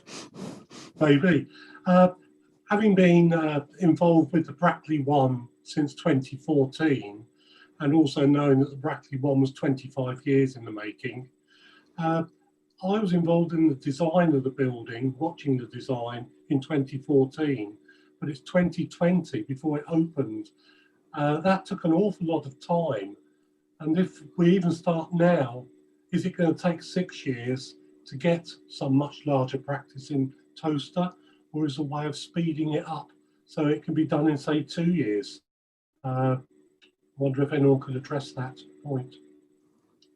Speaker 17: Maybe. Having been involved with the Brackley one since 2014, and also knowing that the Brackley one was 25 years in the making, I was involved in the design of the building, watching the design in 2014, but it's 2020 before it opened. That took an awful lot of time. And if we even start now, is it going to take 6 years to get some much larger practice in Toaster, or is a way of speeding it up so it can be done in, say, 2 years? Wonder if anyone could address that point.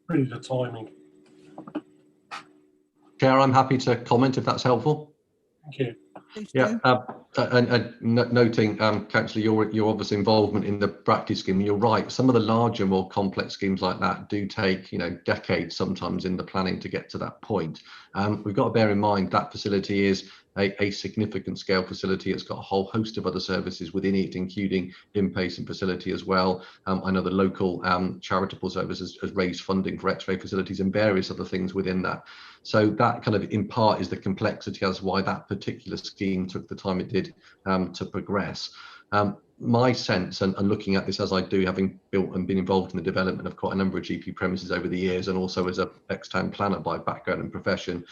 Speaker 17: Really, the timing.
Speaker 14: Chair, I'm happy to comment if that's helpful.
Speaker 17: Thank you.
Speaker 14: Yeah, and noting, Councillor, your obvious involvement in the Brackley scheme, you're right. Some of the larger, more complex schemes like that do take, decades sometimes in the planning to get to that point. We've got to bear in mind that facility is a significant scale facility. It's got a whole host of other services within it, including inpatient facility as well. I know the local charitable services has raised funding for X-ray facilities and various other things within that. So that kind of in part is the complexity as why that particular scheme took the time it did to progress. my sense, and looking at this as I do, having built and been involved in the development of quite a number of GP premises over the years, and also as a ex-town planner by background and profession,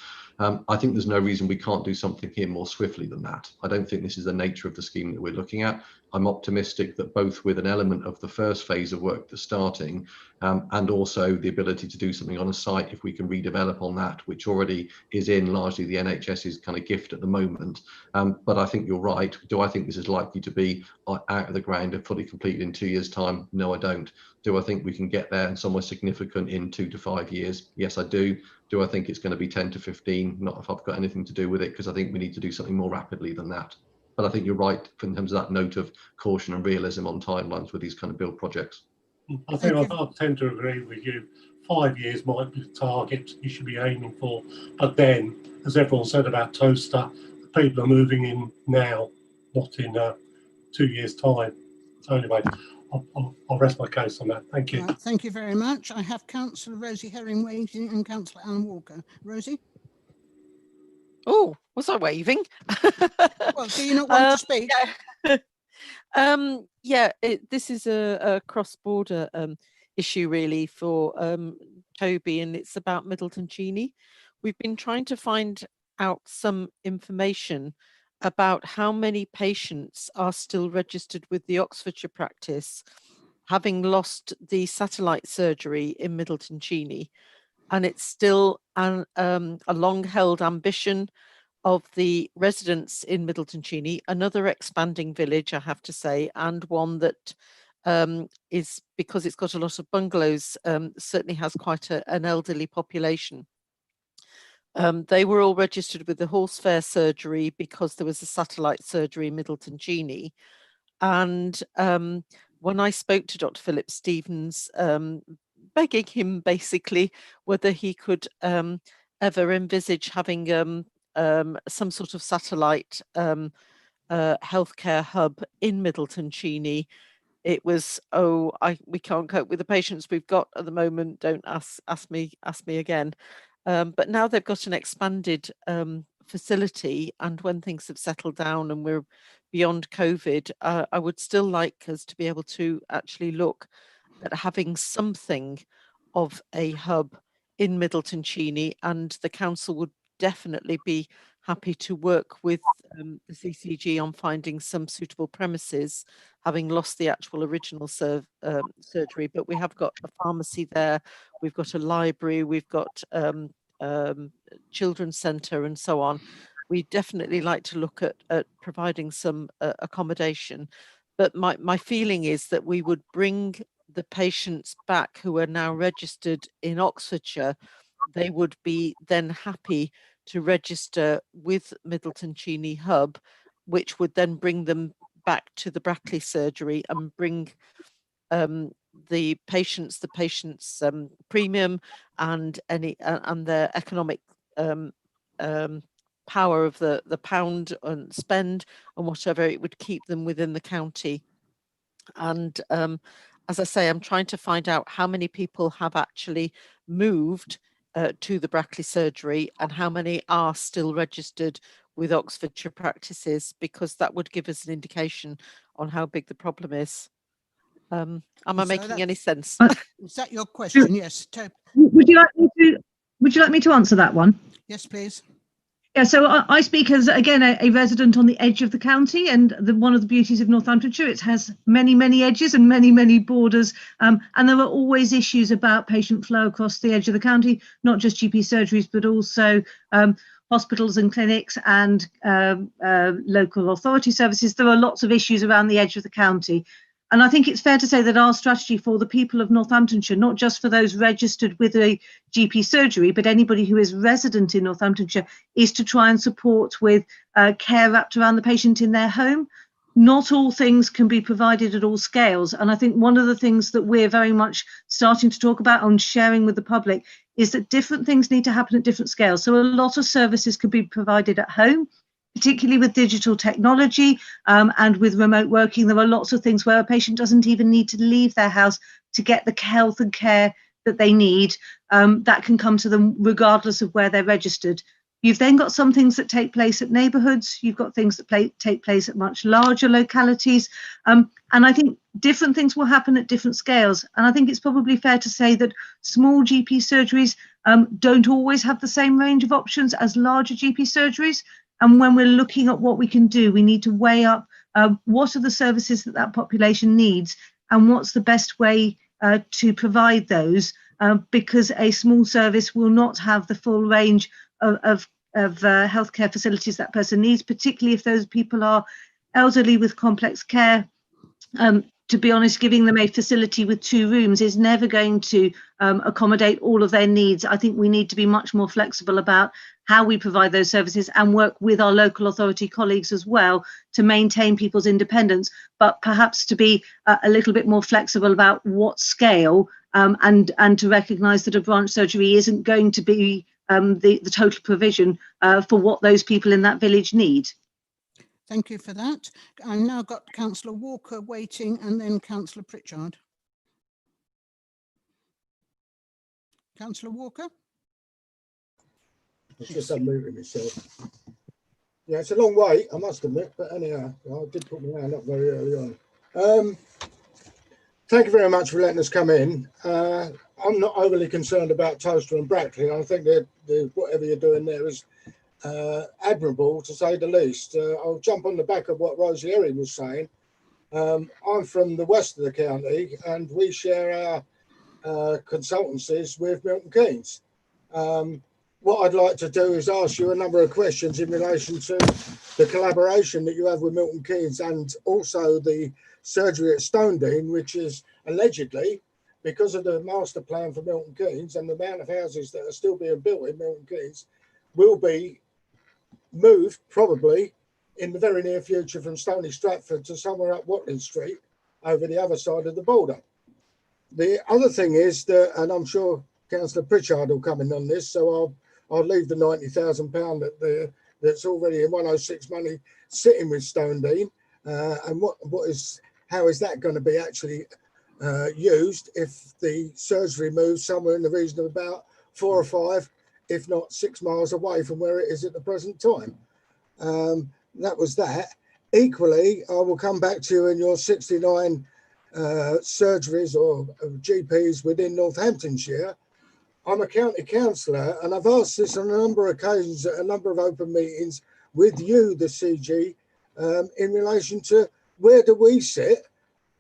Speaker 14: I think there's no reason we can't do something here more swiftly than that. I don't think this is the nature of the scheme that we're looking at. I'm optimistic that both with an element of the first phase of work that's starting, and also the ability to do something on a site, if we can redevelop on that, which already is in largely the NHS's kind of gift at the moment. But I think you're right. Do I think this is likely to be out of the ground and fully completed in 2 years' time? No, I don't. Do I think we can get there and somewhere significant in 2 to 5 years? Yes, I do. Do I think it's going to be 10 to 15? Not if I've got anything to do with it, because I think we need to do something more rapidly than that. But I think you're right in terms of that note of caution and realism on timelines with these kind of build projects.
Speaker 17: I think I tend to agree with you. 5 years might be the target you should be aiming for. But then, as everyone said about Toaster, people are moving in now, not in 2 years' time. So anyway, I'll rest my case on that. Thank you.
Speaker 2: Thank you very much. I have Councillor Rosie Herring waiting and Councillor Alan Walker. Rosie?
Speaker 18: Oh, was I waving?
Speaker 2: Well, do you not want to speak?
Speaker 18: Yeah, this is a cross-border issue really for Toby, and it's about Middleton Cheney. We've been trying to find out some information about how many patients are still registered with the Oxfordshire practice, having lost the satellite surgery in Middleton Cheney. And it's still a long-held ambition of the residents in Middleton Cheney, another expanding village, I have to say, and one that is, because it's got a lot of bungalows, certainly has quite an elderly population. They were all registered with the Horse Fair surgery because there was a satellite surgery in Middleton Cheney. And when I spoke to Dr. Philip Stevens, begging him basically whether he could ever envisage having some sort of satellite healthcare hub in Middleton Cheney, it was, we can't cope with the patients we've got at the moment, don't ask me again. But now they've got an expanded facility, and when things have settled down and we're beyond COVID, I would still like us to be able to actually look at having something of a hub in Middleton Cheney, and the council would definitely be happy to work with the CCG on finding some suitable premises, having lost the actual original surgery. But we have got a pharmacy there, we've got a library, we've got children's centre and so on. We definitely like to look at providing some accommodation. But my feeling is that we would bring the patients back who are now registered in Oxfordshire. They would be then happy to register with Middleton Cheney Hub, which would then bring them back to the Brackley surgery and bring the patients premium and any and their economic power of the pound and spend and whatever, it would keep them within the county. And as I say, I'm trying to find out how many people have actually moved to the Brackley surgery and how many are still registered with Oxfordshire practices, because that would give us an indication on how big the problem is. Am I making any sense?
Speaker 2: Is that your question? Yes.
Speaker 15: Would you like me to answer that one?
Speaker 2: Yes, please.
Speaker 15: Yeah, so I speak as, again, a resident on the edge of the county, and one of the beauties of Northamptonshire, it has many, many edges and many, many borders, and there are always issues about patient flow across the edge of the county, not just GP surgeries, but also hospitals and clinics and local authority services. There are lots of issues around the edge of the county. And I think it's fair to say that our strategy for the people of Northamptonshire, not just for those registered with a GP surgery, but anybody who is resident in Northamptonshire, is to try and support with care wrapped around the patient in their home. Not all things can be provided at all scales. And I think one of the things that we're very much starting to talk about and sharing with the public is that different things need to happen at different scales. So a lot of services can be provided at home, particularly with digital technology and with remote working. There are lots of things where a patient doesn't even need to leave their house to get the health and care that they need. That can come to them regardless of where they're registered. You've then got some things that take place at neighbourhoods. You've got things that take place at much larger localities. And I think different things will happen at different scales. And I think it's probably fair to say that small GP surgeries don't always have the same range of options as larger GP surgeries. And when we're looking at what we can do, we need to weigh up what are the services that that population needs and what's the best way to provide those, because a small service will not have the full range of healthcare facilities that person needs, particularly if those people are elderly with complex care. To be honest, giving them a facility with 2 rooms is never going to accommodate all of their needs. I think we need to be much more flexible about how we provide those services and work with our local authority colleagues as well to maintain people's independence, but perhaps to be a little bit more flexible about what scale, and to recognise that a branch surgery isn't going to be the total provision for what those people in that village need.
Speaker 2: Thank you for that. I've now got Councillor Walker waiting and then Councillor Pritchard. Councillor Walker?
Speaker 19: I just unmuted myself. Yeah, it's a long wait, I must admit, but anyhow, I did put my hand up very early on. Thank you very much for letting us come in. I'm not overly concerned about Towcester and Brackley. I think that whatever you're doing there is admirable, to say the least. I'll jump on the back of what Rosie Erin was saying. I'm from the west of the county and we share our consultancies with Milton Keynes. What I'd like to do is ask you a number of questions in relation to the collaboration that you have with Milton Keynes and also the surgery at Stonedean, which is allegedly, because of the master plan for Milton Keynes and the amount of houses that are still being built in Milton Keynes, will be moved probably in the very near future from Stony Stratford to somewhere up Watling Street over the other side of the border. The other thing is that, and I'm sure Councillor Pritchard will come in on this, so I'll leave the £90,000 that's already in 106 money sitting with Stonedean, and how is that going to be actually used if the surgery moves somewhere in the region of about 4 or 5, if not 6 miles away from where it is at the present time. That was that. Equally, I will come back to you in your 69 surgeries or GPs within Northamptonshire. I'm a county councillor and I've asked this on a number of occasions at a number of open meetings with you, the CG, in relation to where do we sit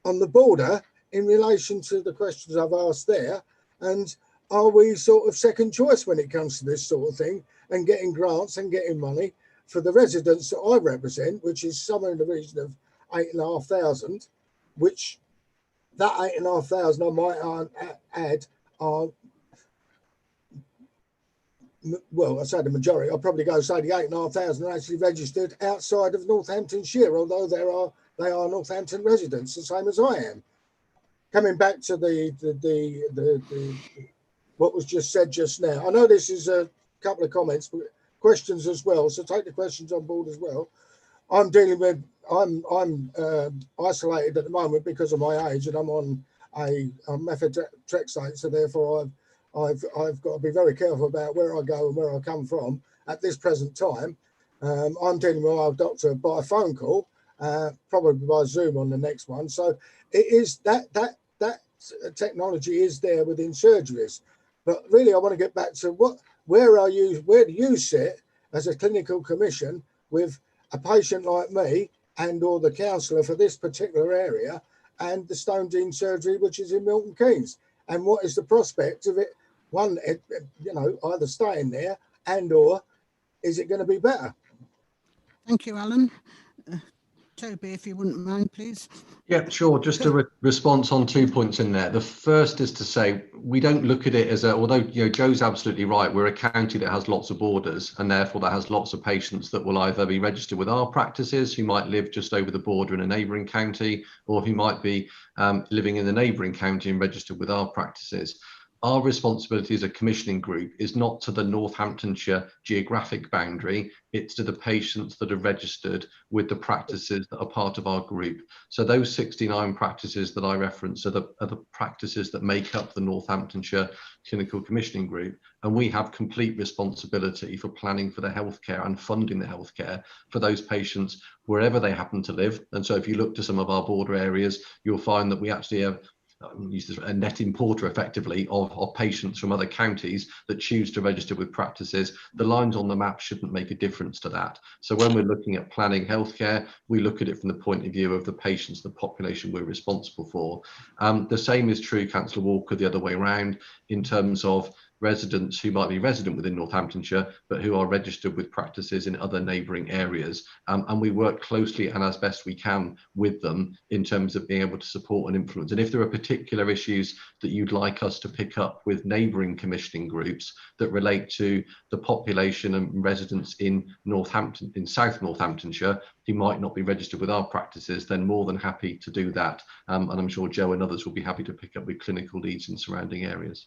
Speaker 19: on the border in relation to the questions I've asked there, and are we sort of second choice when it comes to this sort of thing and getting grants and getting money for the residents that I represent, which is somewhere in the region of 8,500, which that 8,500 I might add are, well, I say the majority, I'll probably go say the 8,500 are actually registered outside of Northamptonshire, although they are Northampton residents, the same as I am. Coming back to the what was just said just now, I know this is a couple of comments, but questions as well, so take the questions on board as well. I'm isolated at the moment because of my age, and I'm on a methotrexate, so therefore I've got to be very careful about where I go and where I come from at this present time. I'm dealing with our doctor by phone call, probably by Zoom on the next one. So it is that technology is there within surgeries. But really, I want to get back to where do you sit as a clinical commission with a patient like me and or the counsellor for this particular area and the Stonedean surgery, which is in Milton Keynes, and what is the prospect of it? One, either staying there and or is it going to be better?
Speaker 2: Thank you, Alan. Toby, if you wouldn't mind, please.
Speaker 14: Yeah, sure. Just a response on 2 points in there. The first is to say we don't look at it as although Joe's absolutely right, we're a county that has lots of borders and therefore that has lots of patients that will either be registered with our practices, who might live just over the border in a neighbouring county, or who might be living in the neighbouring county and registered with our practices. our responsibility as a commissioning group is not to the Northamptonshire geographic boundary, it's to the patients that are registered with the practices that are part of our group. So those 69 practices that I referenced are the practices that make up the Northamptonshire Clinical Commissioning Group, and we have complete responsibility for planning for the healthcare and funding the healthcare for those patients wherever they happen to live. And so if you look to some of our border areas, you'll find that we actually have a net importer effectively of patients from other counties that choose to register with practices. The lines on the map shouldn't make a difference to that. So when we're looking at planning healthcare, we look at it from the point of view of the patients, the population we're responsible for. The same is true, Councillor Walker, the other way around, in terms of residents who might be resident within Northamptonshire, but who are registered with practices in other neighbouring areas. And we work closely and as best we can with them in terms of being able to support and influence. And if there are particular issues that you'd like us to pick up with neighbouring commissioning groups that relate to the population and residents in Northampton, in South Northamptonshire, who might not be registered with our practices, then more than happy to do that. And I'm sure Joe and others will be happy to pick up with clinical leads in surrounding areas.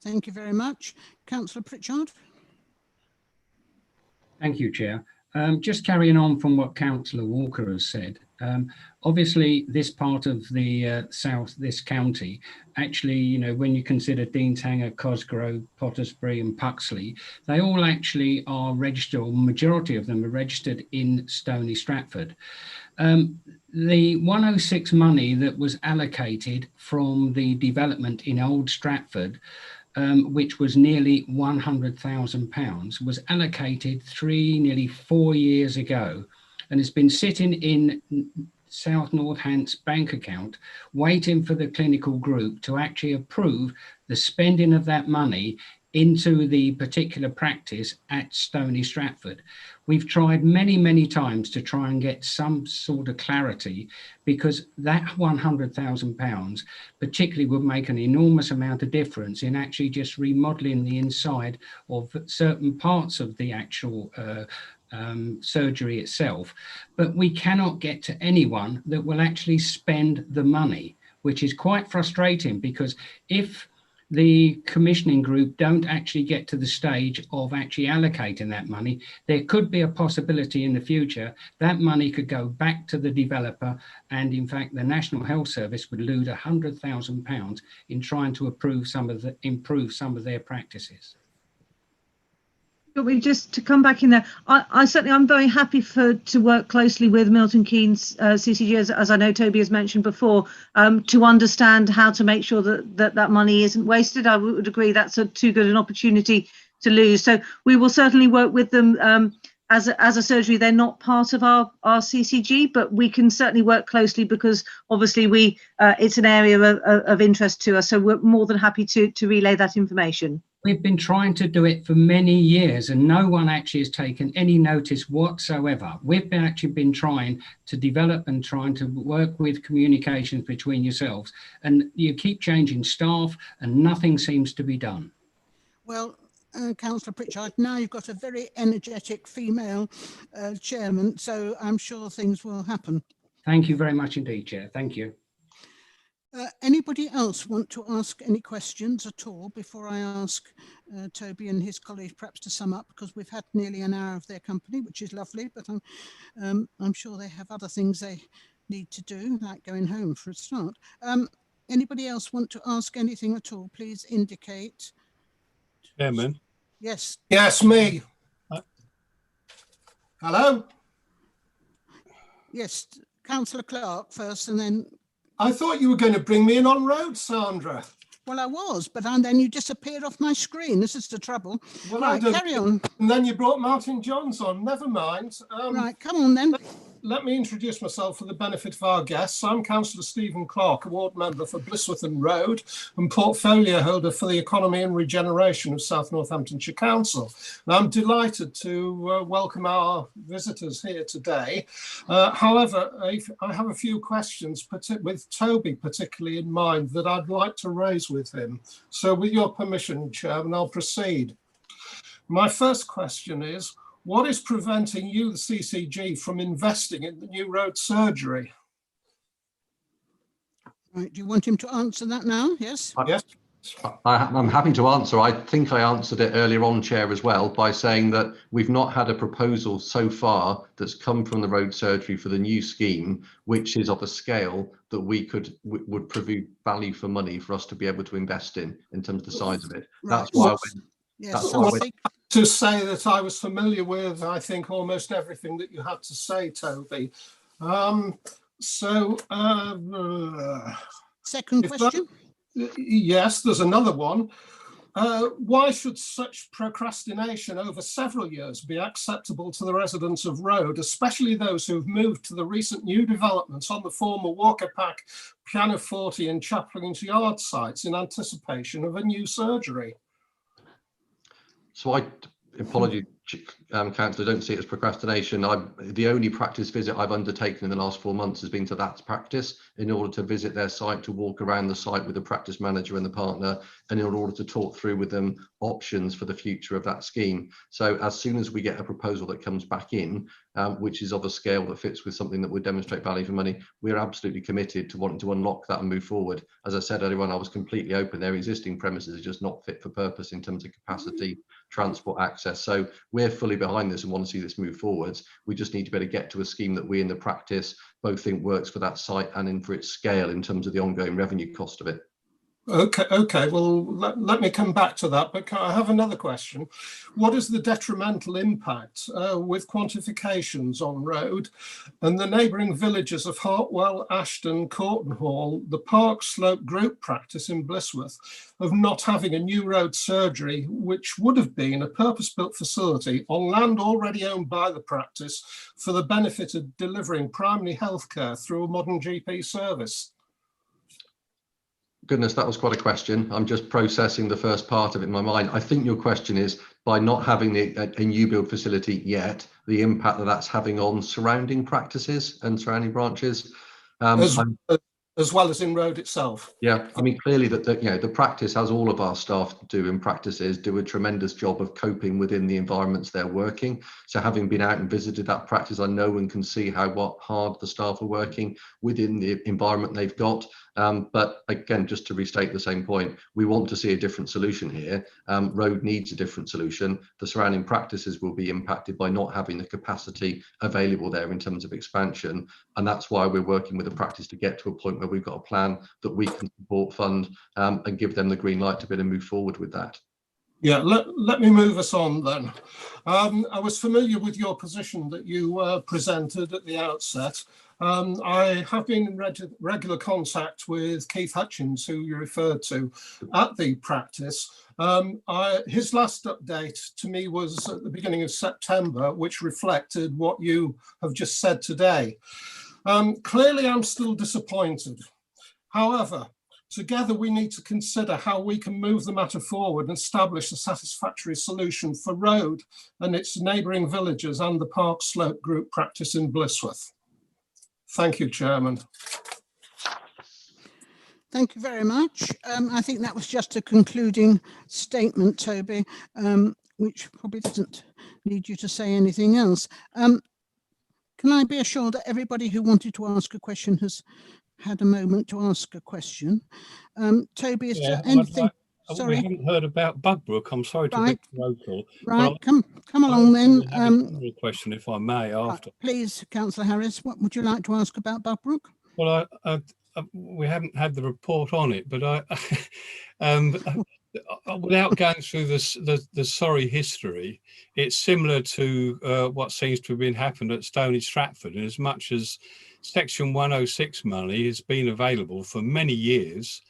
Speaker 2: Thank you very much. Councillor Pritchard.
Speaker 6: Thank you, Chair. Just carrying on from what Councillor Walker has said, obviously this part of the south, this county, actually, you know, when you consider Deanshanger, Cosgrove, Pottersbury and Puxley, they all actually are registered, or majority of them are registered in Stony Stratford. The 106 money that was allocated from the development in Old Stratford, which was nearly £100,000, was allocated nearly 4 years ago, and it's been sitting in South Northants bank account waiting for the clinical group to actually approve the spending of that money into the particular practice at Stony Stratford. We've tried many times to try and get some sort of clarity, because that £100,000 particularly would make an enormous amount of difference in actually just remodeling the inside of certain parts of the actual surgery itself. But we cannot get to anyone that will actually spend the money, which is quite frustrating, because if the commissioning group don't actually get to the stage of actually allocating that money, there could be a possibility in the future that money could go back to the developer, and in fact the National Health Service would lose £100,000 in trying to improve some of their practices.
Speaker 15: Just to come back in there, I'm very happy to work closely with Milton Keynes CCG, as I know Toby has mentioned before, to understand how to make sure that money isn't wasted. I would agree that's too good an opportunity to lose. So we will certainly work with them as a surgery. They're not part of our CCG, but we can certainly work closely, because obviously it's an area of interest to us. So we're more than happy to relay that information.
Speaker 6: We've been trying to do it for many years, and no one actually has taken any notice whatsoever. We've actually been trying to develop and trying to work with communications between yourselves, and you keep changing staff and nothing seems to be done.
Speaker 2: Well, Councillor Pritchard, now you've got a very energetic female chairman, so I'm sure things will happen.
Speaker 6: Thank you very much indeed, Chair. Thank you.
Speaker 2: Anybody else want to ask any questions at all before I ask Toby and his colleagues perhaps to sum up, because we've had nearly an hour of their company, which is lovely, but I'm sure they have other things they need to do, like going home for a start. Anybody else want to ask anything at all? Please indicate.
Speaker 10: Chairman.
Speaker 2: Yes.
Speaker 17: Yes, me. Hello?
Speaker 2: Yes, Councillor Clark first, and then...
Speaker 17: I thought you were going to bring me in on road, Sandra.
Speaker 2: Well, I was, but then you disappeared off my screen. This is the trouble.
Speaker 17: Well,
Speaker 2: right, carry on.
Speaker 17: And then you brought Martin Johns on. Never mind.
Speaker 2: Right, come on then.
Speaker 17: Let me introduce myself for the benefit of our guests. I'm Councillor Stephen Clark, a ward member for Blisworth Road and portfolio holder for the Economy and Regeneration of South Northamptonshire Council. And I'm delighted to welcome our visitors here today. However, I have a few questions with Toby particularly in mind that I'd like to raise with him. So with your permission, Chairman, I'll proceed. My first question is, what is preventing you, the CCG, from investing in the new road surgery?
Speaker 2: Right, do you want him to answer that now? Yes?
Speaker 17: Yes.
Speaker 14: I'm happy to answer. I think I answered it earlier on, Chair, as well, by saying that we've not had a proposal so far that's come from the road surgery for the new scheme, which is of a scale that would prove value for money for us to be able to invest in terms of the size of it. That's why. That's why.
Speaker 17: To say that I was familiar with, I think, almost everything that you had to say, Toby.
Speaker 2: Second question.
Speaker 17: Yes, there's another one. Why should such procrastination over several years be acceptable to the residents of Road, especially those who've moved to the recent new developments on the former Walker Pack, Pianoforte and Chaplain's Yard sites in anticipation of a new surgery?
Speaker 14: So apologies, Councillor, I don't see it as procrastination. The only practice visit I've undertaken in the last 4 months has been to that practice in order to visit their site, to walk around the site with the practice manager and the partner, and in order to talk through with them options for the future of that scheme. So as soon as we get a proposal that comes back in, which is of a scale that fits with something that would demonstrate value for money, we're absolutely committed to wanting to unlock that and move forward. As I said earlier on, I was completely open. Their existing premises are just not fit for purpose in terms of capacity, transport access. So we're fully behind this and want to see this move forwards. We just need to be able to get to a scheme that we in the practice both think works for that site and for its scale in terms of the ongoing revenue cost of it.
Speaker 17: Okay. Well, let me come back to that, but I have another question. What is the detrimental impact with quantifications on Road and the neighbouring villages of Hartwell, Ashton, Corton Hall, the Park Slope group practice in Blisworth, of not having a new road surgery, which would have been a purpose-built facility on land already owned by the practice for the benefit of delivering primary healthcare through a modern GP service?
Speaker 14: Goodness, that was quite a question. I'm just processing the first part of it in my mind. I think your question is, by not having a new build facility yet, the impact that that's having on surrounding practices and surrounding branches.
Speaker 17: As well as in Road itself.
Speaker 14: Yeah, I mean, clearly that the practice, as all of our staff do in practices, do a tremendous job of coping within the environments they're working. So having been out and visited that practice, I know and can see how hard the staff are working within the environment they've got. But again, just to restate the same point, we want to see a different solution here. Road needs a different solution. The surrounding practices will be impacted by not having the capacity available there in terms of expansion. And that's why we're working with the practice to get to a point where we've got a plan that we can support, fund, and give them the green light to be able to move forward with that.
Speaker 17: Yeah, let me move us on then. I was familiar with your position that you presented at the outset. I have been in regular contact with Keith Hutchins, who you referred to at the practice. His last update to me was at the beginning of September, which reflected what you have just said today. Clearly, I'm still disappointed. However, together we need to consider how we can move the matter forward and establish a satisfactory solution for Road and its neighbouring villages and the Park Slope group practice in Blisworth. Thank you, Chairman.
Speaker 2: Thank you very much. I think that was just a concluding statement, Toby, which probably doesn't need you to say anything else. Can I be assured that everybody who wanted to ask a question has had a moment to ask a question? Toby, is there anything?
Speaker 10: Sorry, we haven't heard about Bugbrook. I'm sorry to be local.
Speaker 2: Right, come along then.
Speaker 10: A question, if I may, after.
Speaker 2: Please, Councillor Harris, what would you like to ask about Bugbrook?
Speaker 10: Well, we haven't had the report on it, but without going through the sorry history, it's similar to what seems to have been happened at Stony Stratford, in as much as Section 106 money has been available for many years.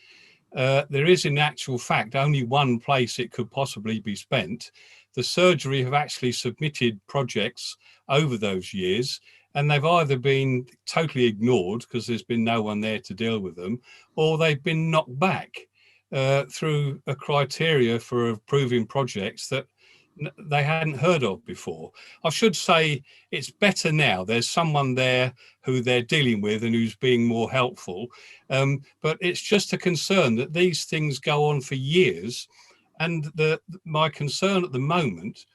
Speaker 10: There is, in actual fact, only one place it could possibly be spent. The surgery have actually submitted projects over those years, and they've either been totally ignored because there's been no one there to deal with them, or they've been knocked back through a criteria for approving projects that they hadn't heard of before. I should say it's better now. There's someone there who they're dealing with and who's being more helpful. But it's just a concern that these things go on for years. And my concern at the moment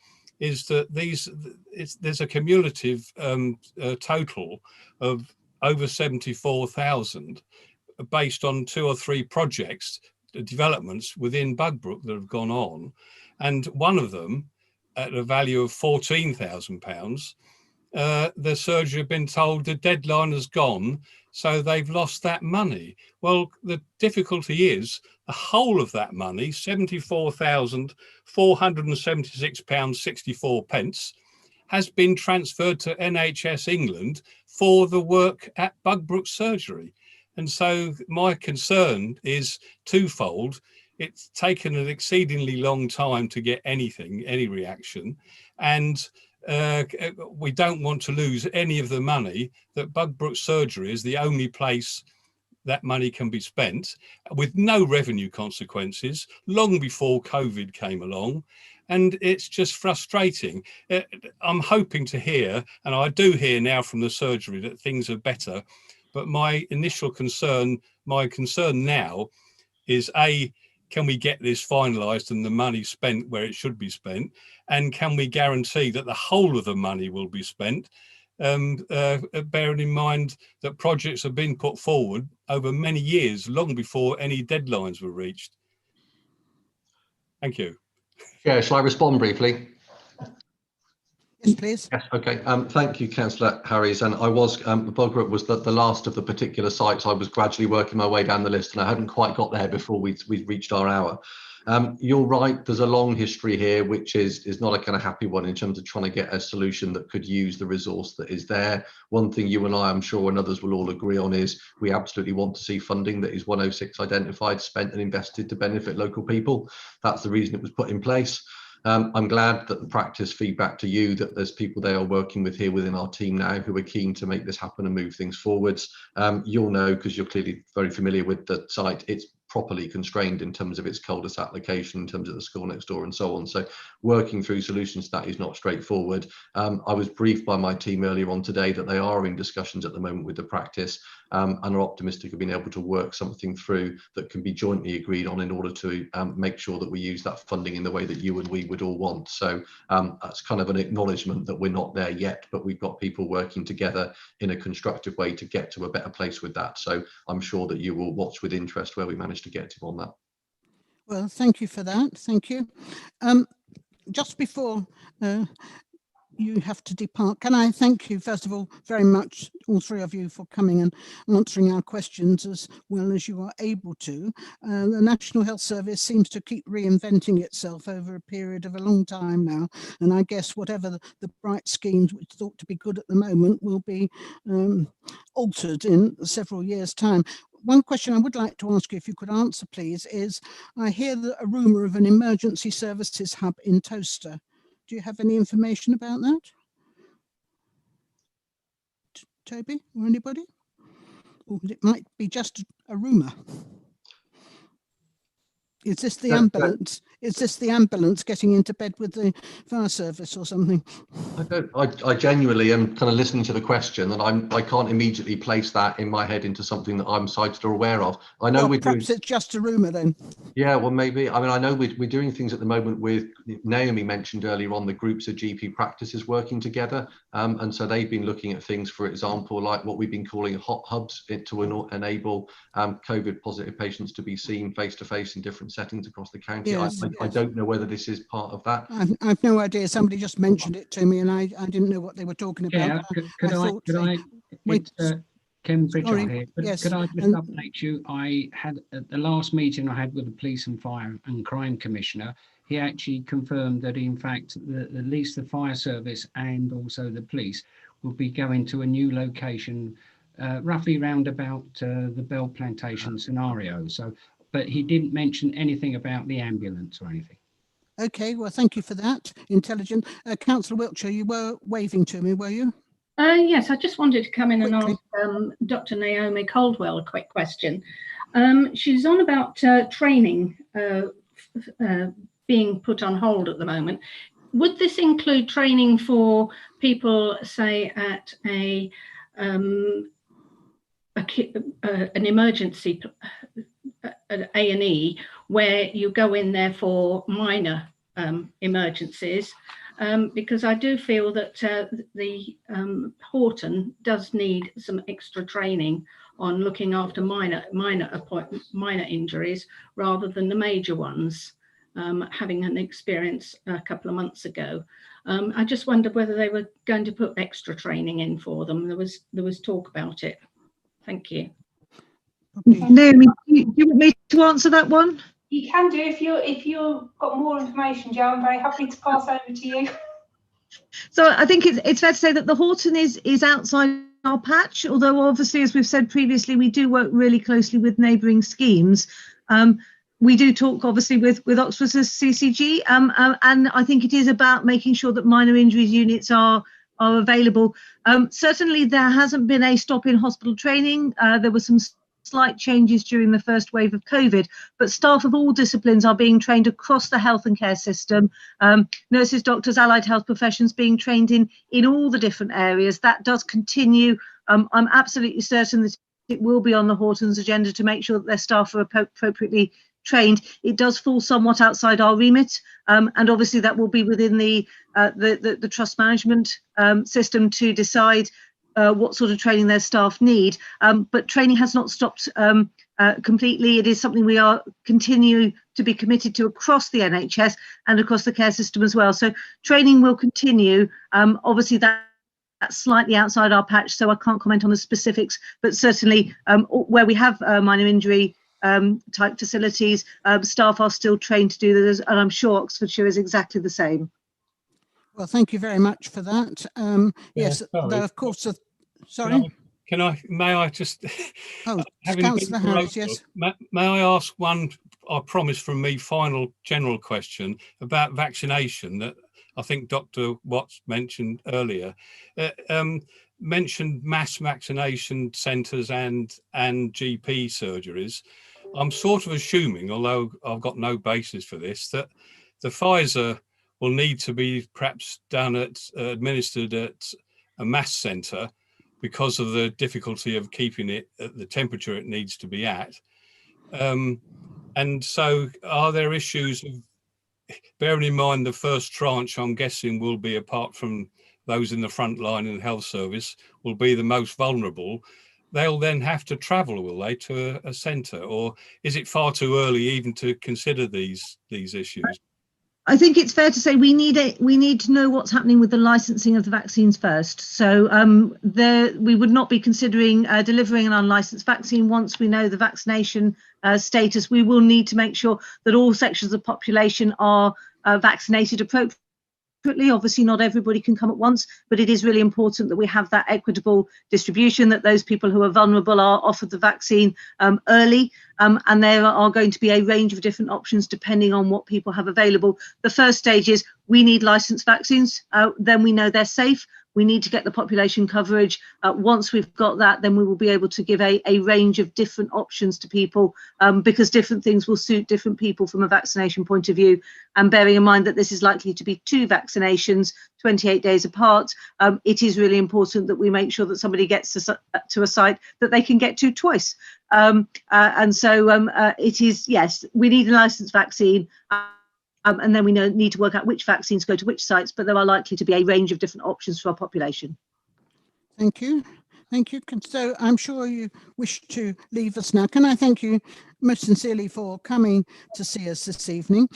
Speaker 10: is that there's a cumulative total of over 74,000 based on 2 or 3 projects developments within Bugbrook that have gone on, and one of them at a value of £14,000, the surgery have been told the deadline has gone, so they've lost that money. Well, the difficulty is the whole of that money, £74,476.64, has been transferred to NHS England for the work at Bugbrook surgery. And so my concern is twofold. It's taken an exceedingly long time to get anything, any reaction, and we don't want to lose any of the money. That Bugbrook surgery is the only place that money can be spent with no revenue consequences long before COVID came along. And it's just frustrating. I'm hoping to hear, and I do hear now from the surgery, that things are better. But my initial concern, my concern now is A, can we get this finalised and the money spent where it should be spent? And can we guarantee that the whole of the money will be spent? Bearing in mind that projects have been put forward over many years, long before any deadlines were reached. Thank you.
Speaker 14: Yeah, shall I respond briefly?
Speaker 2: Yes, please.
Speaker 14: Yes, okay. Thank you, Councillor Harries. And I was, Bugbrook was the last of the particular sites. I was gradually working my way down the list and I hadn't quite got there before we reached our hour. You're right, there's a long history here, which is not a kind of happy one in terms of trying to get a solution that could use the resource that is there. One thing you and I, I'm sure, and others will all agree on is we absolutely want to see funding that is 106 identified, spent and invested to benefit local people. That's the reason it was put in place. I'm glad that the practice feedback to you that there's people they are working with here within our team now who are keen to make this happen and move things forwards. You'll know, because you're clearly very familiar with the site, it's properly constrained in terms of its cul-de-sac application, in terms of the school next door and so on. So working through solutions to that is not straightforward. I was briefed by my team earlier on today that they are in discussions at the moment with the practice and are optimistic of being able to work something through that can be jointly agreed on in order to make sure that we use that funding in the way that you and we would all want. So that's kind of an acknowledgement that we're not there yet, but we've got people working together in a constructive way to get to a better place with that. So I'm sure that you will watch with interest where we manage to get to on that.
Speaker 2: Well, thank you for that. Thank you. Just before you have to depart, can I thank you, first of all, very much, all three of you, for coming and answering our questions as well as you are able to. The National Health Service seems to keep reinventing itself over a period of a long time now, and I guess whatever the bright schemes which thought to be good at the moment will be altered in several years' time. One question I would like to ask you, if you could answer, please, is I hear a rumour of an emergency services hub in Towcester. Do you have any information about that? Toby or anybody? Or it might be just a rumour. Is this the ambulance? Is this the ambulance getting into bed with the fire service or something?
Speaker 14: I genuinely am kind of listening to the question, and I can't immediately place that in my head into something that I'm sighted or aware of. I know we're
Speaker 2: perhaps it's just a rumour then.
Speaker 14: Yeah, well, maybe. I mean, I know we're doing things at the moment with, Naomi mentioned earlier on, the groups of GP practices working together. And so they've been looking at things, for example, like what we've been calling hot hubs to enable COVID positive patients to be seen face-to-face in different settings across the county.
Speaker 2: Yes,
Speaker 14: I don't know whether this is part of that.
Speaker 2: I've no idea. Somebody just mentioned it to me and I didn't know what they were talking about.
Speaker 6: Yeah, Ken Pritchard here.
Speaker 2: Yes.
Speaker 6: Could I just update you? I had at the last meeting I had with the Police and Fire and Crime Commissioner, he actually confirmed that in fact at least the fire service and also the police will be going to a new location roughly round about the Bell Plantation scenario. So, but he didn't mention anything about the ambulance or anything.
Speaker 2: Okay, well, thank you for that. Intelligent. Councillor Wiltshire, you were waving to me, were you?
Speaker 7: Yes, I just wanted to come in and ask Dr. Naomi Caldwell a quick question. She's on about training being put on hold at the moment. Would this include training for people, say, at an emergency, A&E, where you go in there for minor emergencies? Because I do feel that the Horton does need some extra training on looking after minor injuries rather than the major ones, having an experience a couple of months ago. I just wondered whether they were going to put extra training in for them. There was talk about it. Thank you.
Speaker 15: Naomi, do you want me to answer that one?
Speaker 13: You can do if you've got more information, Joe. I'm very happy to pass over to you.
Speaker 15: So I think it's fair to say that the Horton is outside our patch, although obviously, as we've said previously, we do work really closely with neighbouring schemes. We do talk obviously with Oxford's CCG, and I think it is about making sure that minor injuries units are available. Certainly there hasn't been a stop in hospital training. There were some slight changes during the first wave of COVID, but staff of all disciplines are being trained across the health and care system. Nurses, doctors, allied health professions being trained in all the different areas. That does continue. I'm absolutely certain that it will be on the Hortons agenda to make sure that their staff are appropriately trained. It does fall somewhat outside our remit, and obviously that will be within the trust management system to decide what sort of training their staff need. But training has not stopped completely. It is something we are continue to be committed to across the NHS and across the care system as well. So training will continue. Obviously that's slightly outside our patch, so I can't comment on the specifics, but certainly where we have minor injury type facilities, staff are still trained to do this, and I'm sure Oxfordshire is exactly the same.
Speaker 2: Well, thank you very much for that. Yes, though of course, sorry.
Speaker 10: May I just?
Speaker 2: Oh, Councillor Harris, yes.
Speaker 10: May I ask one? I promise from me final general question about vaccination that I think Dr. Watts mentioned earlier. Mentioned mass vaccination centres and GP surgeries. I'm sort of assuming, although I've got no basis for this, that the Pfizer will need to be perhaps administered at a mass centre because of the difficulty of keeping it at the temperature it needs to be at. And so are there issues of, bearing in mind the first tranche, I'm guessing, will be, apart from those in the front line and health service, will be the most vulnerable. They'll then have to travel, will they, to a centre, or is it far too early even to consider these issues?
Speaker 15: I think it's fair to say we need to know what's happening with the licensing of the vaccines first. So we would not be considering delivering an unlicensed vaccine once we know the vaccination status. We will need to make sure that all sections of the population are vaccinated appropriately. Obviously, not everybody can come at once, but it is really important that we have that equitable distribution, that those people who are vulnerable are offered the vaccine early, and there are going to be a range of different options depending on what people have available. The first stage is we need licensed vaccines, then we know they're safe. We need to get the population coverage. Once we've got that, then we will be able to give a range of different options to people, because different things will suit different people from a vaccination point of view. And bearing in mind that this is likely to be 2 vaccinations, 28 days apart, it is really important that we make sure that somebody gets to a site that they can get to twice. And so it is, yes, we need a licensed vaccine. And then we need to work out which vaccines go to which sites, but there are likely to be a range of different options for our population.
Speaker 2: Thank you. Thank you. So I'm sure you wish to leave us now. Can I thank you most sincerely for coming to see us this evening?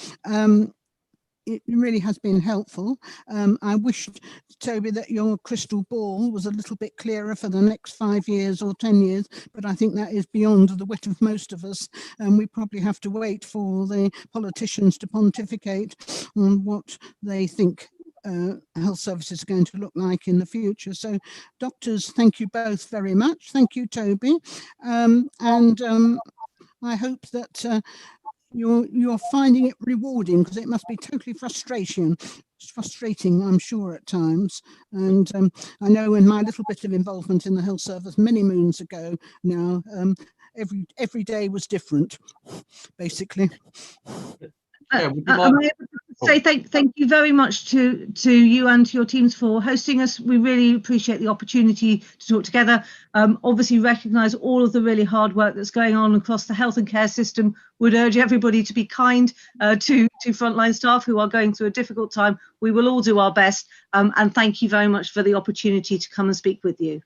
Speaker 2: It really has been helpful. I wished, Toby, that your crystal ball was a little bit clearer for the next 5 years or 10 years, but I think that is beyond the wit of most of us, and we probably have to wait for the politicians to pontificate on what they think health services are going to look like in the future. So, doctors, thank you both very much. Thank you, Toby. I hope that you're finding it rewarding, because it must be totally frustrating, I'm sure, at times. And I know in my little bit of involvement in the health service many moons ago now, every day was different, basically.
Speaker 15: Am I able to say thank you very much to you and to your teams for hosting us. We really appreciate the opportunity to talk together. Obviously recognise all of the really hard work that's going on across the health and care system. Would urge everybody to be kind to frontline staff who are going through a difficult time. We will all do our best, and thank you very much for the opportunity to come and speak with you.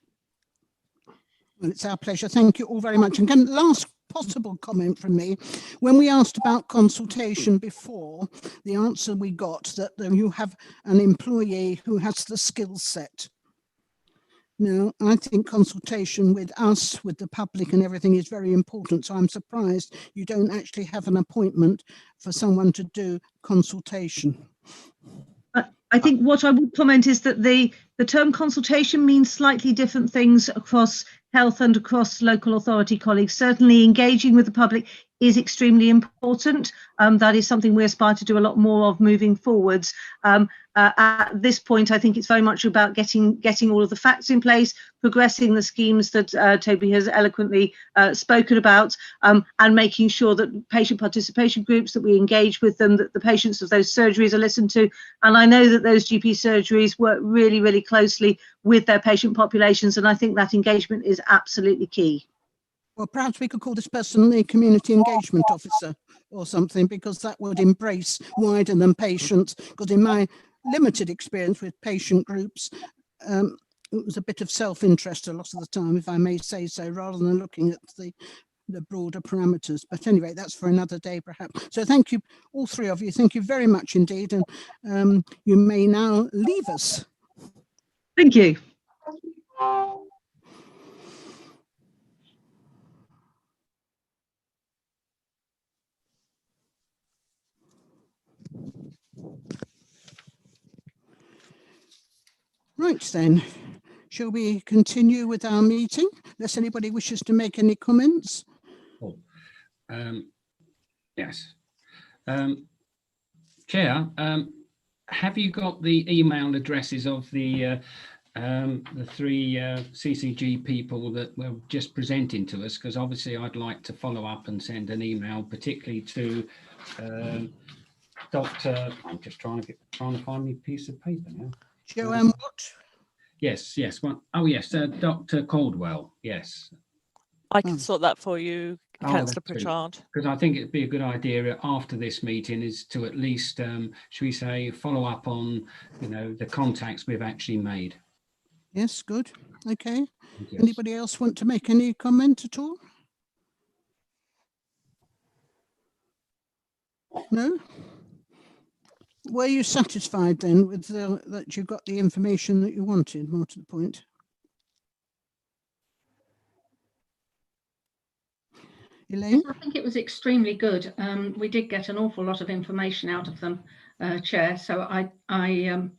Speaker 2: Well, it's our pleasure. Thank you all very much. And can last possible comment from me. When we asked about consultation before, the answer we got that you have an employee who has the skill set. Now, I think consultation with us, with the public and everything is very important. So I'm surprised you don't actually have an appointment for someone to do consultation.
Speaker 15: I think what I would comment is that the term consultation means slightly different things across health and across local authority colleagues. Certainly engaging with the public is extremely important. That is something we aspire to do a lot more of moving forwards. At this point, I think it's very much about getting all of the facts in place, progressing the schemes that Toby has eloquently spoken about, and making sure that patient participation groups, that we engage with them, that the patients of those surgeries are listened to. And I know that those GP surgeries work really, really closely with their patient populations, and I think that engagement is absolutely key.
Speaker 2: Well, perhaps we could call this person the community engagement officer or something, because that would embrace wider than patients. Because in my limited experience with patient groups, it was a bit of self-interest a lot of the time, if I may say so, rather than looking at the broader parameters. But anyway, that's for another day perhaps. So thank you, all three of you. Thank you very much indeed. And you may now leave us.
Speaker 15: Thank you.
Speaker 2: Right then, shall we continue with our meeting? Unless anybody wishes to make any comments.
Speaker 6: Oh, yes. Chair, have you got the email addresses of the three CCG people that were just presenting to us? Because obviously I'd like to follow up and send an email, particularly to Dr. I'm just trying to find my piece of paper now.
Speaker 2: Joanne what?
Speaker 6: Yes. Well, oh yes, Dr. Caldwell. Yes.
Speaker 3: I can sort that for you, Councillor Pritchard.
Speaker 6: Because I think it'd be a good idea after this meeting is to at least, should we say, follow up on, the contacts we've actually made.
Speaker 2: Yes, good. Okay. Yes. Anybody else want to make any comment at all? No? Were you satisfied then with that you got the information that you wanted, more to the point? Elaine?
Speaker 7: I think it was extremely good. We did get an awful lot of information out of them, Chair. So I'm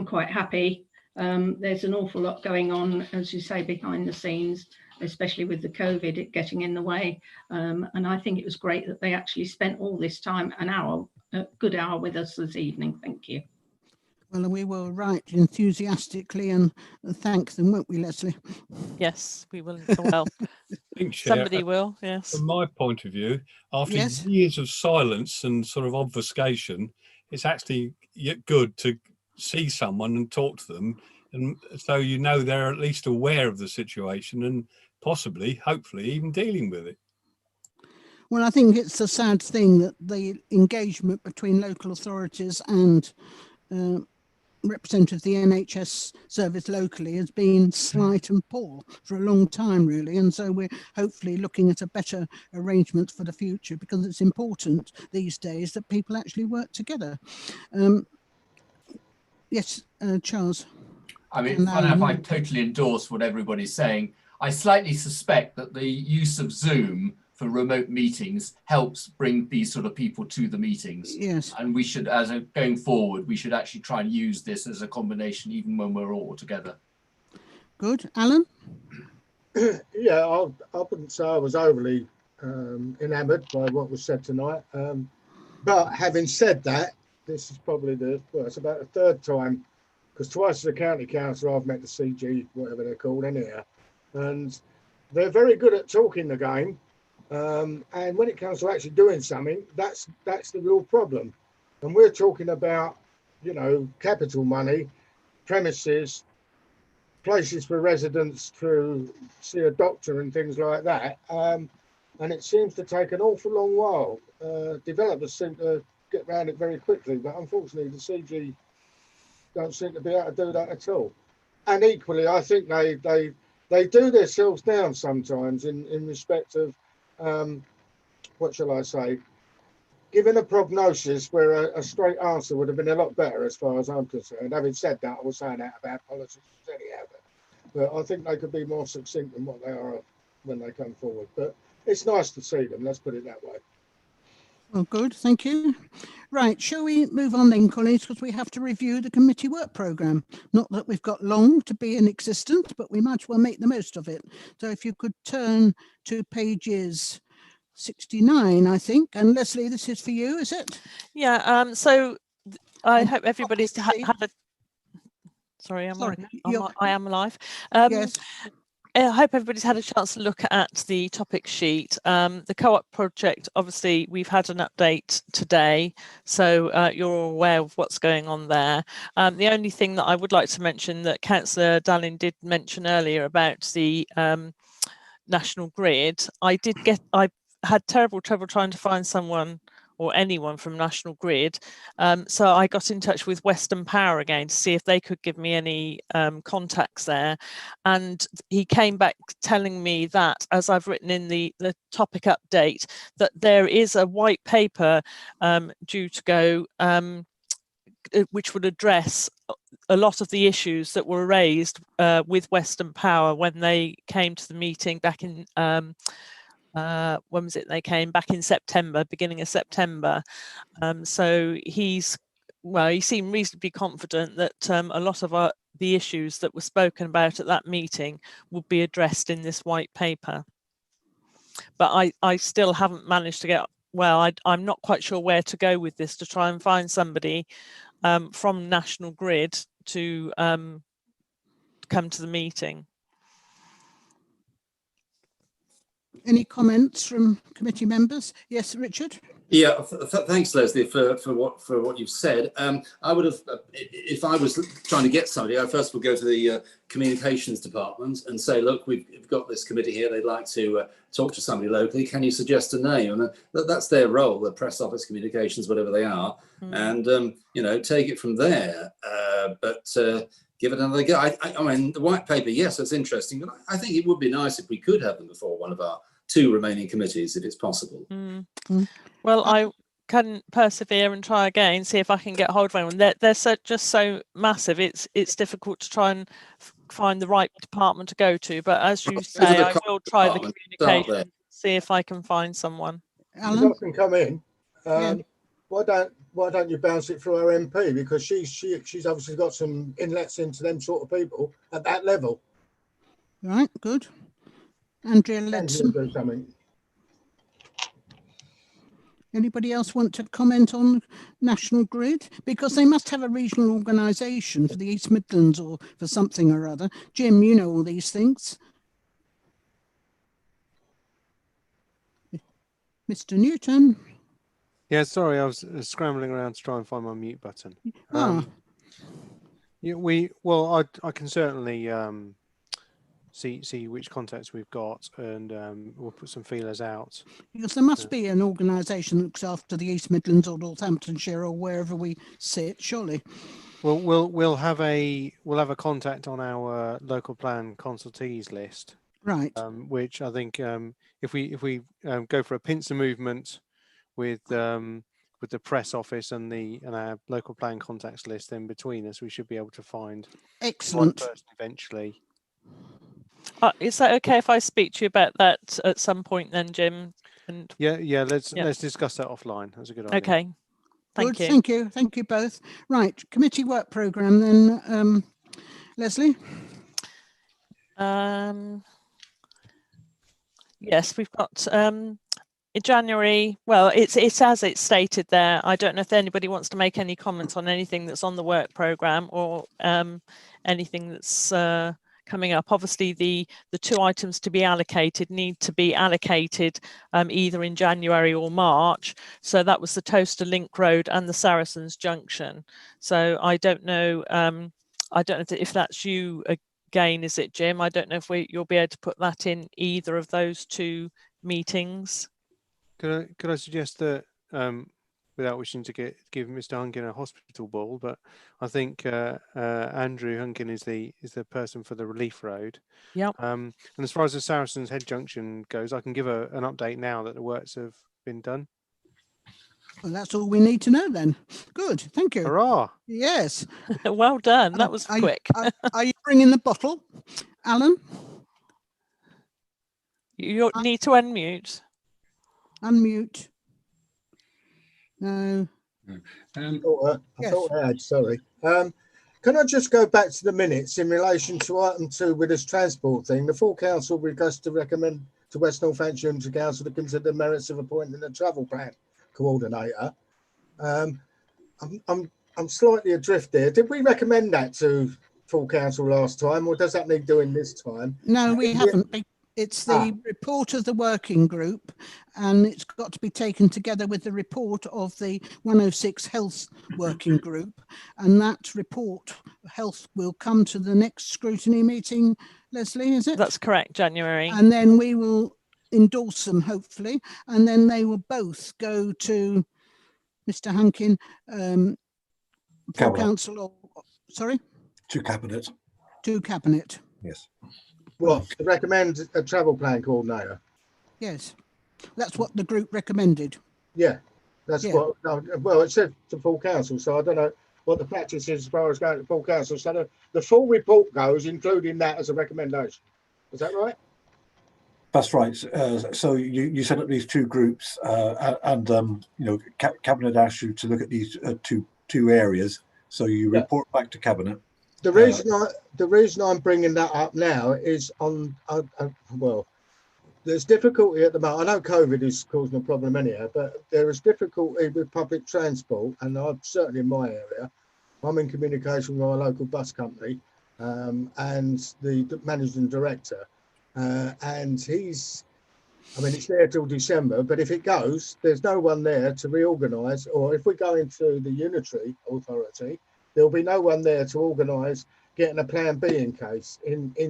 Speaker 7: quite happy. There's an awful lot going on, as you say, behind the scenes, especially with the COVID it getting in the way. And I think it was great that they actually spent all this time, a good hour with us this evening. Thank you.
Speaker 2: Well, we will write enthusiastically and thank them, won't we, Leslie?
Speaker 3: Yes, we will. Well, somebody will, yes.
Speaker 10: From my point of view, after years of silence and sort of obfuscation, it's actually good to see someone and talk to them, and so they're at least aware of the situation and possibly, hopefully, even dealing with it.
Speaker 2: Well, I think it's a sad thing that the engagement between local authorities and representative of the NHS service locally has been slight and poor for a long time, really. And so we're hopefully looking at a better arrangement for the future, because it's important these days that people actually work together. Yes, Charles.
Speaker 8: I mean, I totally endorse what everybody's saying. I slightly suspect that the use of Zoom for remote meetings helps bring these sort of people to the meetings.
Speaker 2: Yes.
Speaker 8: And we should, going forward, we should actually try and use this as a combination, even when we're all together.
Speaker 2: Good. Alan?
Speaker 19: Yeah, I wouldn't say I was overly enamoured by what was said tonight. But having said that, this is probably it's about the third time, because twice as a county councillor I've met the CG, whatever they're called anyhow, and they're very good at talking the game. And when it comes to actually doing something, that's the real problem. And we're talking about, capital money, premises, places for residents to see a doctor and things like that. And it seems to take an awful long while. Developers seem to get around it very quickly, but unfortunately the CG don't seem to be able to do that at all. And equally, I think they they do themselves down sometimes in respect of, what shall I say, giving a prognosis where a straight answer would have been a lot better as far as I'm concerned. Having said that, I was saying that about politicians anyhow, but I think they could be more succinct than what they are when they come forward. But it's nice to see them, let's put it that way.
Speaker 2: Well, good, thank you. Right, shall we move on then, colleagues, because we have to review the committee work programme. Not that we've got long to be in existence, but we might as well make the most of it. So if you could turn to pages 69, I think. And Leslie, this is for you, is it?
Speaker 3: Yeah, so I hope everybody's had a... Sorry, I am live.
Speaker 2: Yes.
Speaker 3: I hope everybody's had a chance to look at the topic sheet. The co-op project, obviously, we've had an update today, so you're all aware of what's going on there. The only thing that I would like to mention that Councillor Dallin did mention earlier about the national grid, I had terrible trouble trying to find someone or anyone from National Grid. So I got in touch with Western Power again to see if they could give me any contacts there. And he came back telling me that, as I've written in the topic update, that there is a white paper due to go which would address a lot of the issues that were raised with Western Power when they came to the meeting back in when was it they came back in September, beginning of September. So he seemed reasonably confident that a lot of the issues that were spoken about at that meeting would be addressed in this white paper. But I still haven't managed to get, I'm not quite sure where to go with this to try and find somebody from National Grid to come to the meeting.
Speaker 2: Any comments from committee members? Yes, Richard?
Speaker 4: Yeah, thanks, Leslie, for what you've said. I would have, if I was trying to get somebody, I first would go to the communications department and say, look, we've got this committee here. They'd like to talk to somebody locally. Can you suggest a name? And that's their role, the press office, communications, whatever they are, and take it from there. But give it another go. I mean, the white paper, yes, it's interesting, but I think it would be nice if we could have them before one of our 2 remaining committees, if it's possible.
Speaker 3: Well, I can persevere and try again, see if I can get hold of anyone. They're just so massive. It's difficult to try and find the right department to go to. But as you say, I will try the communication, see if I can find someone.
Speaker 19: Alan? If I can come in, why don't you bounce it through our MP, because she's obviously got some inlets into them sort of people at that level.
Speaker 2: Right, good. Andrea Ledson.
Speaker 19: Do something.
Speaker 2: Anybody else want to comment on National Grid? Because they must have a regional organisation for the East Midlands or for something or other. Jim, you know all these things. Mr. Newton.
Speaker 11: Yeah, sorry, I was scrambling around to try and find my mute button. Yeah, I can certainly see which contacts we've got, and we'll put some feelers out.
Speaker 2: Because there must be an organisation that looks after the East Midlands or Northamptonshire or wherever we sit, surely.
Speaker 11: Well, we'll have a contact on our local plan consultees list,
Speaker 2: right?
Speaker 11: Which I think if we go for a pincer movement with the press office and our local plan contacts list, then between us we should be able to find
Speaker 2: excellent
Speaker 11: the right person eventually.
Speaker 2: Is that okay if I speak to you about that at some point then, Jim? And
Speaker 11: yeah, let's discuss that offline. That's a good idea.
Speaker 2: Okay. Thank you. Thank you both. Right, committee work programme then, Leslie?
Speaker 3: Yes, we've got in January, well, it's as it's stated there. I don't know if anybody wants to make any comments on anything that's on the work programme or anything that's coming up. Obviously, the 2 items to be allocated need to be allocated either in January or March. So that was the Toaster Link Road and the Saracens Junction. So I don't know. I don't know if that's you again. Is it, Jim? I don't know if you'll be able to put that in either of those 2 meetings.
Speaker 11: Could I suggest that with without wishing to give Mr. Hunkin a hospital ball, but I think Andrew Hunkin is the person for the relief road.
Speaker 3: Yeah.
Speaker 11: And as far as the Saracen's Head Junction goes, I can give an update now that the works have been done.
Speaker 2: Well, that's all we need to know then. Good, thank you.
Speaker 11: Hurrah!
Speaker 2: Yes.
Speaker 3: Well done. That was quick.
Speaker 2: Are you bringing the bottle, Alan?
Speaker 3: You need to unmute.
Speaker 2: Unmute. No.
Speaker 19: I thought I had, sorry. Can I just go back to the minutes in relation to item 2 with this transport thing? The full council requests to recommend to West Northampton to council to consider the merits of appointing a travel plan coordinator. I'm slightly adrift there. Did we recommend that to full council last time, or does that need doing this time?
Speaker 2: No, we haven't. It's the report of the working group, and it's got to be taken together with the report of the 106 Health Working Group, and that report, health, will come to the next scrutiny meeting, Leslie, is it?
Speaker 3: That's correct, January.
Speaker 2: And then we will endorse them, hopefully, and then they will both go to Mr. Hunkin, full council, or, sorry?
Speaker 5: To cabinet.
Speaker 2: To cabinet.
Speaker 5: Yes.
Speaker 19: What, to recommend a travel plan coordinator?
Speaker 2: Yes, that's what the group recommended.
Speaker 19: Yeah, that's what, well, it said to full council, so I don't know what the practice is as far as going to full council. So the full report goes, including that as a recommendation. Is that right?
Speaker 5: That's right. So you set up these two groups, and you know, cabinet asked you to look at these two areas. So you report back to cabinet.
Speaker 19: The reason I'm bringing that up now is on well, there's difficulty at the moment. I know COVID is causing a problem anyhow, but there is difficulty with public transport, and I'm certainly in my area. I'm in communication with our local bus company and the managing director, and he's, I mean, it's there till December, but if it goes, there's no one there to reorganise, or if we go into the unitary authority, there'll be no one there to organise getting a plan B in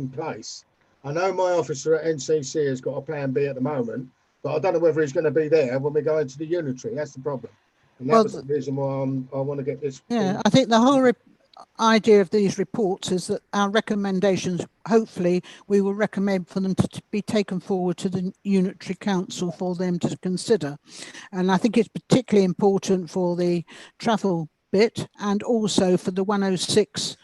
Speaker 19: place. I know my officer at NCC has got a plan B at the moment, but I don't know whether he's going to be there when we go into the unitary. That's the problem. And that was the reason why I want to get this.
Speaker 2: Yeah, I think the whole idea of these reports is that our recommendations, hopefully, we will recommend for them to be taken forward to the unitary council for them to consider. And I think it's particularly important for the travel bit and also for the 106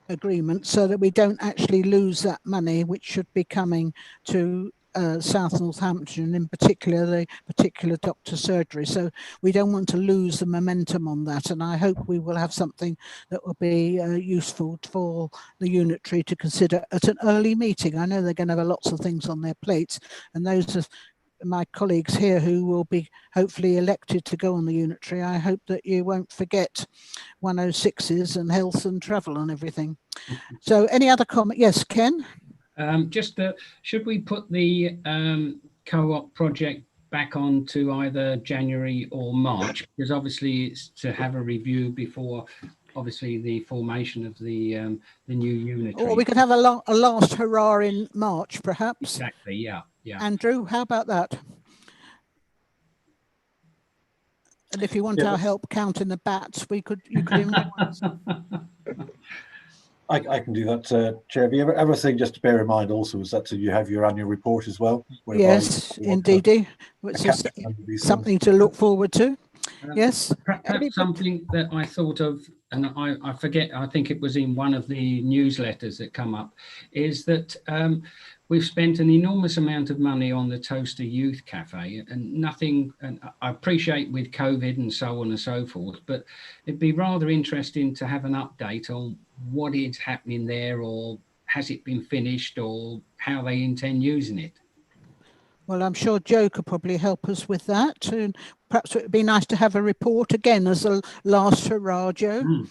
Speaker 2: agreement, so that we don't actually lose that money which should be coming to South Northampton, in particular the particular doctor surgery. So we don't want to lose the momentum on that, and I hope we will have something that will be useful for the unitary to consider at an early meeting. I know they're going to have lots of things on their plates, and those are my colleagues here who will be hopefully elected to go on the unitary. I hope that you won't forget 106s and health and travel and everything. So any other comment? Yes, Ken?
Speaker 6: Should we put the co-op project back on to either January or March? Because obviously it's to have a review before obviously the formation of the new unitary.
Speaker 2: Or we could have a last hurrah in March, perhaps.
Speaker 6: Exactly, yeah.
Speaker 2: Andrew, how about that? And if you want our help counting the bats, you could invite us.
Speaker 5: I can do that, Chair. The other thing just to bear in mind also is that you have your annual report as well.
Speaker 2: Yes, indeed, which is something to look forward to. Yes.
Speaker 6: Perhaps something that I thought of, and I forget, I think it was in one of the newsletters that come up, is that we've spent an enormous amount of money on the Toaster Youth Cafe, and nothing, and I appreciate with COVID and so on and so forth, but it'd be rather interesting to have an update on what is happening there, or has it been finished, or how they intend using it.
Speaker 2: Well, I'm sure Joe could probably help us with that. And perhaps it would be nice to have a report again as a last hurrah, Joe.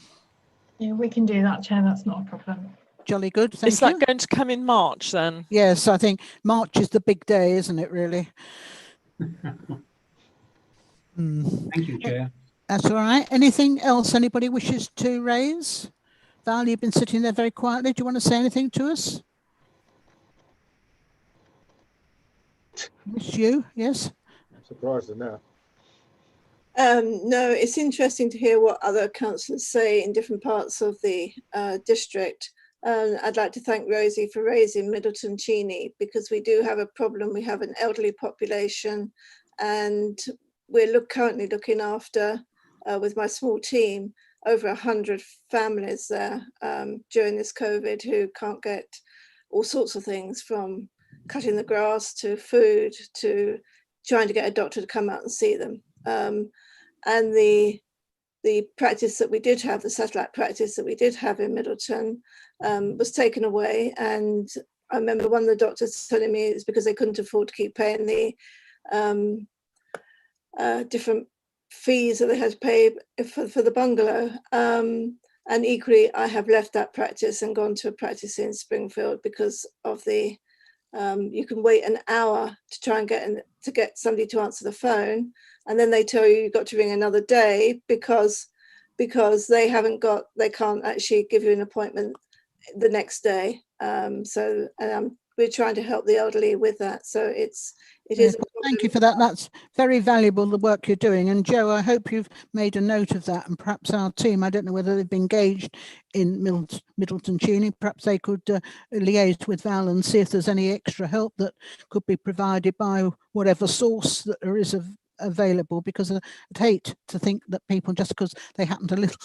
Speaker 20: Yeah, we can do that, Chair. That's not a problem.
Speaker 2: Jolly good. Thank you.
Speaker 3: Is that going to come in March then?
Speaker 2: Yes, I think March is the big day, isn't it, really?
Speaker 6: Thank you, Chair.
Speaker 2: That's all right. Anything else anybody wishes to raise? Val, you've been sitting there very quietly. Do you want to say anything to us? It's you, yes.
Speaker 19: I'm surprised now.
Speaker 21: No, it's interesting to hear what other councillors say in different parts of the district. I'd like to thank Rosie for raising Middleton Cheney, because we do have a problem. We have an elderly population, and we're currently looking after, with my small team, over 100 families there during this COVID who can't get all sorts of things, from cutting the grass to food to trying to get a doctor to come out and see them. And the practice that we did have, the satellite practice that we did have in Middleton, was taken away. And I remember one of the doctors telling me it's because they couldn't afford to keep paying the different fees that they had to pay for the bungalow. And equally, I have left that practice and gone to a practice in Springfield because of the you can wait an hour to try and get somebody to answer the phone, and then they tell you you've got to ring another day because they can't actually give you an appointment the next day. So we're trying to help the elderly with that. So it is.
Speaker 2: Thank you for that. That's very valuable, the work you're doing. And Joe, I hope you've made a note of that, and perhaps our team, I don't know whether they've been engaged in Middleton Cheney, perhaps they could liaise with Val and see if there's any extra help that could be provided by whatever source that there is available, because I'd hate to think that people, just because they happen to live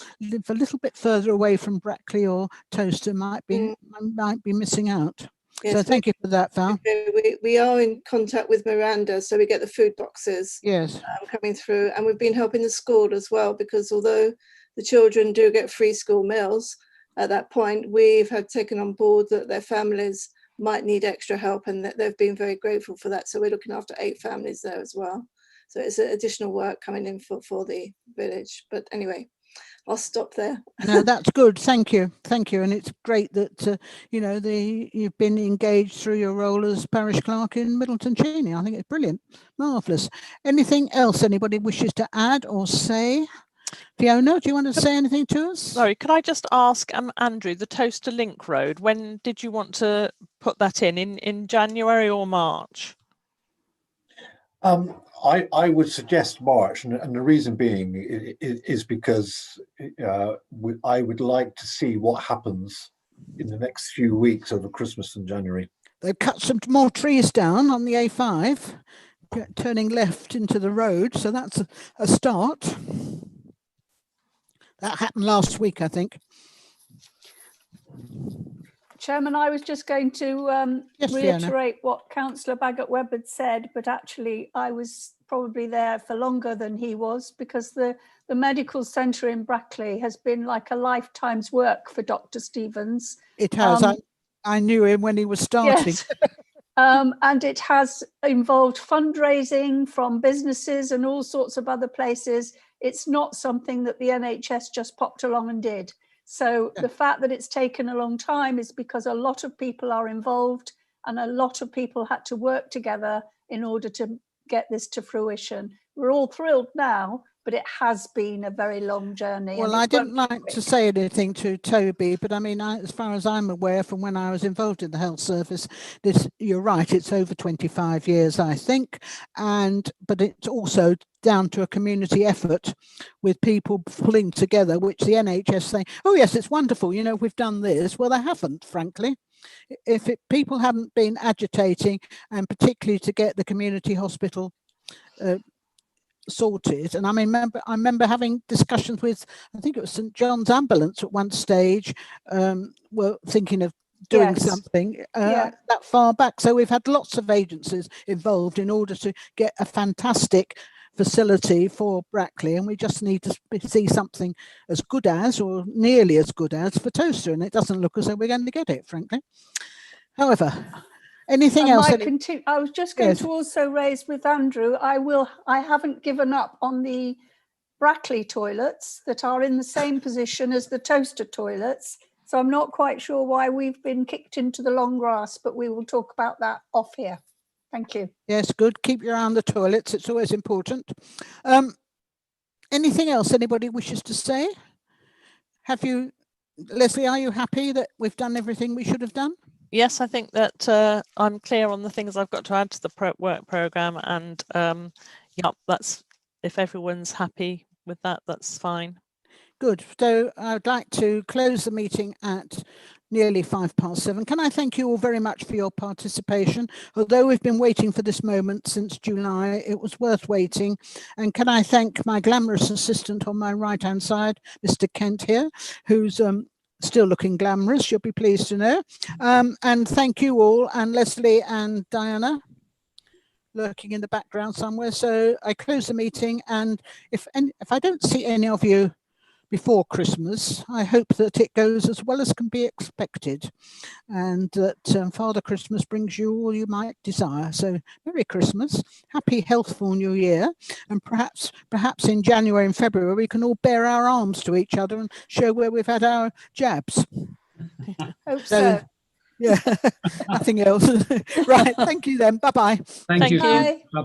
Speaker 2: a little bit further away from Brackley or Towcester, might be missing out. Yes, so thank you for that, Val.
Speaker 21: We are in contact with Miranda, so we get the food boxes coming through, and we've been helping the school as well, because although the children do get free school meals, at that point we've had taken on board that their families might need extra help, and that they've been very grateful for that. So we're looking after 8 families there as well. So it's additional work coming in for the village. But anyway, I'll stop there.
Speaker 2: No, that's good. Thank you. Thank you. And it's great that, you've been engaged through your role as parish clerk in Middleton Cheney. I think it's brilliant. Marvellous. Anything else anybody wishes to add or say? Fiona, do you want to say anything to us?
Speaker 3: Sorry, could I just ask Andrew, the Towcester Link Road, when did you want to put that in January or March?
Speaker 5: I would suggest March, and the reason being is because I would like to see what happens in the next few weeks over Christmas and January.
Speaker 2: They've cut some more trees down on the A5, turning left into the road, so that's a start. That happened last week, I think.
Speaker 22: Chairman, I was just going to reiterate what Councillor Baggott-Webb had said, but actually I was probably there for longer than he was, because the medical centre in Brackley has been like a lifetime's work for Dr. Stevens.
Speaker 2: It has. I knew him when he was starting.
Speaker 22: Yes. And it has involved fundraising from businesses and all sorts of other places. It's not something that the NHS just popped along and did. So the fact that it's taken a long time is because a lot of people are involved, and a lot of people had to work together in order to get this to fruition. We're all thrilled now, but it has been a very long journey.
Speaker 2: Well, I didn't like to say anything to Toby, but I mean, as far as I'm aware from when I was involved in the health service, you're right, it's over 25 years, I think, but it's also down to a community effort with people pulling together, which the NHS say, oh yes, it's wonderful, we've done this. Well, they haven't, frankly. If people hadn't been agitating, and particularly to get the community hospital sorted, and I remember having discussions with, I think it was St John's Ambulance at one stage, were thinking of doing something that far back. So we've had lots of agencies involved in order to get a fantastic facility for Brackley, and we just need to see something as good as, or nearly as good as, for Towcester, and it doesn't look as though we're going to get it, frankly. However, anything else?
Speaker 22: I was just going to also raise with Andrew, I haven't given up on the Brackley toilets that are in the same position as the Towcester toilets. So I'm not quite sure why we've been kicked into the long grass, but we will talk about that off here. Thank you.
Speaker 2: Yes, good. Keep your eye on the toilets. It's always important. Anything else anybody wishes to say? Leslie, are you happy that we've done everything we should have done?
Speaker 3: Yes, I think that I'm clear on the things I've got to add to the work programme, and that's if everyone's happy with that, that's fine.
Speaker 2: Good. So I would like to close the meeting at nearly 7:05. Can I thank you all very much for your participation? Although we've been waiting for this moment since July, it was worth waiting. And can I thank my glamorous assistant on my right-hand side, Mr. Kent here, who's still looking glamorous, you'll be pleased to know. And thank you all, and Leslie and Diana lurking in the background somewhere. So I close the meeting, and if I don't see any of you before Christmas, I hope that it goes as well as can be expected, and that Father Christmas brings you all you might desire. So Merry Christmas, happy healthful New Year, and perhaps in January and February we can all bare our arms to each other and show where we've had our jabs.
Speaker 22: Hope so.
Speaker 2: Yeah, nothing else. Right, thank you then. Bye-bye.
Speaker 6: Thank you.
Speaker 22: Bye.
Speaker 6: Bye-bye.